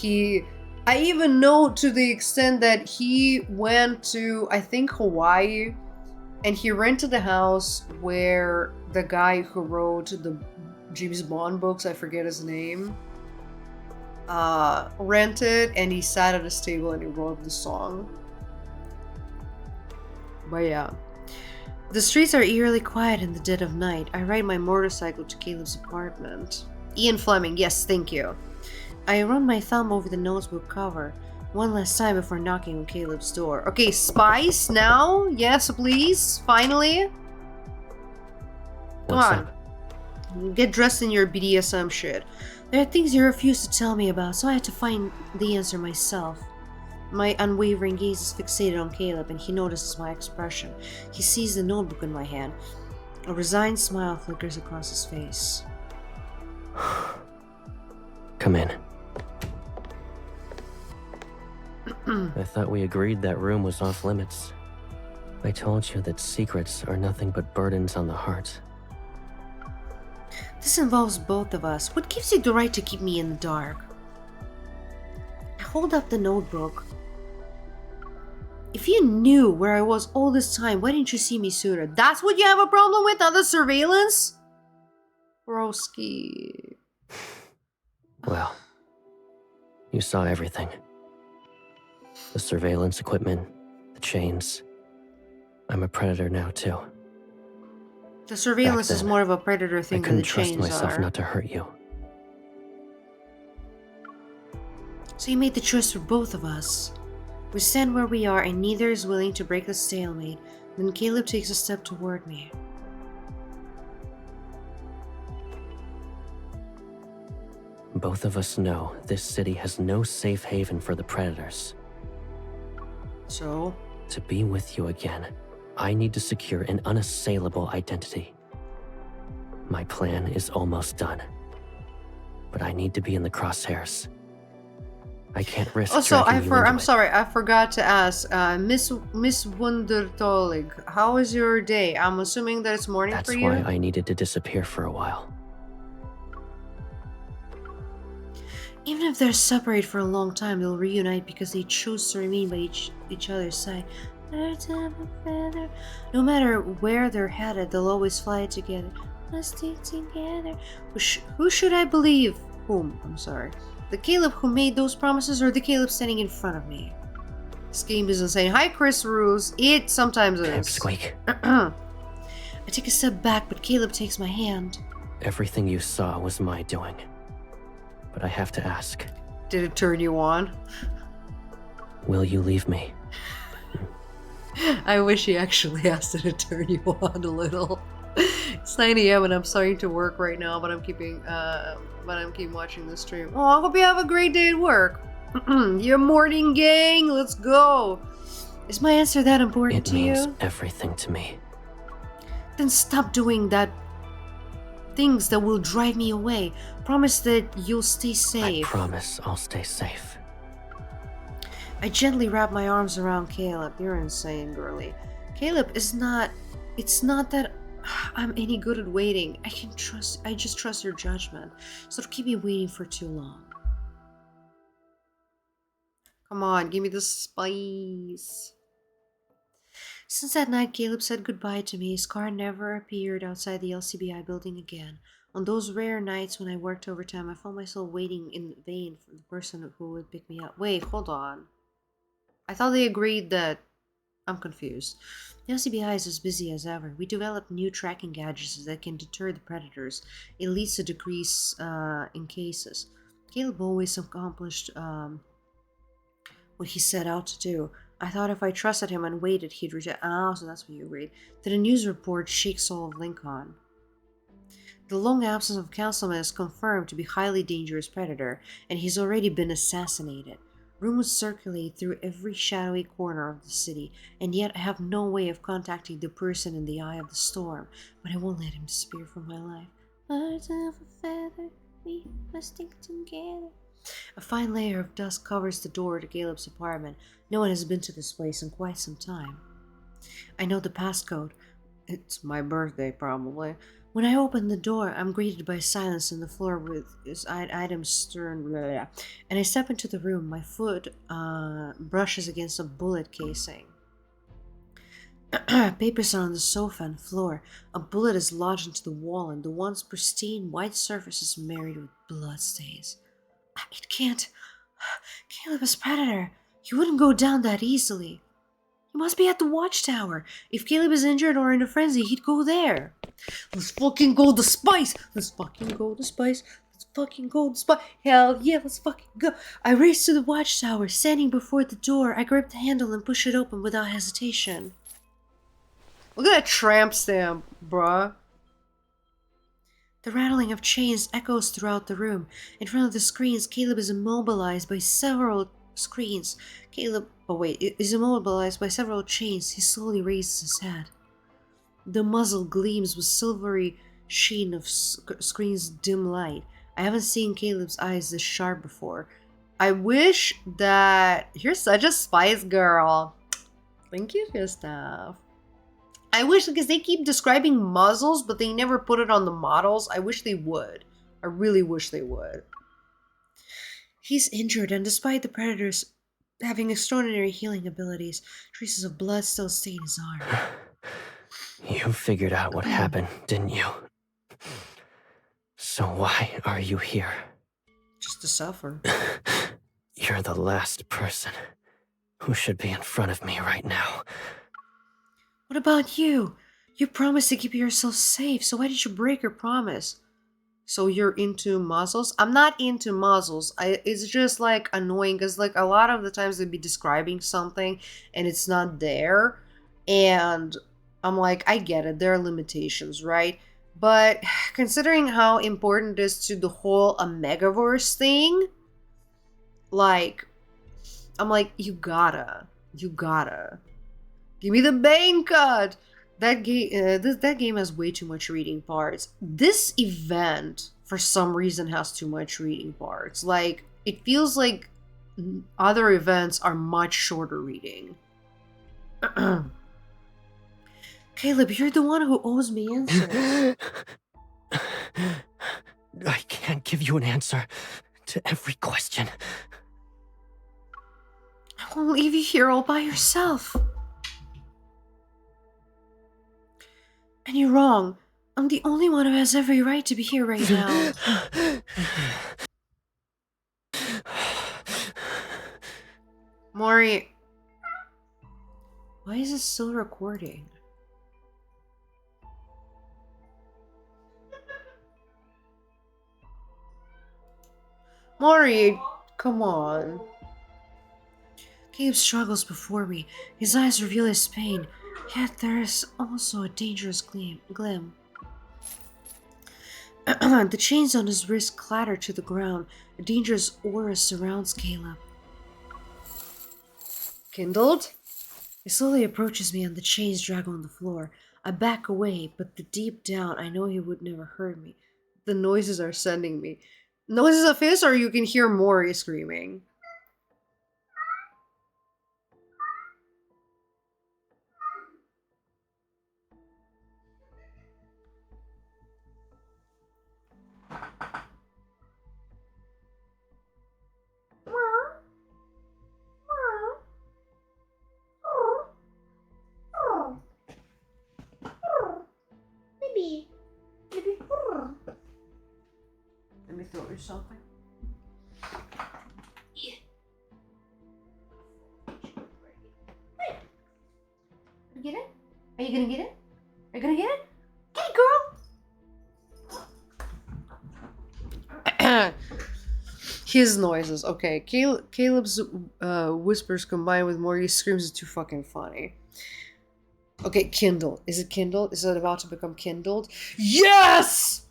I even know to the extent that he went to, I think, Hawaii, and he rented a house where the guy who wrote the James Bond books, I forget his name, rented, and he sat at his table and he wrote the song. But yeah. The streets are eerily quiet in the dead of night. I ride my motorcycle to Caleb's apartment. Ian Fleming, yes, thank you. I run my thumb over the notebook cover. One last time before knocking on Caleb's door. Okay, Spice, now? Yes, please. Finally. Come on. Get dressed in your BDSM shit. There are things you refuse to tell me about, so I had to find the answer myself. My unwavering gaze is fixated on Caleb, and he notices my expression. He sees the notebook in my hand. A resigned smile flickers across his face. Come in. I thought we agreed that room was off limits. I told you that secrets are nothing but burdens on the heart. This involves both of us. What gives you the right to keep me in the dark? I hold up the notebook. If you knew where I was all this time, why didn't you see me sooner? That's what you have a problem with? Other surveillance? Broski. Well, you saw everything. The surveillance equipment, the chains. I'm a predator now, too. The surveillance Back is then, more of a predator thing I than the couldn't chains trust myself are. not to hurt you. So you made the choice for both of us. We stand where we are and neither is willing to break the stalemate. Then Caleb takes a step toward me. Both of us know this city has no safe haven for the predators. So? To be with you again, I need to secure an unassailable identity. My plan is almost done. But I need to be in the crosshairs. I can't risk Also, dragging you into I'm it. sorry, I forgot to ask, Miss Wundertolig, how is your day? I'm assuming that it's morning That's for you? why I needed to disappear for a while. Even if they're separated for a long time, they'll reunite because they chose to remain by each other's side. No matter where they're headed, they'll always fly together. Let's stay together. Who should I believe? Whom? I'm sorry. The Caleb who made those promises or the Caleb standing in front of me? This game is insane. Hi, Chris Ruse. It sometimes is. Squeak. I take a step back, but Caleb takes my hand. Everything you saw was my doing. But I have to ask. Did it turn you on? Will you leave me? I wish he actually has to turn you on a little. It's 9 a.m. and I'm starting to work right now, but I'm keeping watching the stream. Oh, I hope you have a great day at work. Your morning gang, let's go. Is my answer that important to you? It means everything to me. Then stop doing that things that will drive me away. Promise that you'll stay safe. I promise I'll stay safe. I gently wrap my arms around Caleb. You're insane, girly. Caleb is not... It's not that I'm any good at waiting. I just trust your judgment. So don't keep me waiting for too long. Come on, give me the spice. Since that night Caleb said goodbye to me, his car never appeared outside the LCBI building again. On those rare nights when I worked overtime, I found myself waiting in vain for the person who would pick me up. Wait, hold on. I thought they agreed that... I'm confused. The LCBI is as busy as ever. We developed new tracking gadgets that can deter the predators. It leads to decrease in cases. Caleb always accomplished what he set out to do. I thought if I trusted him and waited, he'd reject. Oh, so that's what you agreed. Then a news report shakes all of Lincoln. The long absence of Councilman is confirmed to be a highly dangerous predator, and he's already been assassinated. Rumors circulate through every shadowy corner of the city, and yet I have no way of contacting the person in the eye of the storm, but I won't let him disappear from my life. Birds of a feather, we must stick together. A fine layer of dust covers the door to Caleb's apartment. No one has been to this place in quite some time. I know the passcode. It's my birthday, probably. When I open the door, I'm greeted by silence on the floor with his items strewn, and I step into the room. My foot brushes against a bullet casing. Papers are on the sofa and floor. A bullet is lodged into the wall, and the once pristine white surface is marred with bloodstains. It can't. Caleb is Predator. He wouldn't go down that easily. He must be at the watchtower. If Caleb is injured or in a frenzy, he'd go there. Let's fucking go to Spice. Let's fucking go to Spice. Let's fucking go to Spice. Hell yeah, let's fucking go. I race to the watchtower. Standing before the door, I grip the handle and push it open without hesitation. Look at that tramp stamp, bruh. The rattling of chains echoes throughout the room. In front of the screens, Caleb is immobilized by several screens. Is immobilized by several chains. He slowly raises his head. The muzzle gleams with silvery sheen of screen's dim light. I haven't seen Caleb's eyes this sharp before. I wish that... You're such a spice girl. Thank you for your stuff. I wish, because they keep describing muzzles, but they never put it on the models. I wish they would. I really wish they would. He's injured, and despite the predators having extraordinary healing abilities, traces of blood still stain his arm. You figured out what happened, didn't you? So why are you here? Just to suffer. You're the last person who should be in front of me right now. What about you? You promised to keep yourself safe, so why did you break your promise? So you're into muzzles? I'm not into muzzles. It's just like annoying because like a lot of the times they'd be describing something and it's not there. And I'm like, I get it. There are limitations, right? But considering how important it is to the whole Omegaverse thing, like, I'm like, you gotta. Give me the Bane cut! That game has way too much reading parts. This event, for some reason, has too much reading parts. Like, it feels like other events are much shorter reading. Caleb, you're the one who owes me answers. I can't give you an answer to every question. I won't leave you here all by yourself. And you're wrong. I'm the only one who has every right to be here right now. Mori, why is it still recording? Mori, come on. Caleb struggles before me. His eyes reveal his pain, yet there is also a dangerous gleam. The chains on his wrist clatter to the ground. A dangerous aura surrounds Caleb. Kindled? He slowly approaches me and the chains drag on the floor. I back away, but deep down I know he would never hurt me. The noises are sending me. Noises of his, or you can hear Mori screaming. Maybe. Let me throw you something. Yeah. Get it? Are you gonna get it? Are you gonna get it? Get it, girl! His noises. Okay, Caleb's whispers combined with Mori's screams is too fucking funny. Okay, kindled. Is it kindled? Is it about to become kindled? Yes!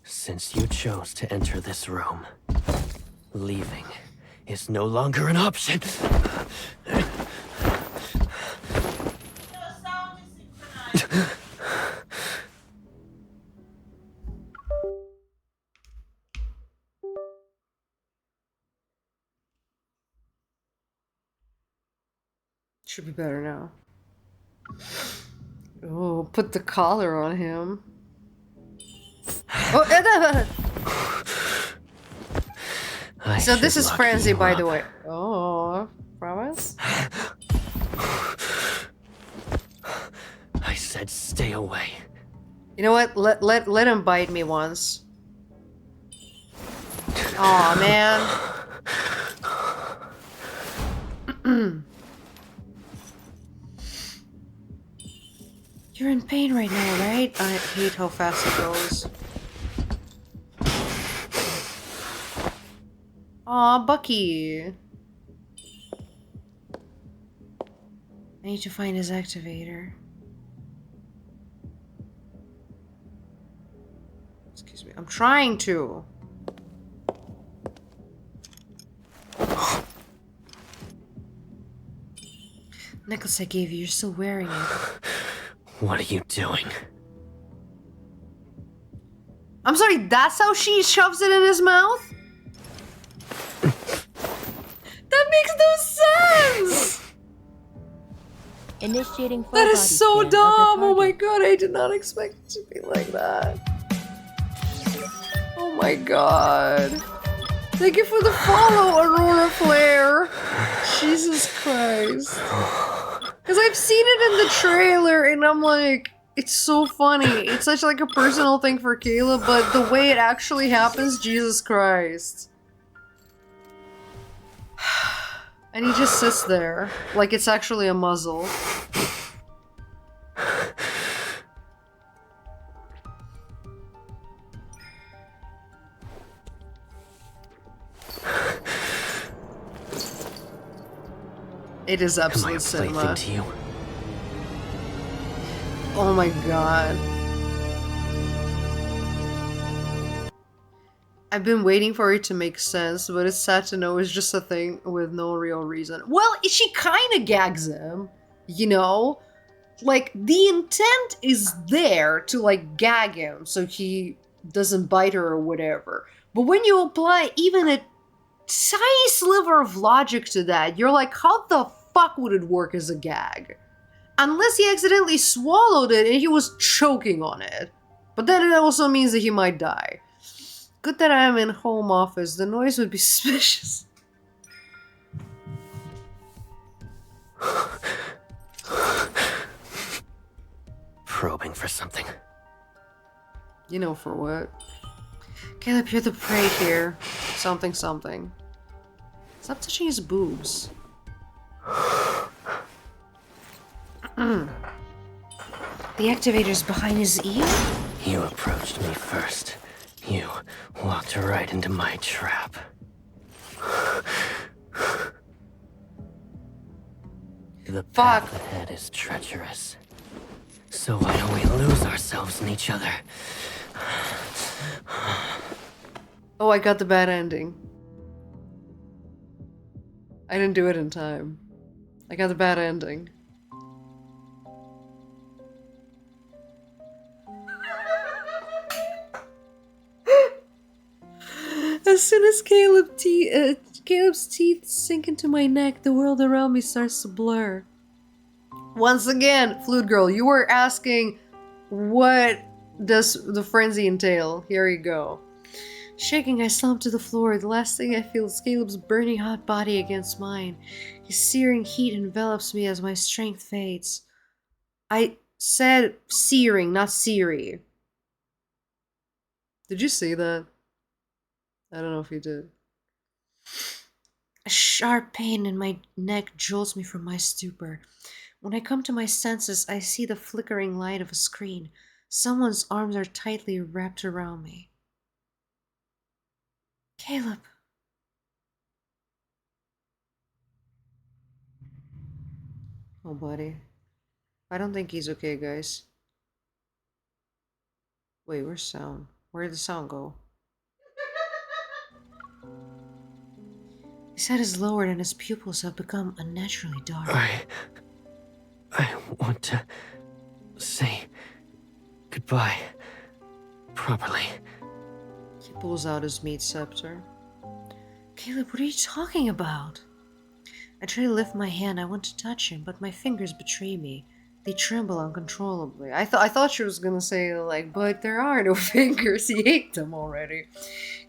Since you chose to enter this room, leaving is no longer an option. Should be better now. Oh, put the collar on him. Oh, so this is Frenzy, by the way. Oh, promise? I said stay away. You know what? Let him bite me once. Aw, man. You're in pain right now, right? I hate how fast it goes. Aw, Bucky. I need to find his activator. Excuse me. I'm trying to. Necklace I gave you, you're still wearing it. What are you doing? I'm sorry, that's how she shoves it in his mouth? That makes no sense! Initiating full That is body so scan of the dumb! Oh target. my god, I did not expect it to be like that. Oh my god. Thank you for the follow, Aurora Flare! Jesus Christ. Because I've seen it in the trailer and I'm like, it's so funny. It's such like a personal thing for Caleb, but the way it actually happens, Jesus Christ. And he just sits there, like it's actually a muzzle. It is absolute cinema. Am I a plaything to you? Oh my god. I've been waiting for it to make sense, but it's sad to know it's just a thing with no real reason. Well, she kind of gags him, you know? Like, the intent is there to, like, gag him so he doesn't bite her or whatever. But when you apply even a tiny sliver of logic to that, you're like, how the fuck would it work as a gag? Unless he accidentally swallowed it and he was choking on it. But then it also means that he might die. Good that I'm in home office, the noise would be suspicious. Probing for something. You know for what. Caleb, you're the prey here. Something, something. Stop touching his boobs. The activator's behind his ear? You approached me first. You walked right into my trap. The Fuck. path ahead is treacherous. So why don't we lose ourselves in each other? Oh, I got the bad ending. I didn't do it in time. I got the bad ending. As soon as Caleb's teeth sink into my neck, the world around me starts to blur. Once again, Flute Girl, you were asking, what does the frenzy entail? Here you go. Shaking, I slump to the floor. The last thing I feel is Caleb's burning hot body against mine. His searing heat envelops me as my strength fades. I said searing, not Siri. Did you see that? I don't know if you did. A sharp pain in my neck jolts me from my stupor. When I come to my senses, I see the flickering light of a screen. Someone's arms are tightly wrapped around me. Caleb. Oh, buddy. I don't think he's okay, guys. Wait, where's sound? Where did the sound go? His head is lowered and his pupils have become unnaturally dark. I want to say goodbye properly. He pulls out his meat scepter. Caleb, what are you talking about? I try to lift my hand. I want to touch him, but my fingers betray me. They tremble uncontrollably. I thought she was gonna say, like, but there are no fingers. He ate them already.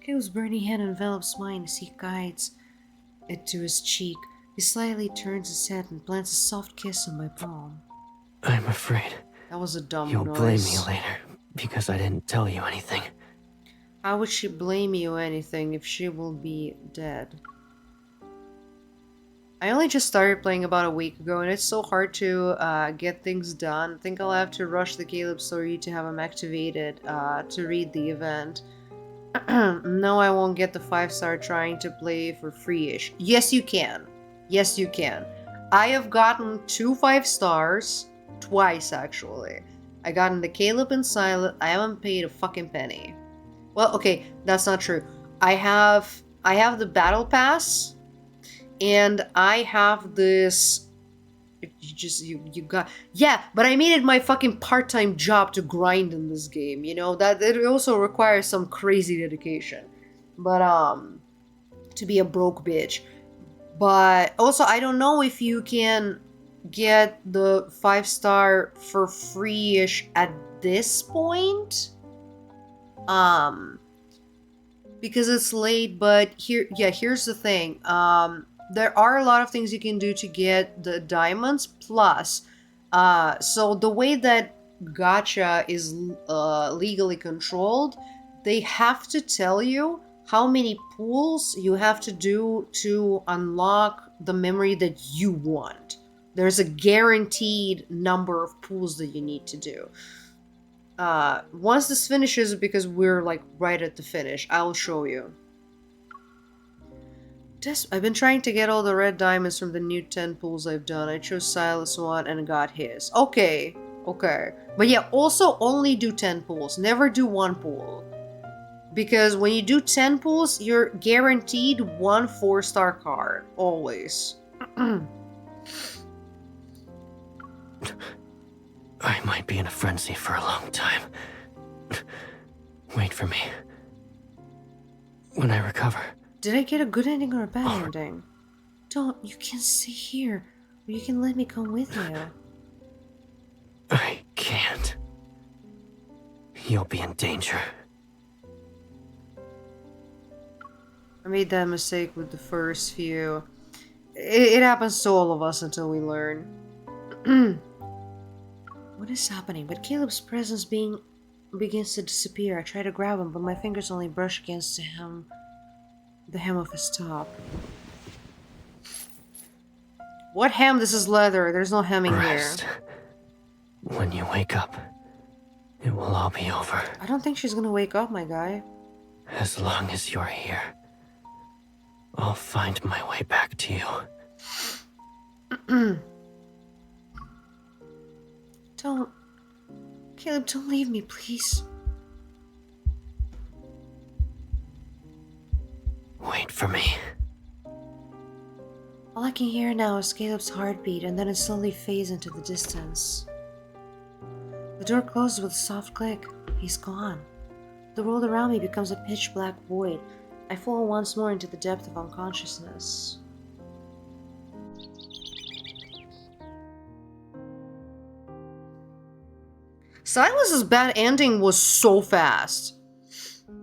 Caleb's burning hand envelops mine as he guides it to his cheek. He slightly turns his head and plants a soft kiss on my palm. I'm afraid That was a dumb you'll noise. blame me later because I didn't tell you anything. How would she blame you anything if she will be dead? I only just started playing about a week ago, and it's so hard to get things done. I think I'll have to rush the Caleb story to have him activated to read the event. No, I won't get the 5-star trying to play for free-ish. Yes, you can. Yes, you can. I have gotten 2 5-stars, twice actually. I gotten the Caleb and Silent. I haven't paid a fucking penny. Well, okay, that's not true. I have the battle pass. And I have this. You got. Yeah, but I made it my fucking part-time job to grind in this game, you know? That it also requires some crazy dedication. But, to be a broke bitch. But also, I don't know if you can get the 5-star for free-ish at this point. Because it's late, but here's the thing. There are a lot of things you can do to get the diamonds, plus, so the way that gacha is legally controlled, they have to tell you how many pulls you have to do to unlock the memory that you want. There's a guaranteed number of pulls that you need to do. Once this finishes, because we're like right at the finish, I'll show you. I've been trying to get all the red diamonds from the new 10 pulls I've done. I chose Silas one and got his. Okay. But yeah, also only do 10 pulls. Never do 1 pull. Because when you do 10 pulls, you're guaranteed 1 4-star card. Always. I might be in a frenzy for a long time. Wait for me. When I recover. Did I get a good ending or a bad ending? Don't, you can stay here. Or you can let me come with you. I can't. You'll be in danger. I made that mistake with the first few. It happens to all of us until we learn. What is happening? But Caleb's presence begins to disappear. I try to grab him, but my fingers only brush against the hem of his top. What hem? This is leather. There's no hemming Rest. here. When you wake up, it will all be over. I don't think she's gonna wake up, my guy. As long as you're here, I'll find my way back to you. Don't. Caleb, don't leave me, please. Wait for me. All I can hear now is Caleb's heartbeat, and then it slowly fades into the distance. The door closes with a soft click. He's gone. The world around me becomes a pitch black void. I fall once more into the depth of unconsciousness. Silas's bad ending was so fast.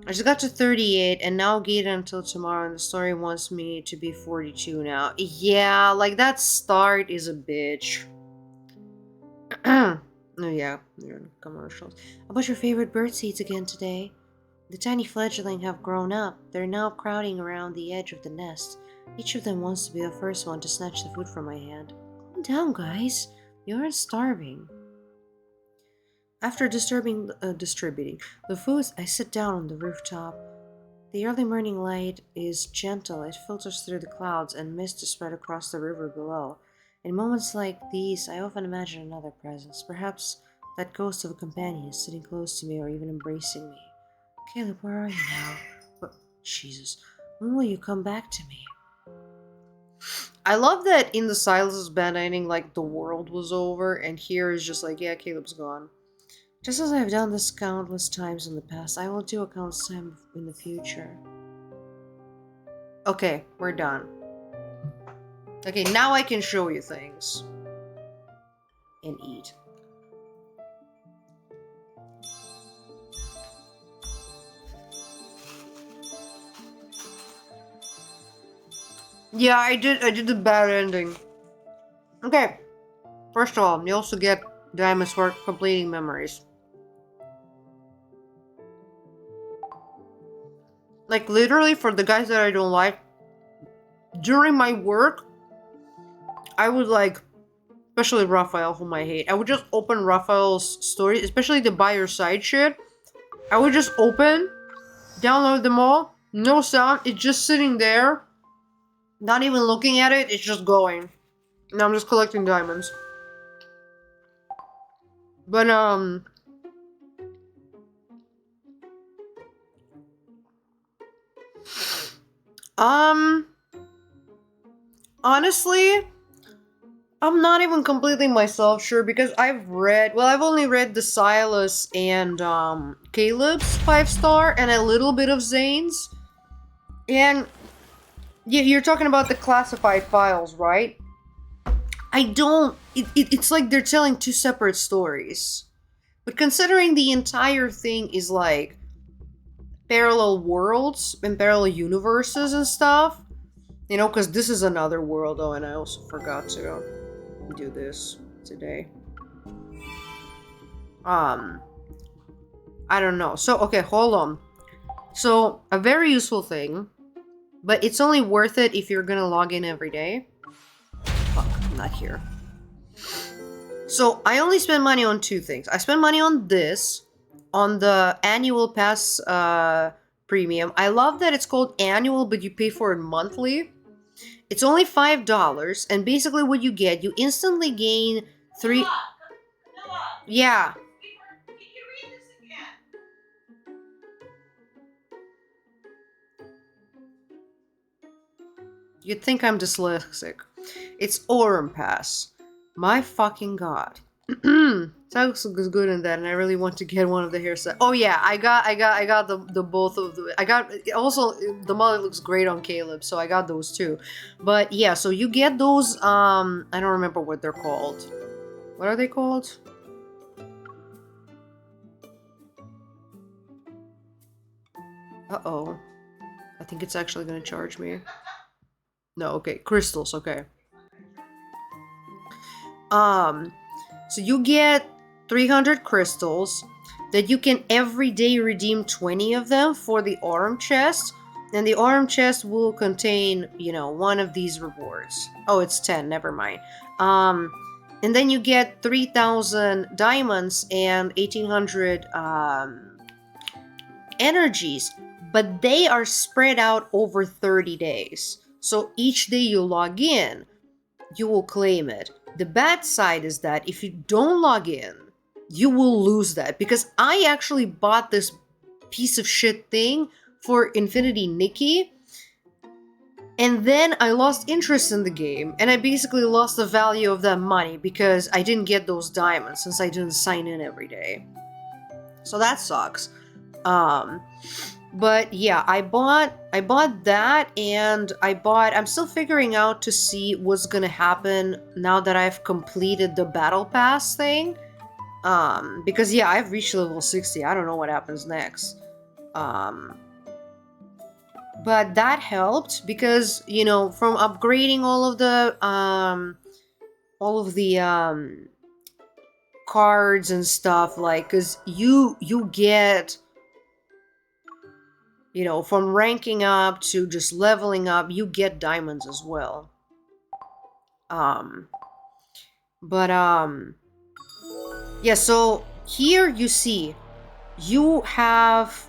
I just got to 38 and now gated until tomorrow, and the story wants me to be 42 now. Yeah, like that start is a bitch. Oh yeah, you're in commercials. How about your favorite bird seeds again today? The tiny fledgling have grown up. They're now crowding around the edge of the nest. Each of them wants to be the first one to snatch the food from my hand. Calm down, guys. You aren't starving. After distributing the food, I sit down on the rooftop. The early morning light is gentle. It filters through the clouds and mist is spread across the river below. In moments like these, I often imagine another presence. Perhaps that ghost of a companion sitting close to me or even embracing me. Caleb, where are you now? But, Jesus, when will you come back to me? I love that in the Silas's bad ending, like, the world was over, and here is just like, yeah, Caleb's gone. Just as I have done this countless times in the past, I will do a countless time in the future. Okay, we're done. Okay, now I can show you things. And eat. Yeah, I did the bad ending. Okay. First of all, you also get diamonds for completing memories. Like, literally, for the guys that I don't like, during my work, I would, like, especially Raphael, whom I hate, I would just open Raphael's stories, especially the by your side shit. I would just open, download them all, no sound, it's just sitting there, not even looking at it, it's just going. Now I'm just collecting diamonds. But, honestly, I'm not even completely myself sure because I've only read the Silas and, Caleb's 5-star and a little bit of Zane's. And, you're talking about the classified files, right? It's like they're telling two separate stories. But considering the entire thing is like parallel worlds and parallel universes and stuff, you know, because this is another world. Oh, and I also forgot to do this today. I don't know. So, okay, hold on. So, a very useful thing, but it's only worth it if you're gonna log in every day. Fuck, I'm not here. So, I only spend money on two things. I spend money on this, on the annual pass premium. I love that it's called annual, but you pay for it monthly. It's only $5, and basically what you get, you instantly gain 3... Yeah. Can you read this again? You'd think I'm dyslexic. It's Aurum Pass. My fucking god. That looks good in that, and I really want to get one of the hairstyles. Oh yeah, I got the both of the. I got also the mullet looks great on Caleb, so I got those too. But yeah, so you get those. I don't remember what they're called. What are they called? Uh-oh. I think it's actually gonna charge me. No, okay, crystals. Okay. So you get 300 crystals that you can every day redeem 20 of them for the Aurum chest. And the Aurum chest will contain, you know, one of these rewards. Oh, it's 10, never mind. And then you get 3,000 diamonds and 1,800 energies. But they are spread out over 30 days. So each day you log in, you will claim it. The bad side is that if you don't log in, you will lose that. Because I actually bought this piece of shit thing for Infinity Nikki, and then I lost interest in the game, and I basically lost the value of that money because I didn't get those diamonds since I didn't sign in every day. So that sucks. But yeah, I bought that, and I'm still figuring out to see what's gonna happen now that I've completed the battle pass thing. Because yeah, I've reached level 60. I don't know what happens next. But that helped because, you know, from upgrading all of the cards and stuff, like, because you get, you know, from ranking up to just leveling up, you get diamonds as well. But yeah, so here you see you have,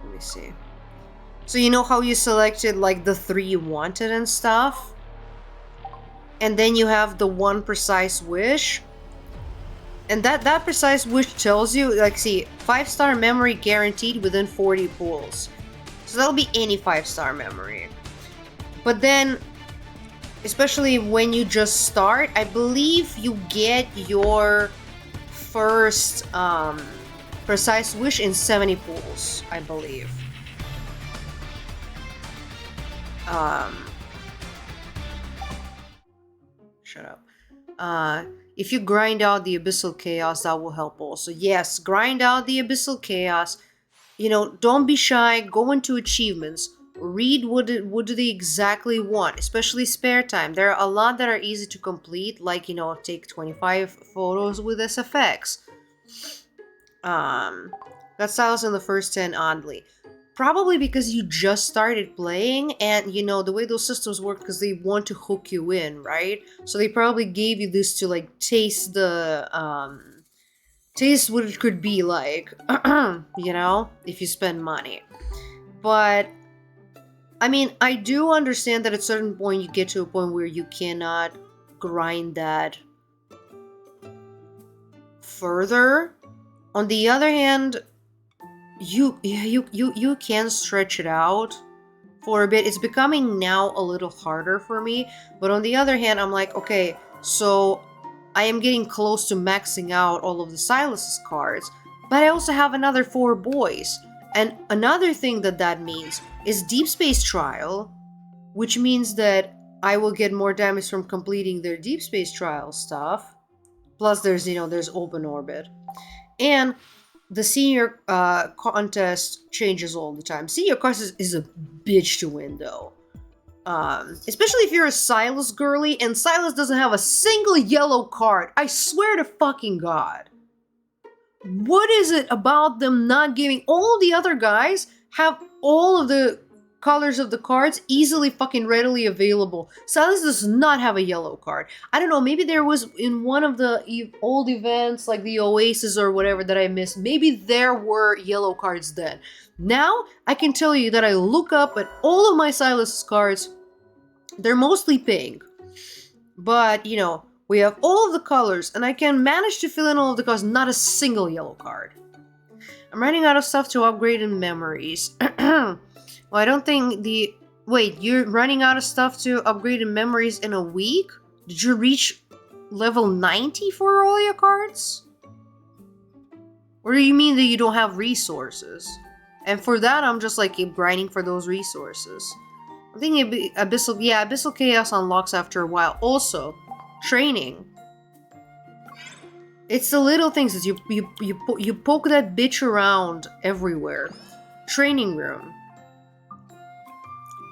let me see. So you know how you selected like the 3 you wanted and stuff? And then you have the 1 precise wish. And that precise wish tells you, like, see, 5-star memory guaranteed within 40 pulls. So that'll be any 5-star memory. But then, especially when you just start, I believe you get your first precise wish in 70 pulls, I believe. Shut up. If you grind out the Abyssal Chaos, that will help also. Yes, grind out the Abyssal Chaos. You know, don't be shy. Go into achievements. Read what do they exactly want, especially spare time. There are a lot that are easy to complete, like, you know, take 25 photos with SFX. Got styles in the first 10 oddly. Probably because you just started playing, and you know the way those systems work, because they want to hook you in, right? So they probably gave you this to like taste the taste what it could be like, you know, if you spend money. But I mean, I do understand that at a certain point you get to a point where you cannot grind that further. On the other hand, you can stretch it out for a bit. It's becoming now a little harder for me, but on the other hand, I'm like, okay, so I am getting close to maxing out all of the Silas's cards, but I also have another 4 boys. And another thing that means is Deep Space Trial, which means that I will get more damage from completing their Deep Space Trial stuff. Plus there's, you know, there's Open Orbit. And the senior contest changes all the time. Senior contest is a bitch to win, though. Especially if you're a Silas girly, and Silas doesn't have a single yellow card. I swear to fucking God. What is it about them not giving... All the other guys have all of the colors of the cards easily fucking readily available. Silas does not have a yellow card. I don't know, maybe there was in one of the old events, like the Oasis or whatever that I missed, maybe there were yellow cards then. Now, I can tell you that I look up at all of my Silas cards, they're mostly pink. But, you know, we have all of the colors, and I can manage to fill in all of the colors, not a single yellow card. I'm running out of stuff to upgrade in memories. Well, I don't think the... Wait, you're running out of stuff to upgrade in memories in a week? Did you reach level 90 for all your cards? Or do you mean that you don't have resources? And for that, I'm just like keep grinding for those resources. I'm thinking Abyssal... Yeah, Abyssal Chaos unlocks after a while. Also, training. It's the little things that you poke that bitch around everywhere. Training room.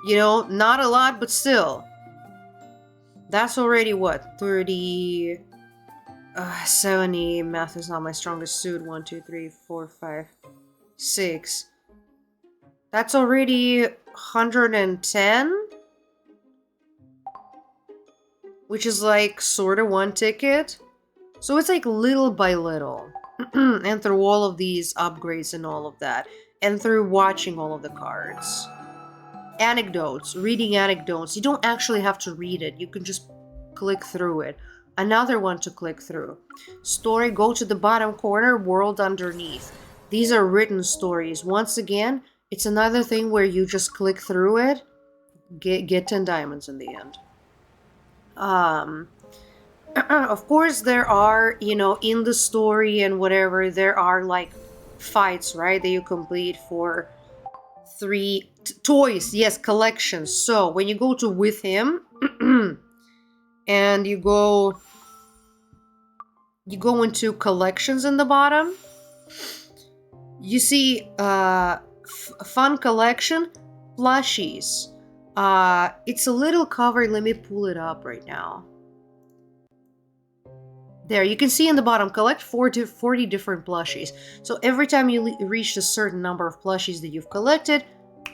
You know, not a lot, but still. That's already what? 30... 70. Math is not my strongest suit. 1, 2, 3, 4, 5, 6. That's already 110? Which is like sort of 1 ticket. So it's like little by little. And through all of these upgrades and all of that. And through watching all of the cards. Anecdotes, reading anecdotes. You don't actually have to read it. You can just click through it. Another one to click through. Story, go to the bottom corner, world underneath. These are written stories. Once again, it's another thing where you just click through it, get 10 diamonds in the end. Of course, there are, you know, in the story and whatever, there are like fights, right, that you complete for 3 toys. Yes, collections. So when you go to with him and you go into collections in the bottom, you see fun collection plushies. It's a little covered. Let me pull it up right now. There, you can see in the bottom, collect 40 different plushies. So every time you reach a certain number of plushies that you've collected,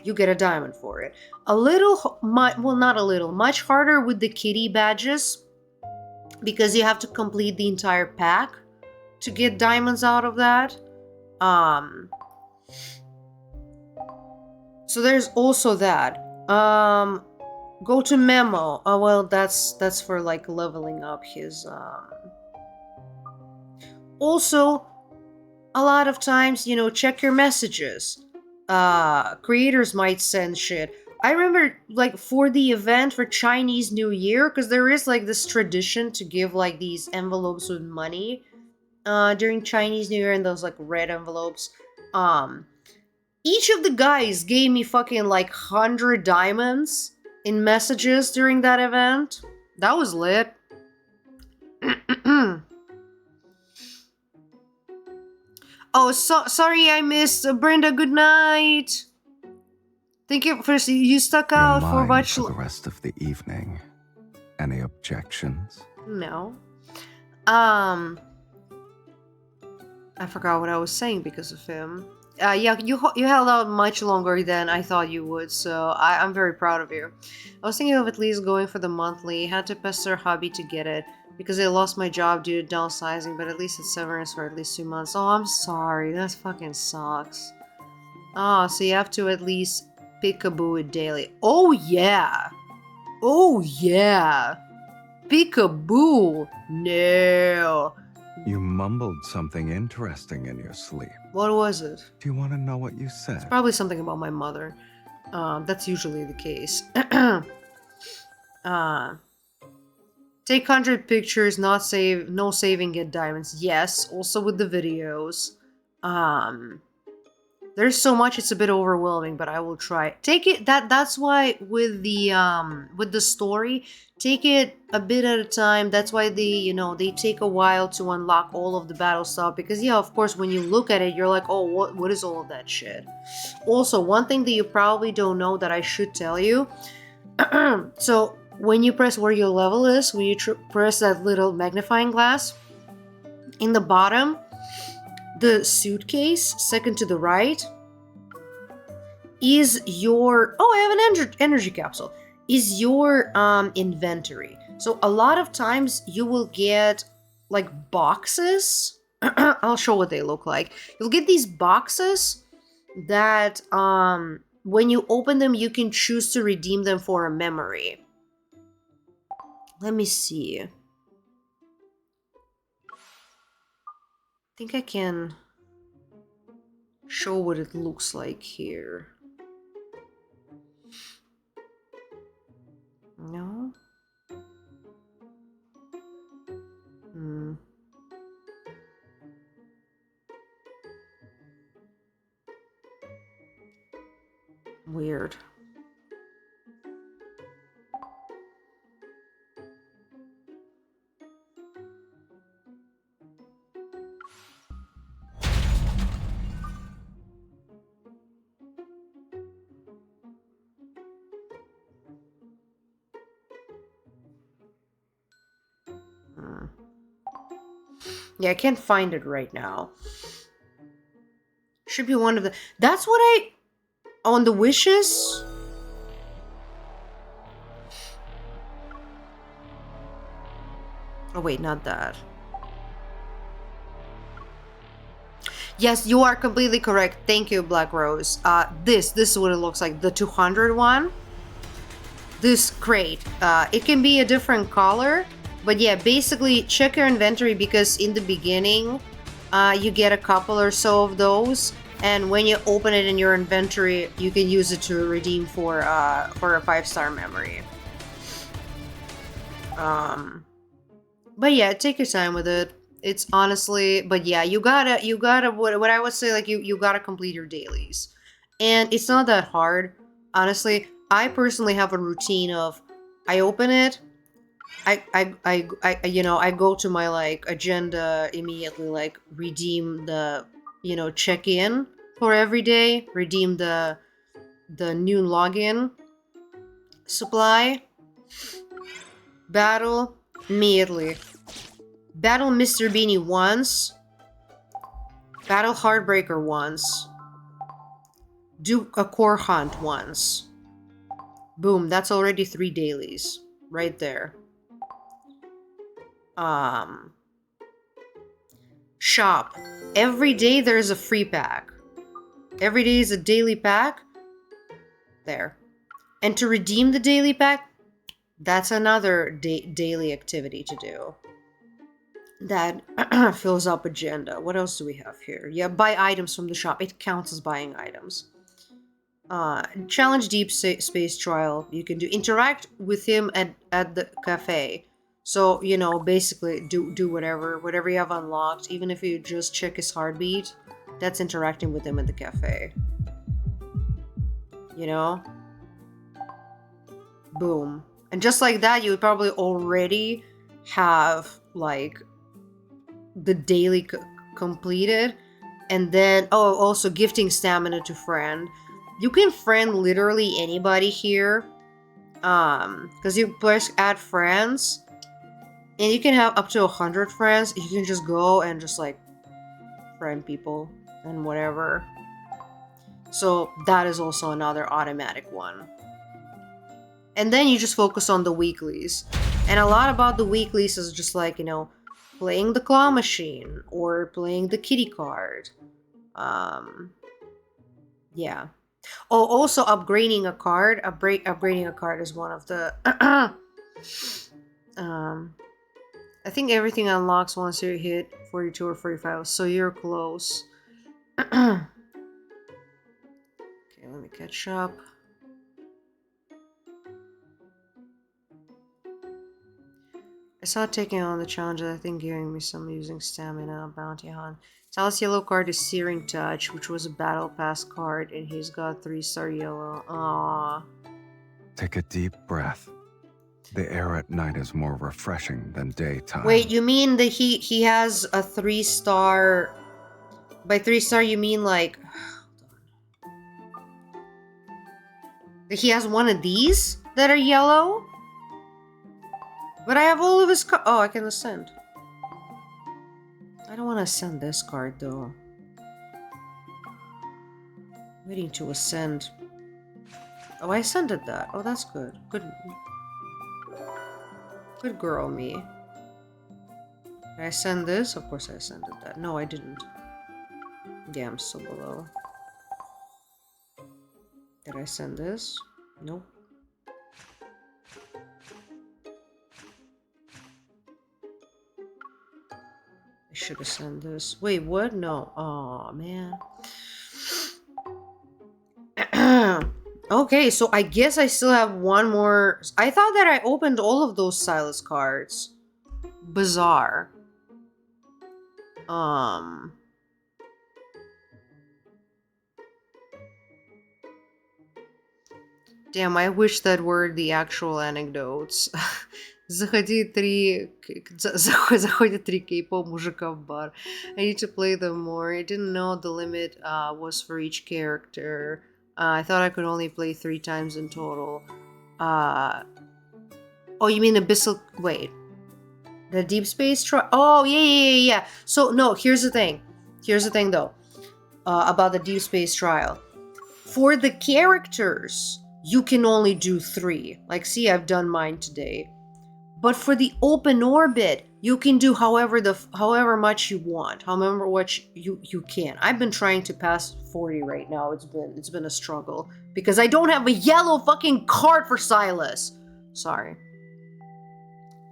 you get a diamond for it. A little, well, not a little, much harder with the kitty badges, because you have to complete the entire pack to get diamonds out of that. So there's also that. Go to memo. Oh well, that's for like leveling up his. Also, a lot of times, you know, check your messages. Creators might send shit. I remember, like, for the event for Chinese New Year, because there is like this tradition to give like these envelopes with money during Chinese New Year, and those like red envelopes. Each of the guys gave me fucking like 100 diamonds in messages during that event. That was lit. Oh, sorry I missed. Brenda, good night. Thank you for you stuck out You're for mine much. for the rest of the evening. Any objections? No. I forgot what I was saying because of him. Yeah, you held out much longer than I thought you would, so I'm very proud of you. I was thinking of at least going for the monthly. Had to pester hubby to get it because I lost my job due to downsizing, but at least it's severance for at least 2 months. Oh, I'm sorry. That fucking sucks. Oh, so you have to at least peekaboo it daily. Oh yeah. Oh yeah. Peekaboo. No. You mumbled something interesting in your sleep. What was it? Do you want to know what you said? Probably something about my mother. That's usually the case. Take 100 pictures, no saving, get diamonds. Yes, also with the videos. There's so much, it's a bit overwhelming, but I will try. Take it, that's why with the story, take it a bit at a time. That's why they take a while to unlock all of the battle stuff, because yeah, of course, when you look at it, you're like, oh, what is all of that shit? Also, one thing that you probably don't know that I should tell you. So when you press where your level is, when you press that little magnifying glass, in the bottom, the suitcase, second to the right, is your... Oh, I have an energy capsule. Is your inventory. So a lot of times you will get like boxes. I'll show what they look like. You'll get these boxes that when you open them, you can choose to redeem them for a memory. Let me see. I think I can show what it looks like here. No? Weird. Yeah, I can't find it right now. Should be one of the... That's what I... On the wishes? Oh wait, not that. Yes, you are completely correct. Thank you, Black Rose. This is what it looks like. The 200 one. This crate. It can be a different color, But yeah, basically check your inventory because in the beginning, you get a couple or so of those, and when you open it in your inventory, you can use it to redeem for a 5-star memory. But yeah, take your time with it. It's honestly, but yeah, you gotta what I would say, like you gotta complete your dailies, and it's not that hard. Honestly, I personally have a routine of I open it, I go to my like agenda immediately, like redeem the check in for every day, redeem the new login supply, battle immediately, battle Mr. Beanie once, battle Heartbreaker once, do a core hunt once. Boom, that's already 3 dailies right there. Shop. Every day there's a free pack. Every day is a daily pack. There. And to redeem the daily pack, that's another daily activity to do. That fills up agenda. What else do we have here? Yeah, buy items from the shop. It counts as buying items. Challenge deep space trial. You can do interact with him at the cafe. So basically do whatever you have unlocked. Even if you just check his heartbeat, that's interacting with him at the cafe. Boom. And just like that, you would probably already have like the daily completed. And then also gifting stamina to friend. You can friend literally anybody here, because you press add friends, and you can have up to 100 friends. You can just go and just like friend people and whatever. So that is also another automatic one. And then you just focus on the weeklies, and a lot about the weeklies is just like playing the claw machine or playing the kitty card. Yeah. Oh, also upgrading a card. Upgrading a card is one of the. I think everything unlocks once you hit 42 or 45, so you're close. Okay, let me catch up. I saw taking on the challenges, I think giving me some using stamina, bounty hunt. Sal's yellow card is Searing Touch, which was a battle pass card, and he's got 3-star yellow. Aww. Take a deep breath. The air at night is more refreshing than daytime. Wait, you mean that he has a 3-star? By 3-star, you mean like that he has one of these that are yellow? But I have all of his oh, I can ascend. I don't want to ascend this card though. Waiting to ascend. Oh, I ascended that. Oh, that's good. Good girl, me. Did I ascend this? Of course I ascended that. No, I didn't. Yeah, I'm still below. Did I ascend this? Nope. I should ascend this. Wait, what? No. Oh man. Okay, so I guess I still have one more. I thought that I opened all of those Silas cards. Bizarre. Damn, I wish that were the actual anecdotes. Заходит 3 K-pop мужика в бар. I need to play them more. I didn't know the limit was for each character. I thought I could only play 3 times in total. Oh, you mean Abyssal... Wait. The Deep Space Trial? Oh, yeah. So, no, here's the thing. Here's the thing, though. About the Deep Space Trial. For the characters, you can only do 3. Like, see, I've done mine today. But for the open orbit, you can do however much you want, however much you can. I've been trying to pass 40 right now. It's been a struggle because I don't have a yellow fucking card for Silas. Sorry.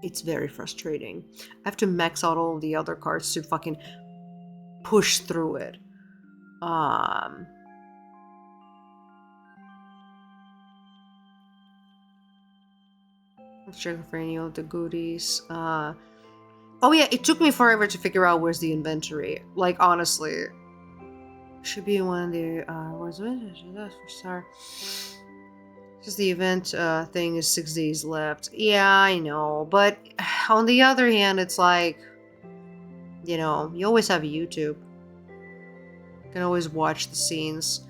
It's very frustrating. I have to max out all the other cards to fucking push through it. Let's check for any of the goodies. Oh yeah, it took me forever to figure out where's the inventory. Like, honestly. Should be one of the, where's it? Star. Because the event thing is 6 days left. Yeah, I know. But on the other hand, it's like, you know, you always have YouTube. You can always watch the scenes.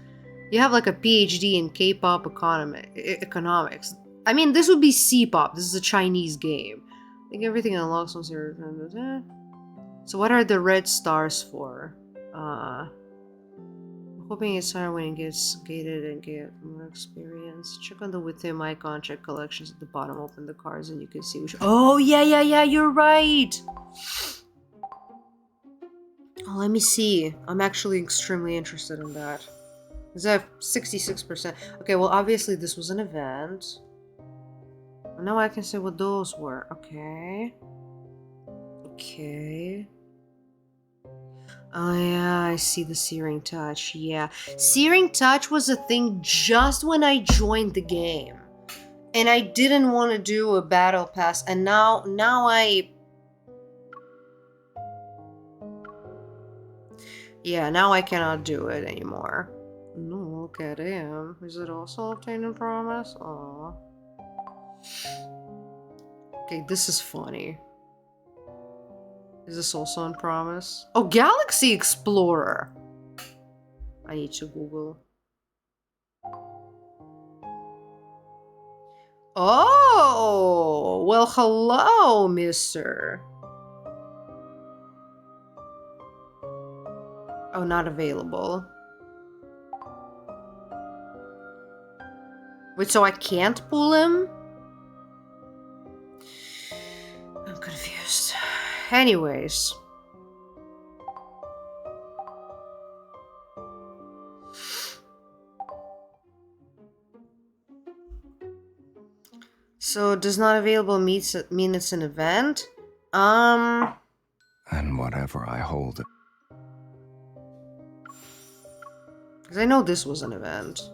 You have like a PhD in K-pop economics. I mean, this would be C-pop. This is a Chinese game. I think everything unlocks once you're... So what are the red stars for? Hoping it's hard when it gets gated and get more experience. Check on the within icon, check collections at the bottom, open the cards, and you can see which. Oh, yeah, you're right! Oh, let me see. I'm actually extremely interested in that. Because I have 66%. Okay, well, obviously this was an event. Now I can say what those were. Okay. Okay. Oh yeah, I see the Searing Touch, yeah. Searing Touch was a thing just when I joined the game. And I didn't want to do a battle pass, and now I... Yeah, now I cannot do it anymore. No, look at him. Is it also obtained promise? Aww. Okay, this is funny. Is this also on promise? Oh, Galaxy Explorer! I need to Google. Oh! Well, hello, mister. Oh, not available. Wait, so I can't pull him? I'm confused. Anyways. So, does not available mean it's an event? And whatever I hold it. Because I know this was an event.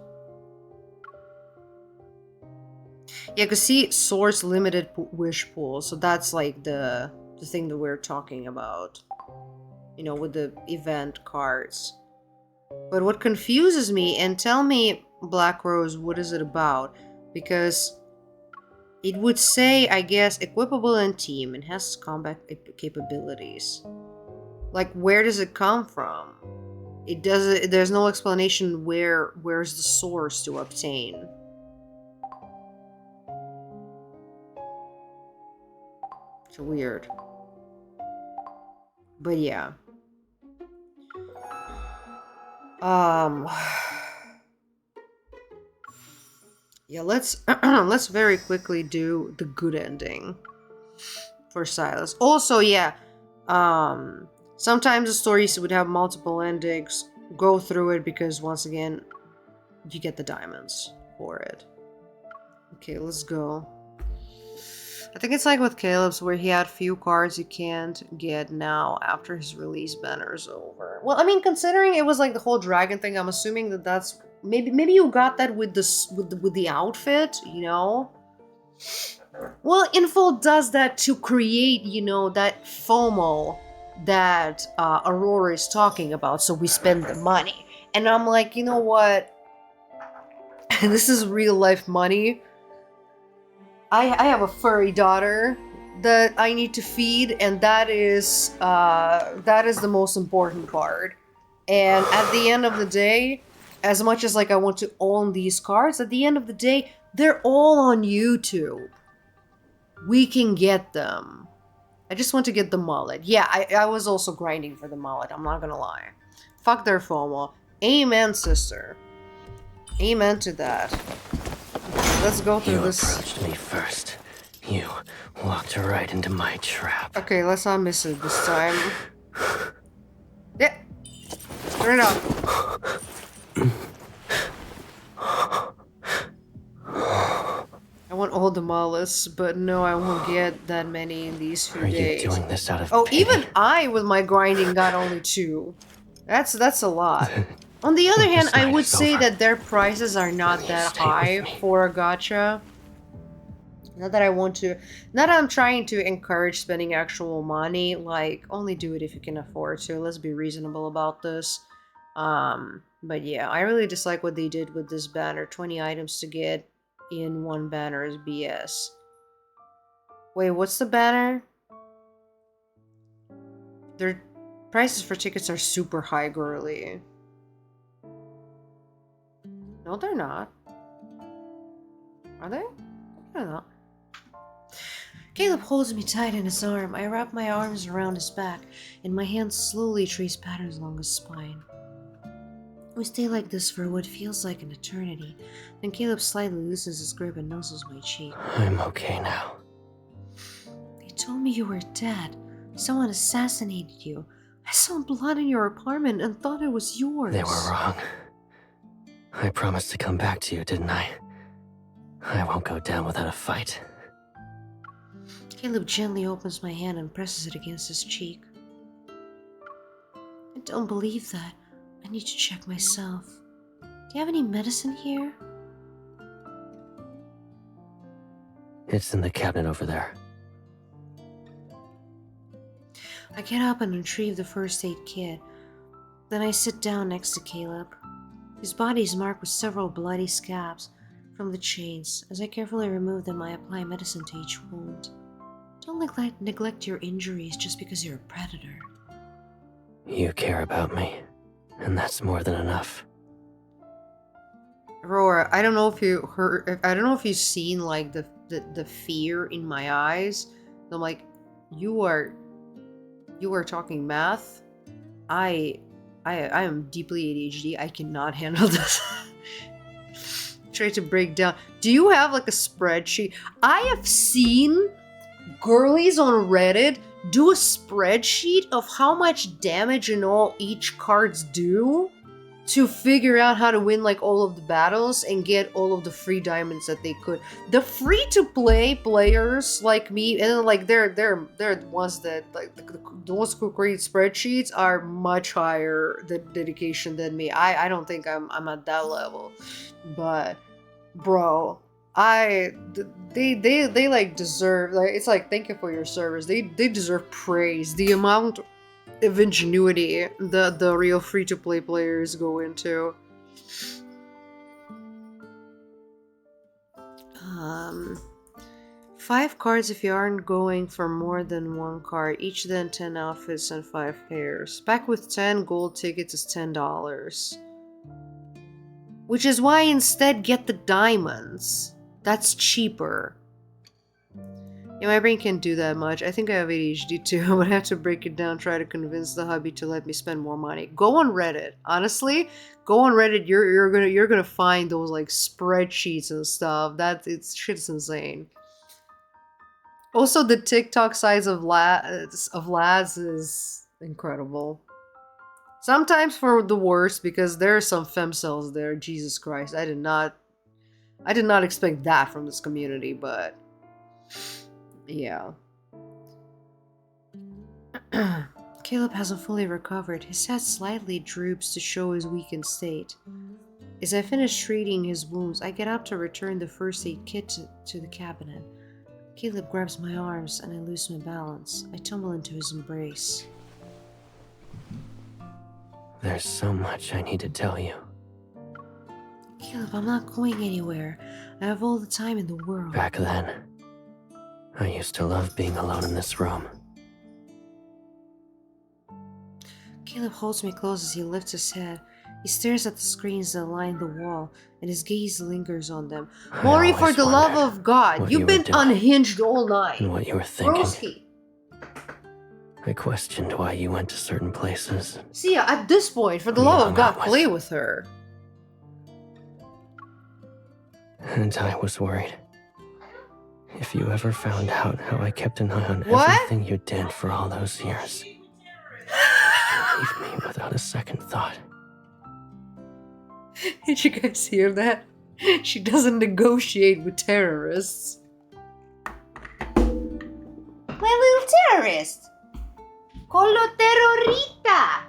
Yeah, because see, source limited wish pool. So that's like the thing that we're talking about. You know, with the event cards. But what confuses me, and tell me, Black Rose, what is it about? Because it would say, I guess, equipable and team, enhances combat capabilities. Like, where does it come from? It doesn't. There's no explanation where's the source to obtain. It's weird. But yeah. Yeah, let's let's very quickly do the good ending for Silas. Also, yeah, sometimes the stories would have multiple endings. Go through it because once again, you get the diamonds for it. Okay, let's go. I think it's like with Caleb's where he had few cards you can't get now after his release banner's over. Well, I mean, considering it was like the whole dragon thing, I'm assuming that that's maybe you got that with the outfit, you know? Well, Info does that to create, you know, that FOMO that Aurora is talking about, so we spend the money. And I'm like, you know what? This is real life money. I have a furry daughter that I need to feed, and that is the most important part. And at the end of the day, as much as like I want to own these cards, at the end of the day, they're all on YouTube. We can get them. I just want to get the mullet. Yeah, I was also grinding for the mullet, I'm not gonna lie. Fuck their FOMO. Amen, sister. Amen to that. Let's go through this. You approached me first. You walked right into my trap. Okay, let's not miss it this time. Yeah. Turn it up. I want want all the mollusks, but no, I won't get that many in these few Are days. you doing this out of Oh, pity? even I, with my grinding, got only 2. That's a lot. On the other When hand, this I night would is say over, that their prices are not that stay with high me? for a gacha. Not that I want to, not that I'm trying to encourage spending actual money, like, only do it if you can afford to. Let's be reasonable about this. But yeah, I really dislike what they did with this banner. 20 items to get in one banner is BS. Wait, what's the banner? Their prices for tickets are super high, girly. No, they're not. Are they? They're not. Caleb holds me tight in his arm. I wrap my arms around his back, and my hands slowly trace patterns along his spine. We stay like this for what feels like an eternity. Then Caleb slightly loosens his grip and nuzzles my cheek. I'm okay now. They told me you were dead. Someone assassinated you. I saw blood in your apartment and thought it was yours. They were wrong. I promised to come back to you, didn't I? I won't go down without a fight. Caleb gently opens my hand and presses it against his cheek. I don't believe that. I need to check myself. Do you have any medicine here? It's in the cabinet over there. I get up and retrieve the first aid kit. Then I sit down next to Caleb. His body is marked with several bloody scabs from the chains. As I carefully remove them, I apply medicine to each wound. Don't neglect your injuries just because you're a predator. You care about me, and that's more than enough. Aurora, I don't know if you heard. I don't know if you've seen like the fear in my eyes. I'm like, you are talking math. I am deeply ADHD. I cannot handle this. Try to break down. Do you have like a spreadsheet? I have seen girlies on Reddit do a spreadsheet of how much damage and all each cards do to figure out how to win like all of the battles and get all of the free diamonds that they could. The free-to-play players like me, and like they're the ones that like the ones who create spreadsheets are much higher the dedication than me. I don't think I'm at that level, but bro, they like deserve, like, it's like, thank you for your service. They deserve praise. The amount of ingenuity the real free-to-play players go into. 5 cards if you aren't going for more than 1 card. Each then 10 outfits and 5 pairs. Pack with 10 gold tickets is $10. Which is why I instead get the diamonds. That's cheaper. Yeah, my brain can't do that much. I think I have ADHD too. I'm gonna have to break it down, try to convince the hubby to let me spend more money. Go on Reddit. Honestly, go on Reddit. You're gonna find those like spreadsheets and stuff. Shit's insane. Also, the TikTok size of lads is incredible. Sometimes for the worst, because there are some femcells there. Jesus Christ, I did not expect that from this community, but yeah. Caleb hasn't fully recovered. His head slightly droops to show his weakened state. As I finish treating his wounds, I get up to return the first aid kit to the cabinet. Caleb grabs my arms and I lose my balance. I tumble into his embrace. There's so much I need to tell you. Caleb, I'm not going anywhere. I have all the time in the world. Back then, I used to love being alone in this room. Caleb holds me close as he lifts his head. He stares at the screens that line the wall, and his gaze lingers on them. Maury, for the love of God, you've been unhinged all night. And what you were thinking. Broski. I questioned why you went to certain places. See, at this point, for the love of God, play with her. And I was worried. If you ever found out how I kept an eye on everything you did for all those years, you'd leave me without a second thought. Did you guys hear that? She doesn't negotiate with terrorists. My little terrorist! Colo terrorita!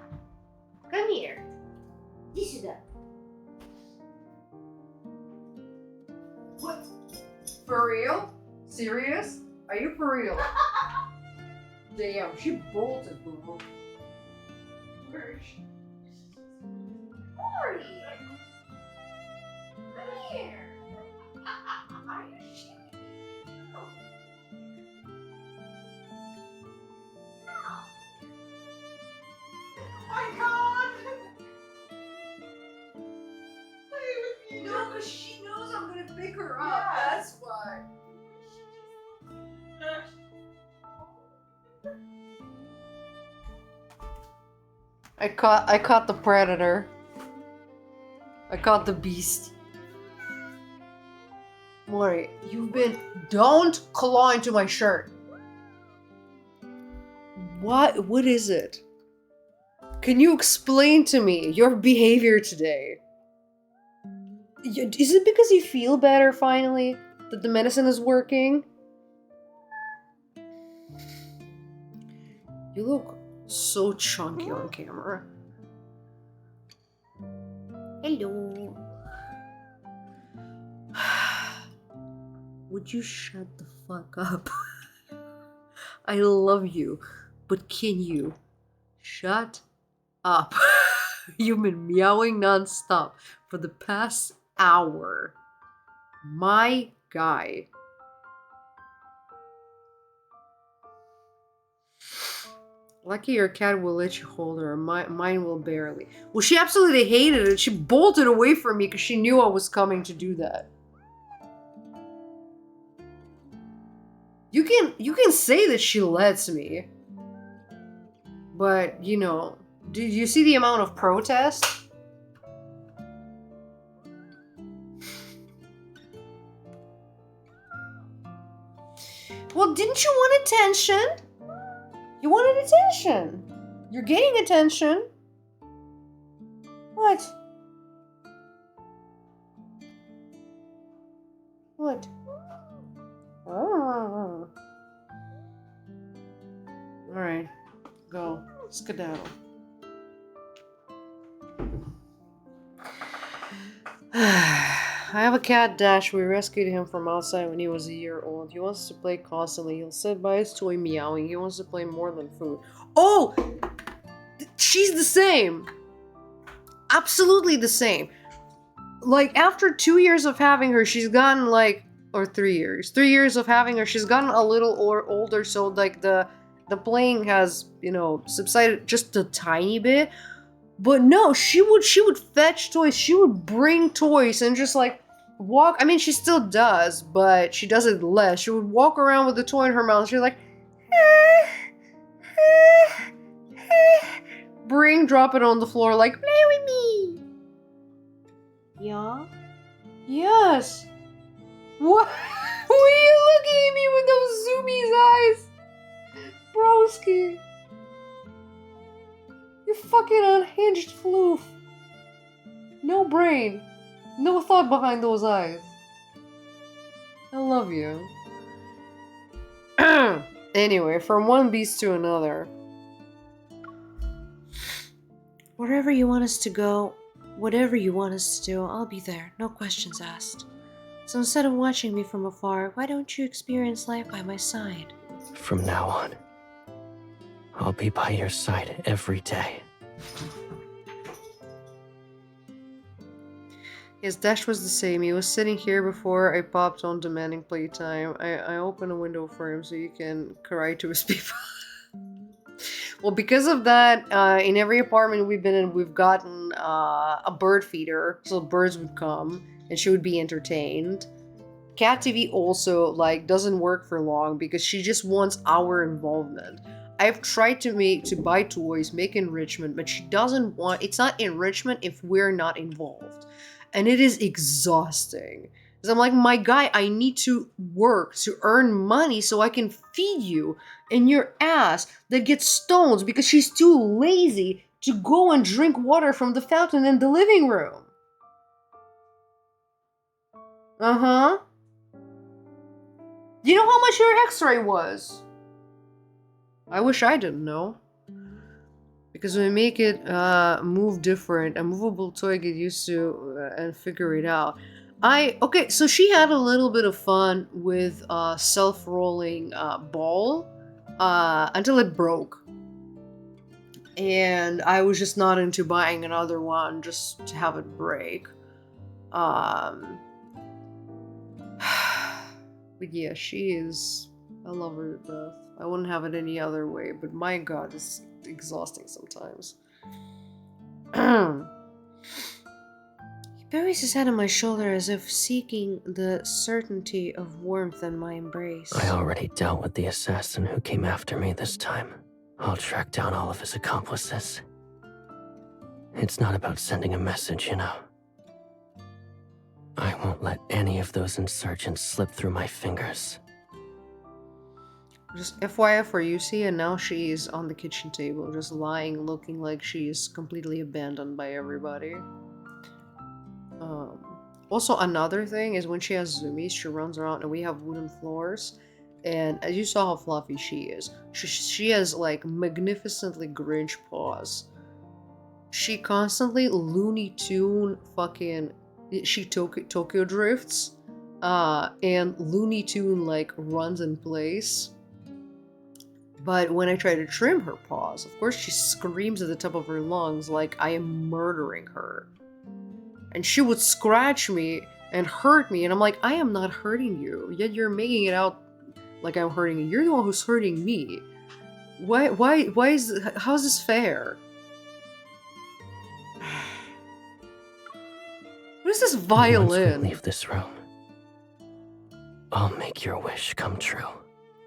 Come here. This is that. What? For real? Serious? Are you for real? Damn, she bolted, bro. Where is she? Ori! Come here! Are you shitting me? No. Oh my god! Play with me. No, because she knows I'm gonna pick her up. Yeah. That's why. I caught the predator. I caught the beast. Mori, don't claw into my shirt. What is it? Can you explain to me your behavior today? Is it because you feel better finally? That the medicine is working? You look so chunky on camera. Hello. Would you shut the fuck up? I love you, but can you shut up? You've been meowing nonstop for the past hour. My guy. Lucky your cat will let you hold her. Mine will barely. Well, she absolutely hated it. She bolted away from me because she knew I was coming to do that. You can say that she lets me. But, you know, did you see the amount of protest? Well, didn't you want attention? You wanted attention. You're getting attention. What? What? Oh. Alright. Go. Skedaddle. I have a cat, Dash. We rescued him from outside when he was a year old. He wants to play constantly. He'll sit by his toy meowing. He wants to play more than food. Oh! She's the same! Absolutely the same. Like, after 2 years of having her, she's gotten like... Or 3 years. 3 years of having her, she's gotten a little older, so like the playing has, you know, subsided just a tiny bit. But no, she would fetch toys. She would bring toys and just like walk. I mean, she still does, but she does it less. She would walk around with the toy in her mouth. She's like, drop it on the floor, like, play with me. Yeah? Yes. What? Why are you looking at me with those zoomies eyes? Broski. You fucking unhinged floof. No brain. No thought behind those eyes. I love you. Anyway, from one beast to another. Wherever you want us to go, whatever you want us to do, I'll be there. No questions asked. So instead of watching me from afar, why don't you experience life by my side? From now on, I'll be by your side every day. Yes, Dash was the same. He was sitting here before I popped on demanding playtime. I opened a window for him so you can cry to his people. Well, because of that, in every apartment we've been in, we've gotten a bird feeder, so birds would come and she would be entertained. Cat TV also like doesn't work for long because she just wants our involvement. I've tried to buy toys, make enrichment, but she doesn't want. It's not enrichment if we're not involved, and it is exhausting. Because I'm like, my guy, I need to work to earn money so I can feed you and your ass that gets stones because she's too lazy to go and drink water from the fountain in the living room. Uh-huh. You know how much your x-ray was? I wish I didn't know. Because when we make it move different, a movable toy get used to and figure it out. Okay, so she had a little bit of fun with self-rolling ball until it broke. And I was just not into buying another one just to have it break. But yeah, she is... I love her to death. I wouldn't have it any other way, but my god, it's exhausting sometimes. He buries his head on my shoulder as if seeking the certainty of warmth in my embrace. I already dealt with the assassin who came after me this time. I'll track down all of his accomplices. It's not about sending a message, you know. I won't let any of those insurgents slip through my fingers. Just FYI for Yusi, and now she is on the kitchen table, just lying, looking like she is completely abandoned by everybody. Also, another thing is when she has zoomies, she runs around and we have wooden floors. And as you saw how fluffy she is, she has like magnificently Grinch paws. She constantly Looney Tune fucking... She Tokyo drifts. And Looney Tune like runs in place. But when I try to trim her paws, of course she screams at the top of her lungs like I am murdering her. And she would scratch me and hurt me, and I'm like, I am not hurting you, yet you're making it out like I'm hurting you. You're the one who's hurting me. Why is... How's this fair? What is this violin? Once we leave this room, I'll make your wish come true.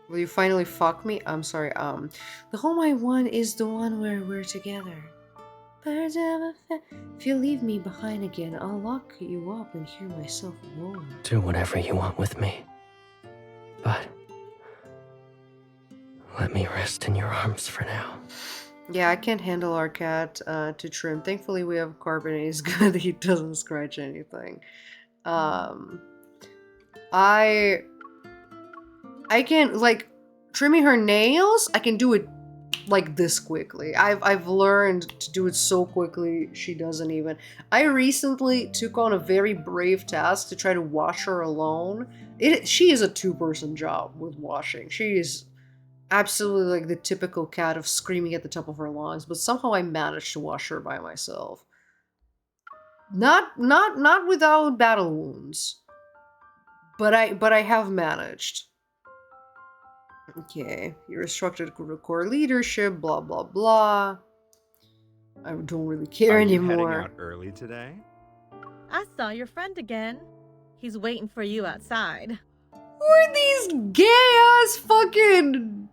Will you finally fuck me? I'm sorry, the home I want is the one where we're together. Birds of a if you leave me behind again, I'll lock you up and hear myself alone. Do whatever you want with me. But let me rest in your arms for now. Yeah, I can't handle our cat to trim. Thankfully we have carpet and he's good. He doesn't scratch anything. I can, like, trimming her nails, I can do it like this quickly. I've learned to do it so quickly, she doesn't even. I recently took on a very brave task to try to wash her alone. She is a two-person job with washing. She is absolutely like the typical cat of screaming at the top of her lungs, but somehow I managed to wash her by myself. Not without battle wounds. But I have managed. Okay, you're instructed to core leadership, blah blah blah. I don't really care anymore. Are you heading out early today? I saw your friend again. He's waiting for you outside. Who are these gay-ass fucking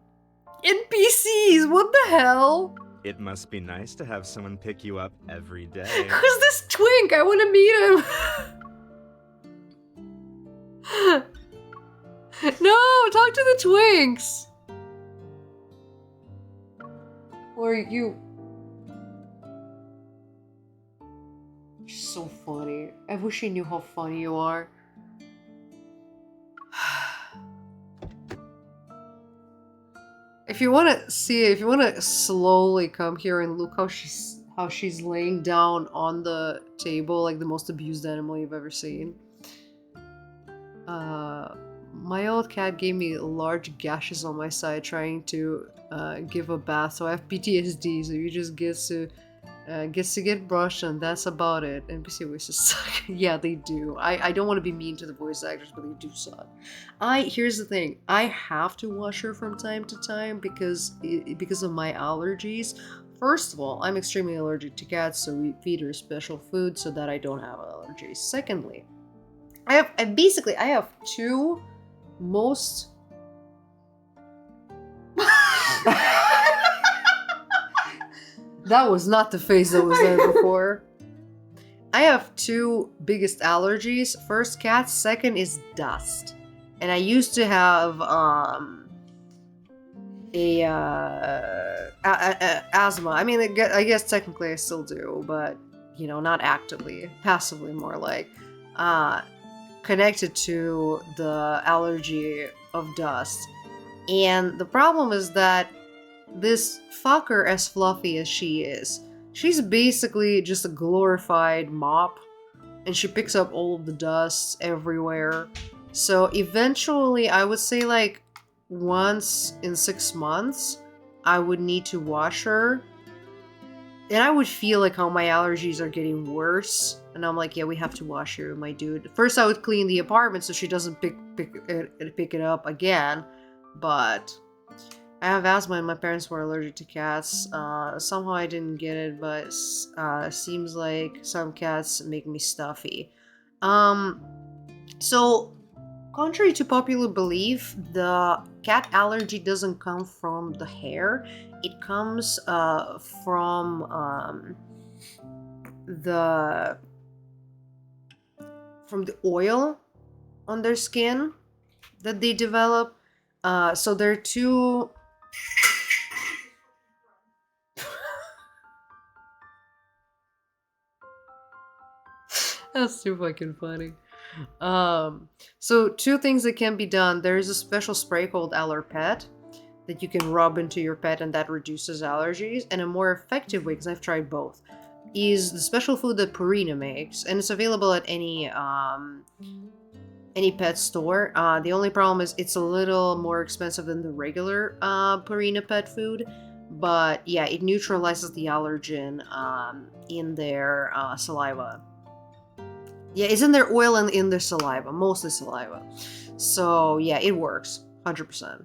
NPCs? What the hell? It must be nice to have someone pick you up every day. Who's this twink? I want to meet him. No, talk to the twinks. Or you. You're so funny. I wish I knew how funny you are. If you want to see it, if you want to slowly come here and look how she's laying down on the table like the most abused animal you've ever seen. My old cat gave me large gashes on my side trying to give a bath, so I have PTSD, so you just gets to get brushed and that's about it. NPC voices suck. Yeah, they do. I don't want to be mean to the voice actors, but they do suck. Here's the thing. I have to wash her from time to time because of my allergies. First of all, I'm extremely allergic to cats, so we feed her special food so that I don't have allergies. Secondly, I have two most... That was not the face that was there before. I have two biggest allergies. First, cats. Second is dust. And I used to have asthma. I mean, I guess technically I still do, but you know, not actively, passively more like. connected to the allergy of dust. And the problem is that this fucker, as fluffy as she is, she's basically just a glorified mop, and she picks up all of the dust everywhere. So eventually, I would say like once in 6 months, I would need to wash her. And I would feel like how my allergies are getting worse. And I'm like, yeah, we have to wash her, my dude. First, I would clean the apartment so she doesn't pick it up again. But I have asthma and my parents were allergic to cats. Somehow I didn't get it, but seems like some cats make me stuffy. So, contrary to popular belief, the cat allergy doesn't come from the hair. It comes from the oil on their skin that they develop. So there are two. That's too fucking funny. So two things that can be done. There is a special spray called Allerpet that you can rub into your pet, and that reduces allergies. And a more effective way, because I've tried both, is the special food that Purina makes, and it's available at any pet store. The only problem is it's a little more expensive than the regular Purina pet food, but yeah, it neutralizes the allergen in their saliva. Yeah, it's in their oil and in their saliva, mostly saliva. So yeah, it works, 100%.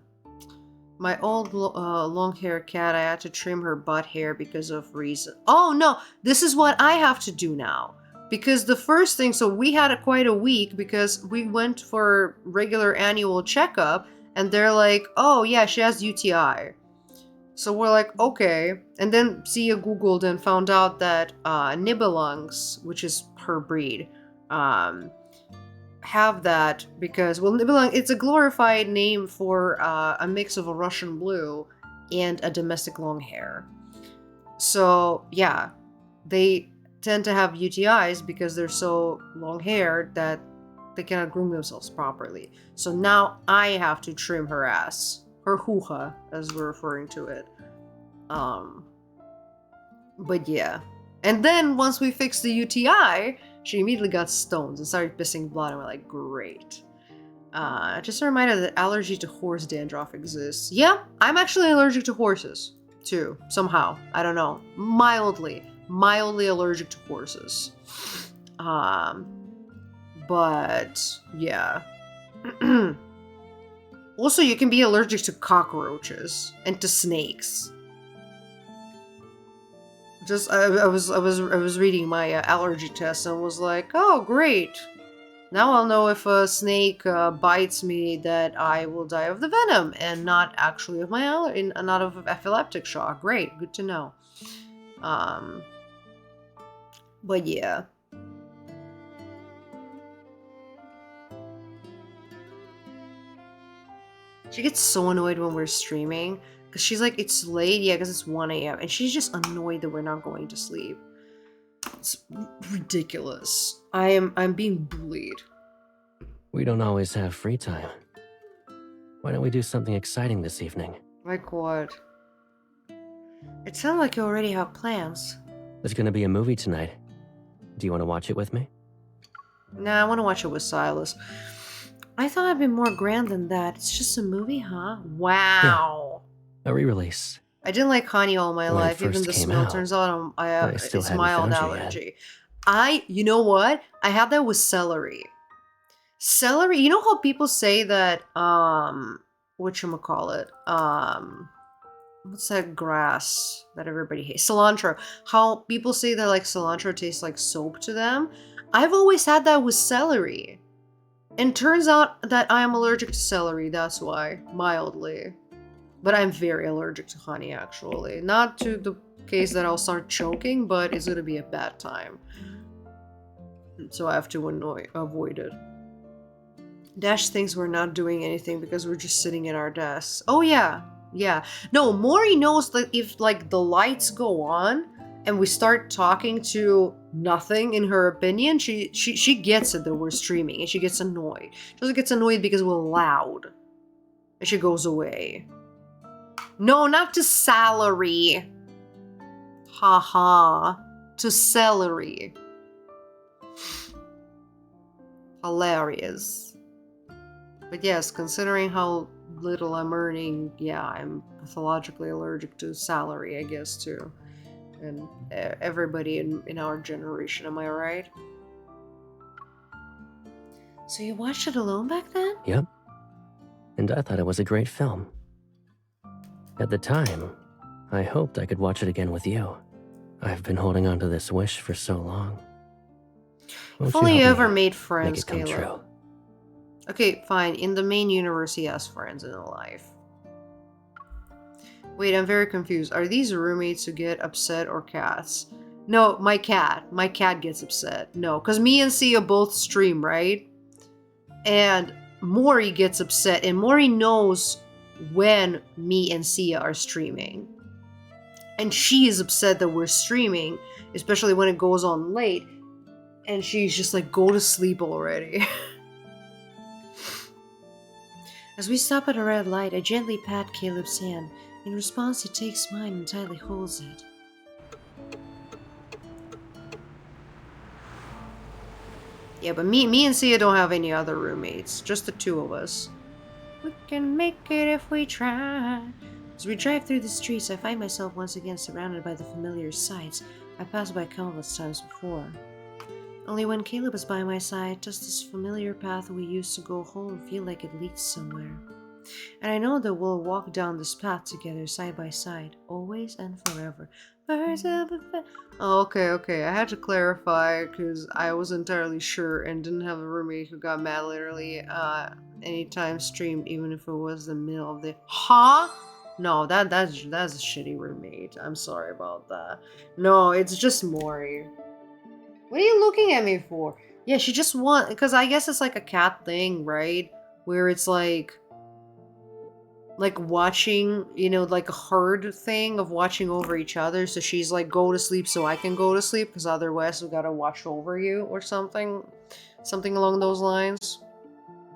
My old long-haired cat, I had to trim her butt hair because of reason. Oh no, this is what I have to do now. Because the first thing, so we had quite a week because we went for regular annual checkup, and they're like, oh yeah, she has UTI. So we're like, okay. And then Sia Googled and found out that Nibelungs, which is her breed, have that because, well, Nibelung, it's a glorified name for a mix of a Russian blue and a domestic long hair. So yeah, they tend to have UTIs because they're so long haired that they cannot groom themselves properly. So now I have to trim her ass, her hoo-ha, as we're referring to it. But yeah. And then once we fixed the UTI, she immediately got stones and started pissing blood, and we're like, great. Just a reminder that allergy to horse dandruff exists. Yeah, I'm actually allergic to horses, too, somehow. I don't know. Mildly allergic to horses. But, yeah. Also, you can be allergic to cockroaches and to snakes. Just I was reading my allergy test and was like, oh great, now I'll know if a snake bites me that I will die of the venom and not actually of my not of epileptic shock. Great, good to know. But yeah. She gets so annoyed when we're streaming. Because she's like, it's late? Yeah, because it's 1 a.m. And she's just annoyed that we're not going to sleep. It's ridiculous. I'm being bullied. We don't always have free time. Why don't we do something exciting this evening? Like what? It sounds like you already have plans. There's gonna be a movie tonight. Do you want to watch it with me? Nah, I want to watch it with Silas. I thought I'd be more grand than that. It's just a movie, huh? Wow. Yeah. A re-release. I didn't like honey all my When life. it Even first the came smell out, turns out it's hadn't mild found you allergy. You know what? I had that with celery. Celery, you know how people say that, whatchamacallit? What's that grass that everybody hates? Cilantro. How people say that like cilantro tastes like soap to them. I've always had that with celery. And turns out that I am allergic to celery, that's why. Mildly. But I'm very allergic to honey, actually. Not to the case that I'll start choking, but it's gonna be a bad time. So I have to avoid it. Dash thinks we're not doing anything because we're just sitting at our desks. Oh yeah, yeah. No, Mori knows that if like the lights go on and we start talking to nothing in her opinion, she gets it that we're streaming and she gets annoyed. She also gets annoyed because we're loud. And she goes away. No, not to salary. Haha. To celery. Hilarious. But yes, considering how little I'm earning, yeah, I'm pathologically allergic to salary, I guess, too. And everybody in our generation, am I right? So you watched it alone back then? Yep. And I thought it was a great film. At the time, I hoped I could watch it again with you. I've been holding on to this wish for so long. Won't If only you help ever me made make friends, it come Caleb. true? Okay, fine. In the main universe, he has friends in life. Wait, I'm very confused. Are these roommates who get upset or cats? No, my cat. My cat gets upset. No, because me and Sia both stream, right? And Mori gets upset, and Mori knows when me and Sia are streaming. And she is upset that we're streaming, especially when it goes on late. And she's just like, go to sleep already. As we stop at a red light, I gently pat Caleb's hand. In response, he takes mine and tightly holds it. Yeah, but me and Sia don't have any other roommates. Just the two of us. We can make it if we try. As we drive through the streets, I find myself once again surrounded by the familiar sights I passed by countless times before. Only when Caleb is by my side, does this familiar path we used to go home feel like it leads somewhere. And I know that we'll walk down this path together, side by side, always and forever. Birds of a fe- Oh, okay. I had to clarify because I was entirely sure and didn't have a roommate who got mad literally anytime streamed, even if it was the middle of the. Huh? No, that's a shitty roommate. I'm sorry about that. No, it's just Maury. What are you looking at me for? Yeah, she just want because I guess it's like a cat thing, right? Where it's like watching, like a herd thing of watching over each other. So she's like, go to sleep so I can go to sleep because otherwise we gotta watch over you or something along those lines.